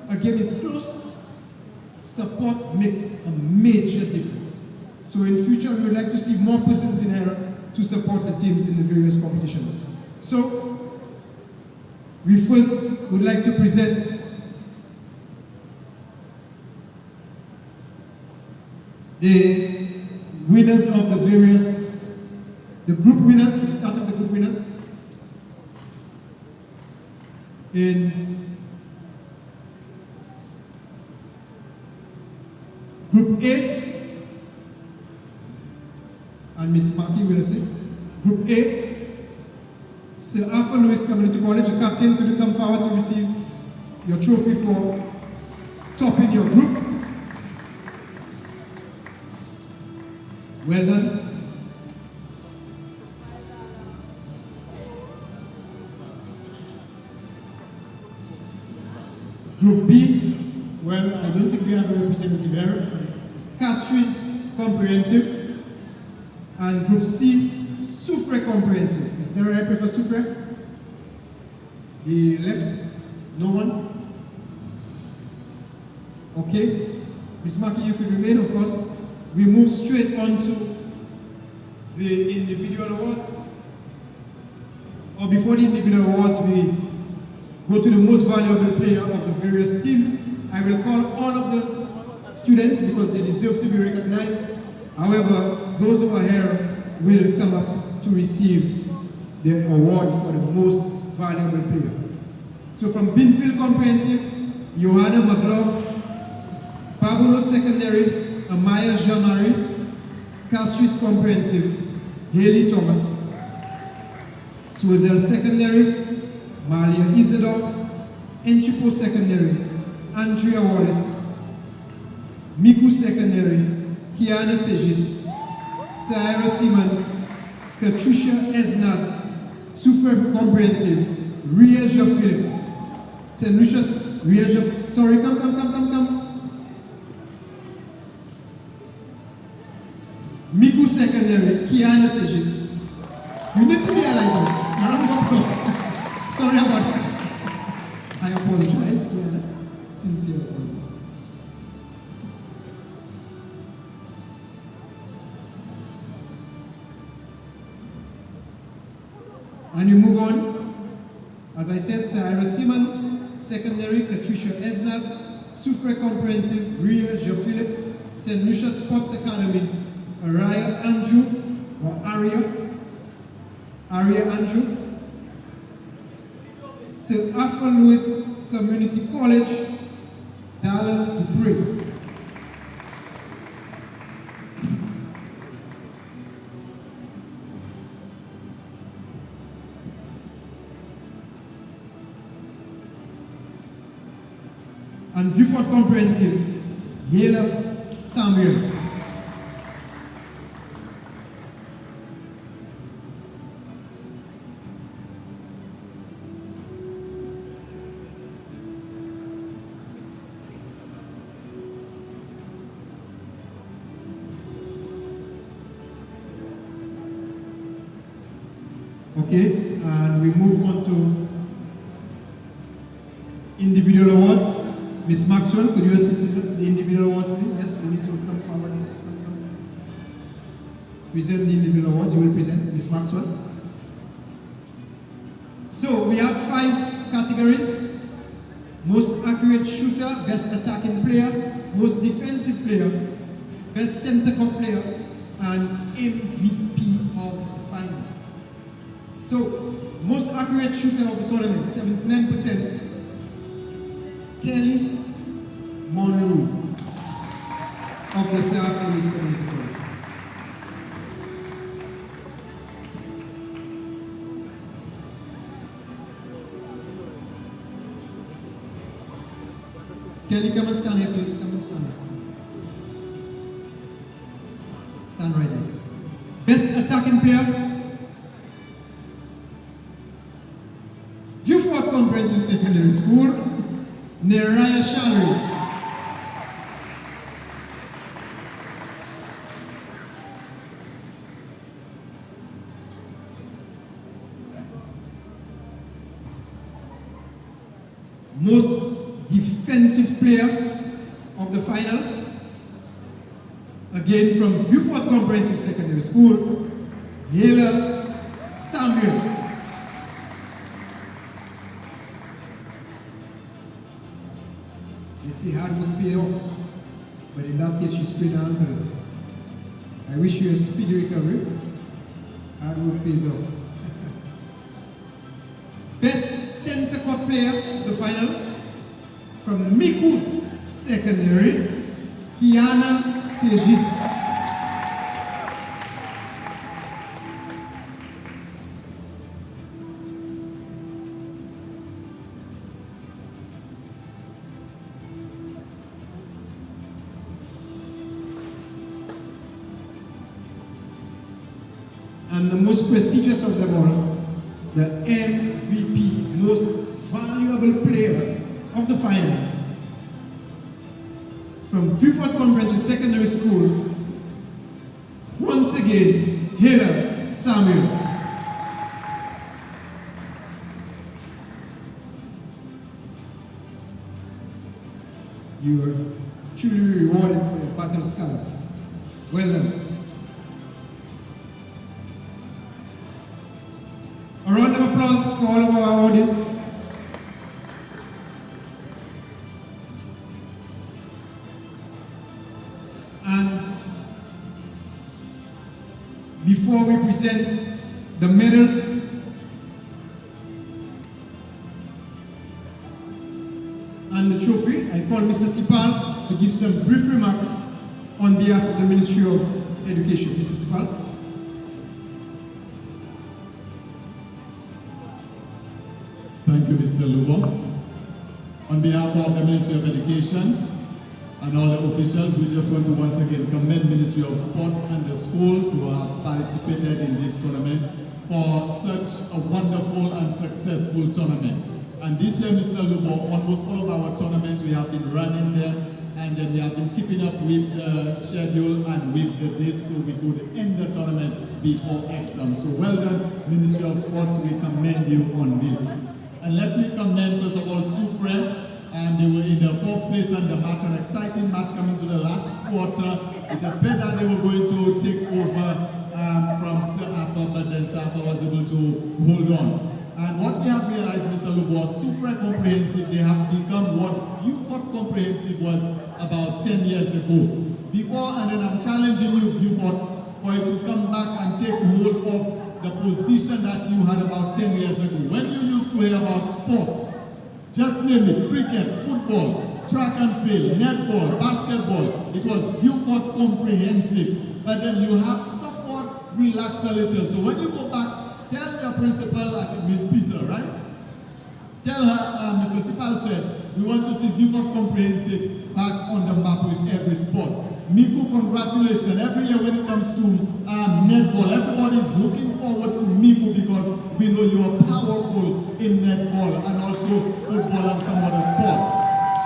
a game is close, support makes a major difference. So in future, we would like to see more persons in here to support the teams in the various competitions. So we first would like to present the winners of the various, the group winners. We start with the group winners. In Group A, and Ms. Markey will assist. Group A, Sir Arthur Lewis Community College. The captain, could you come forward to receive your trophy for topping your group? Well done. Group B, well, I don't think we have a representative here. It's Castries Comprehensive. And Group C, Soufriere Comprehensive. Is there a rep for Soufriere? The left? No one? Okay. Ms. Maki, you could remain, of course. We move straight on to the individual awards. Or before the individual awards, we go to the most valuable player of the various teams. I will call all of the students because they deserve to be recognized. However, those who are here will come up to receive the award for the most valuable player. So from Binfield Comprehensive, Johanna McLeod, Pablo Secondary, Amaya Jamari, Castries Comprehensive, Haley Thomas, Suzel Secondary, Malia Isidore, Enchipo Secondary, Andrea Wallace, Micoud Secondary, Kiana Segis, Sarah Simmons, Patricia Esnat, Soufriere Comprehensive, Ria Philip, St. Lucia's, sorry, come. Micoud Secondary, Kiana Segis. You need to be highlighted. Round of applause. Sorry about that. I apologize, Kiana. Sincere apology. And you move on. As I said, Sarah Simmons, Secondary, Patricia Esnat, Soufriere Comprehensive, Ria Philip, St. Lucia Sports Academy, Araya Andrew, or Aria Andrew, Sir Arthur Lewis Community College, Dala Dupree. And Vieux Comprehensive, Hela Samuel. Okay, and we move on to individual awards. Ms. Maxwell, could you assist with the individual awards, please? Yes, you need to come forward. Yes, present the individual awards. You will present, Ms. Maxwell. So we have 5 categories: most accurate shooter, best attacking player, most defensive player, best center court player, and MVP of the final. So, most accurate shooter of the tournament, 79%, Kelly Monroe of the South East Community College. Kelly, come and stand here, please. Come and stand. Stand right there. Best attacking player, Vieux Comprehensive Secondary School, Neraya Shalry. Most defensive player of the final, again from Vieux Comprehensive Secondary School, Hela Samuel. They say hard work pay off, but in that case, she sprained her ankle. I wish you a speedy recovery. Hard work pays off. Best center court player of the final, from Micoud Secondary, Kiana Segis. And the most prestigious of them all, the MVP, most valuable player of the final, from Vieux Comprehensive Secondary School, once again, Hila Samuel. You are truly rewarded for your battle scars. Well done. A round of applause for all of our awardees. And before we present the medals, and the trophy, I call Mr. Sipal to give some brief remarks on behalf of the Ministry of Education. Mr. Sipal. Thank you, Mr. Lubo. On behalf of the Ministry of Education and all the officials, we just want to once again commend Ministry of Sports and the schools who have participated in this tournament for such a wonderful and successful tournament. And this year, Mr. Lubo, almost all of our tournaments, we have been running them, and then we have been keeping up with the schedule and with the dates so we could end the tournament before exam. So well done, Ministry of Sports, we commend you on this. And let me commend, first of all, Soufriere, and they were in the 4th place in the match, an exciting match coming to the last quarter. It appeared that they were going to take over from Sir Arthur, but then Sir Arthur was able to hold on. And what we have realized, Mr. Lubo, Soufriere Comprehensive, they have become what Vieux Comprehensive was about 10 years ago. Before, and then I'm challenging you, Vieux, for you to come back and take hold of the position that you had about 10 years ago. When you used to hear about sports, just name it, cricket, football, track and field, netball, basketball, it was Vieux Comprehensive. But then you have somewhat relaxed a little. So when you go back, tell your principal, like Miss Peter, right? Tell her, Mr. Sipal said, we want to see Vieux Comprehensive back on the map with every sport. Micoud, congratulations. Every year when it comes to netball, everybody is looking forward to Micoud because we know you are powerful in netball and also football and some other sports.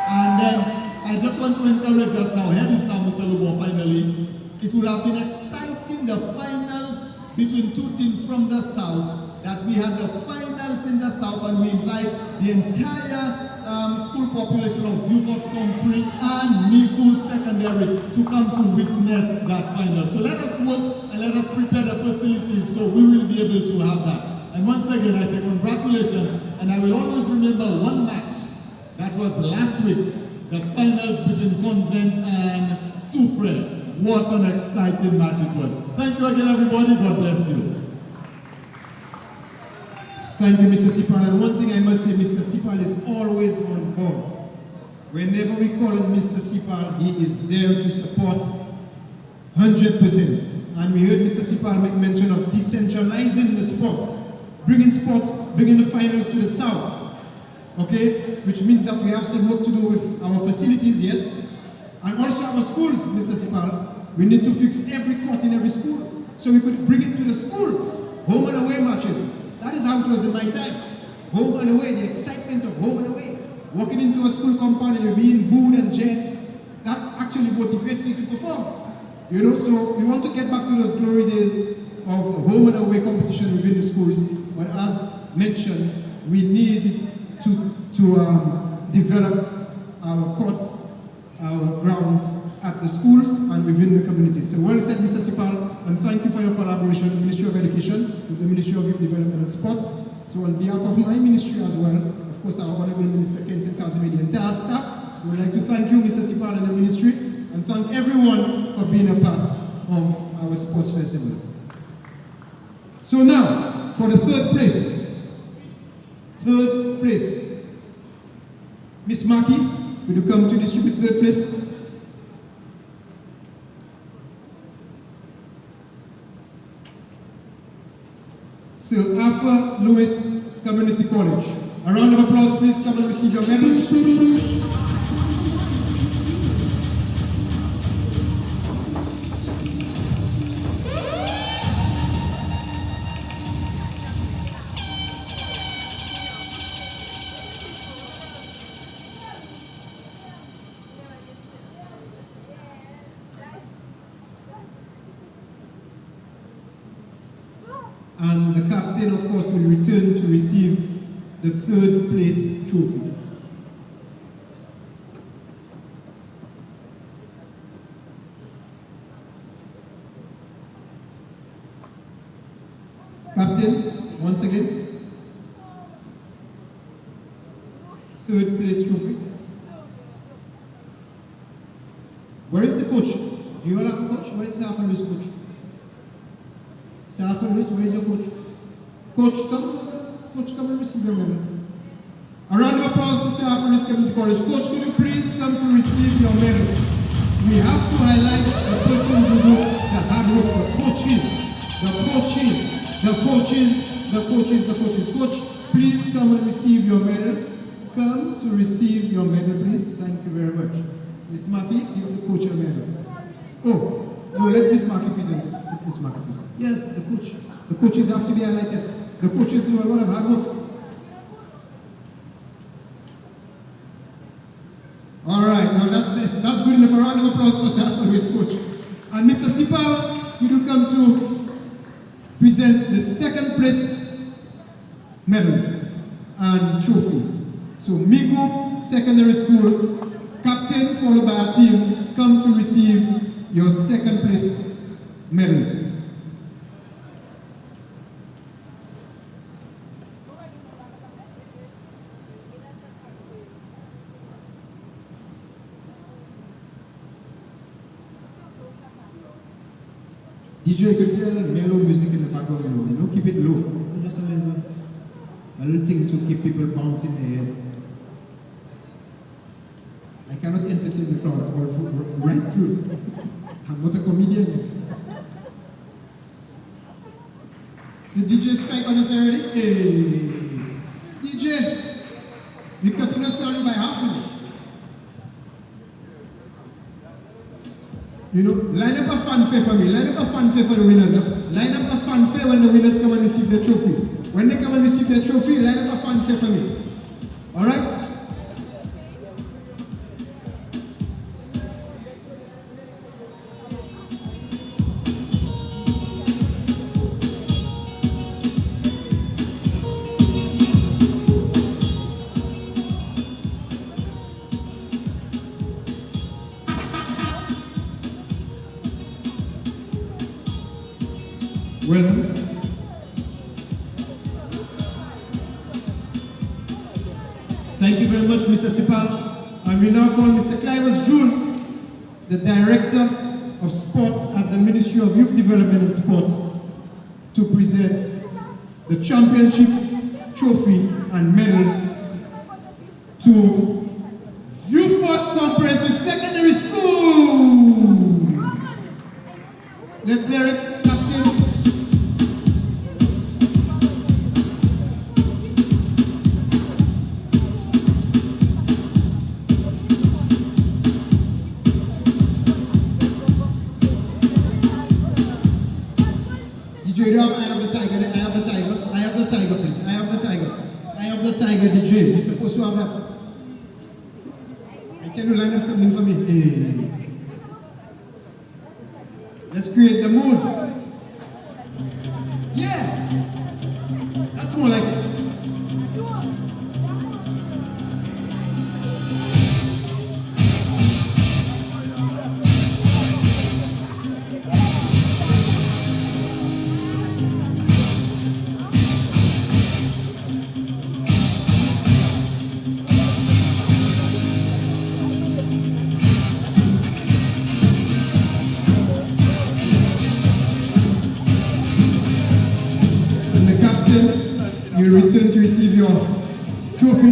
And then I just want to encourage us now, here is now, Mr. Lubo, finally. It would have been exciting, the finals between two teams from the south, that we had the finals in the south and we invite the entire school population of Vieux Compre and Micoud Secondary to come to witness that final. So let us work and let us prepare the facilities so we will be able to have that. And once again, I say congratulations, and I will always remember one match that was last week, the finals between Convent and Soufriere. What an exciting match it was. Thank you again, everybody. God bless you. Thank you, Mr. Sipal. And one thing I must say, Mr. Sipal is always on board. Whenever we call on Mr. Sipal, he is there to support 100%. And we heard Mr. Sipal make mention of decentralizing the sports, bringing the finals to the south. Okay? Which means that we have some work to do with our facilities, yes? And also our schools, Mr. Sipal. We need to fix every court in every school so we could bring it to the schools. Home and away matches. That is how it was in my time. Home and away, the excitement of home and away. Walking into a school compound and you're being booed and jeered, that actually motivates you to perform. You know, so we want to get back to those glory days of home and away competition within the schools. But as mentioned, we need to develop our courts, our grounds at the schools and within the community. So well said, Mr. Sipal, and thank you for your collaboration with the Ministry of Education, with the Ministry of Youth Development and Sports. So on behalf of my ministry as well, of course our Honorable Minister Kenson Kazumi, the entire staff, we would like to thank you, Mr. Sipal, and the ministry, and thank everyone for being a part of our sports festival. So now, for the third place, Miss Maki, will you come to distribute third place? Sir Arthur Lewis Community College. A round of applause, please. Come and receive your medals. And the captain, of course, will return to receive the third place trophy. Captain, once again, third place trophy. Where is the coach? Do you all have a coach? Where is Soufriere's coach? Soufriere, where is your coach? Coach, come and receive your medal. A round of applause to Soufriere's Community College. Coach, could you please come to receive your medal? We have to highlight the persons who do the hard work, the coaches. Coach, please come and receive your medal. Come to receive your medal, please. Thank you very much. Miss Markey, give the coach a medal. Oh, no, let Miss Markey present. Yes, the coach. The coaches have to be highlighted. The coaches do a lot of hard work. All right, well, that's good enough. A round of applause for Soufriere's coach. And Mr. Sipal, we do come to present the second place medals and trophy. So Micoud Secondary School, captain followed by our team, come to receive your second place medals. DJ could play a little mellow music in the background, you know, keep it low. Just a little thing to keep people bouncing the air. I cannot entertain the crowd right through. I'm not a comedian. The DJ strike on us already? Hey, DJ, we cutting us sorry by half a minute. You know, line up a fanfare for me. Line up a fanfare for the winners. Line up a fanfare when the winners come and receive their trophy. When they come and receive their trophy, line up a fanfare for me. All right? Well done. Thank you very much, Mr. Sipal. And we now call Mr. Clivers Jules, the Director of Sports at the Ministry of Youth Development and Sports, to present the championship trophy and medals to Vieux Comprehensive Secondary School. Let's hear it, Captain. DJ, you're supposed to have that. I tell you, line up something for me. Hey. Let's create the mood. Yeah. That's more like it. You return to receive your trophy.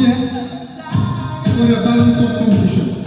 Soufriere for the balance of competition.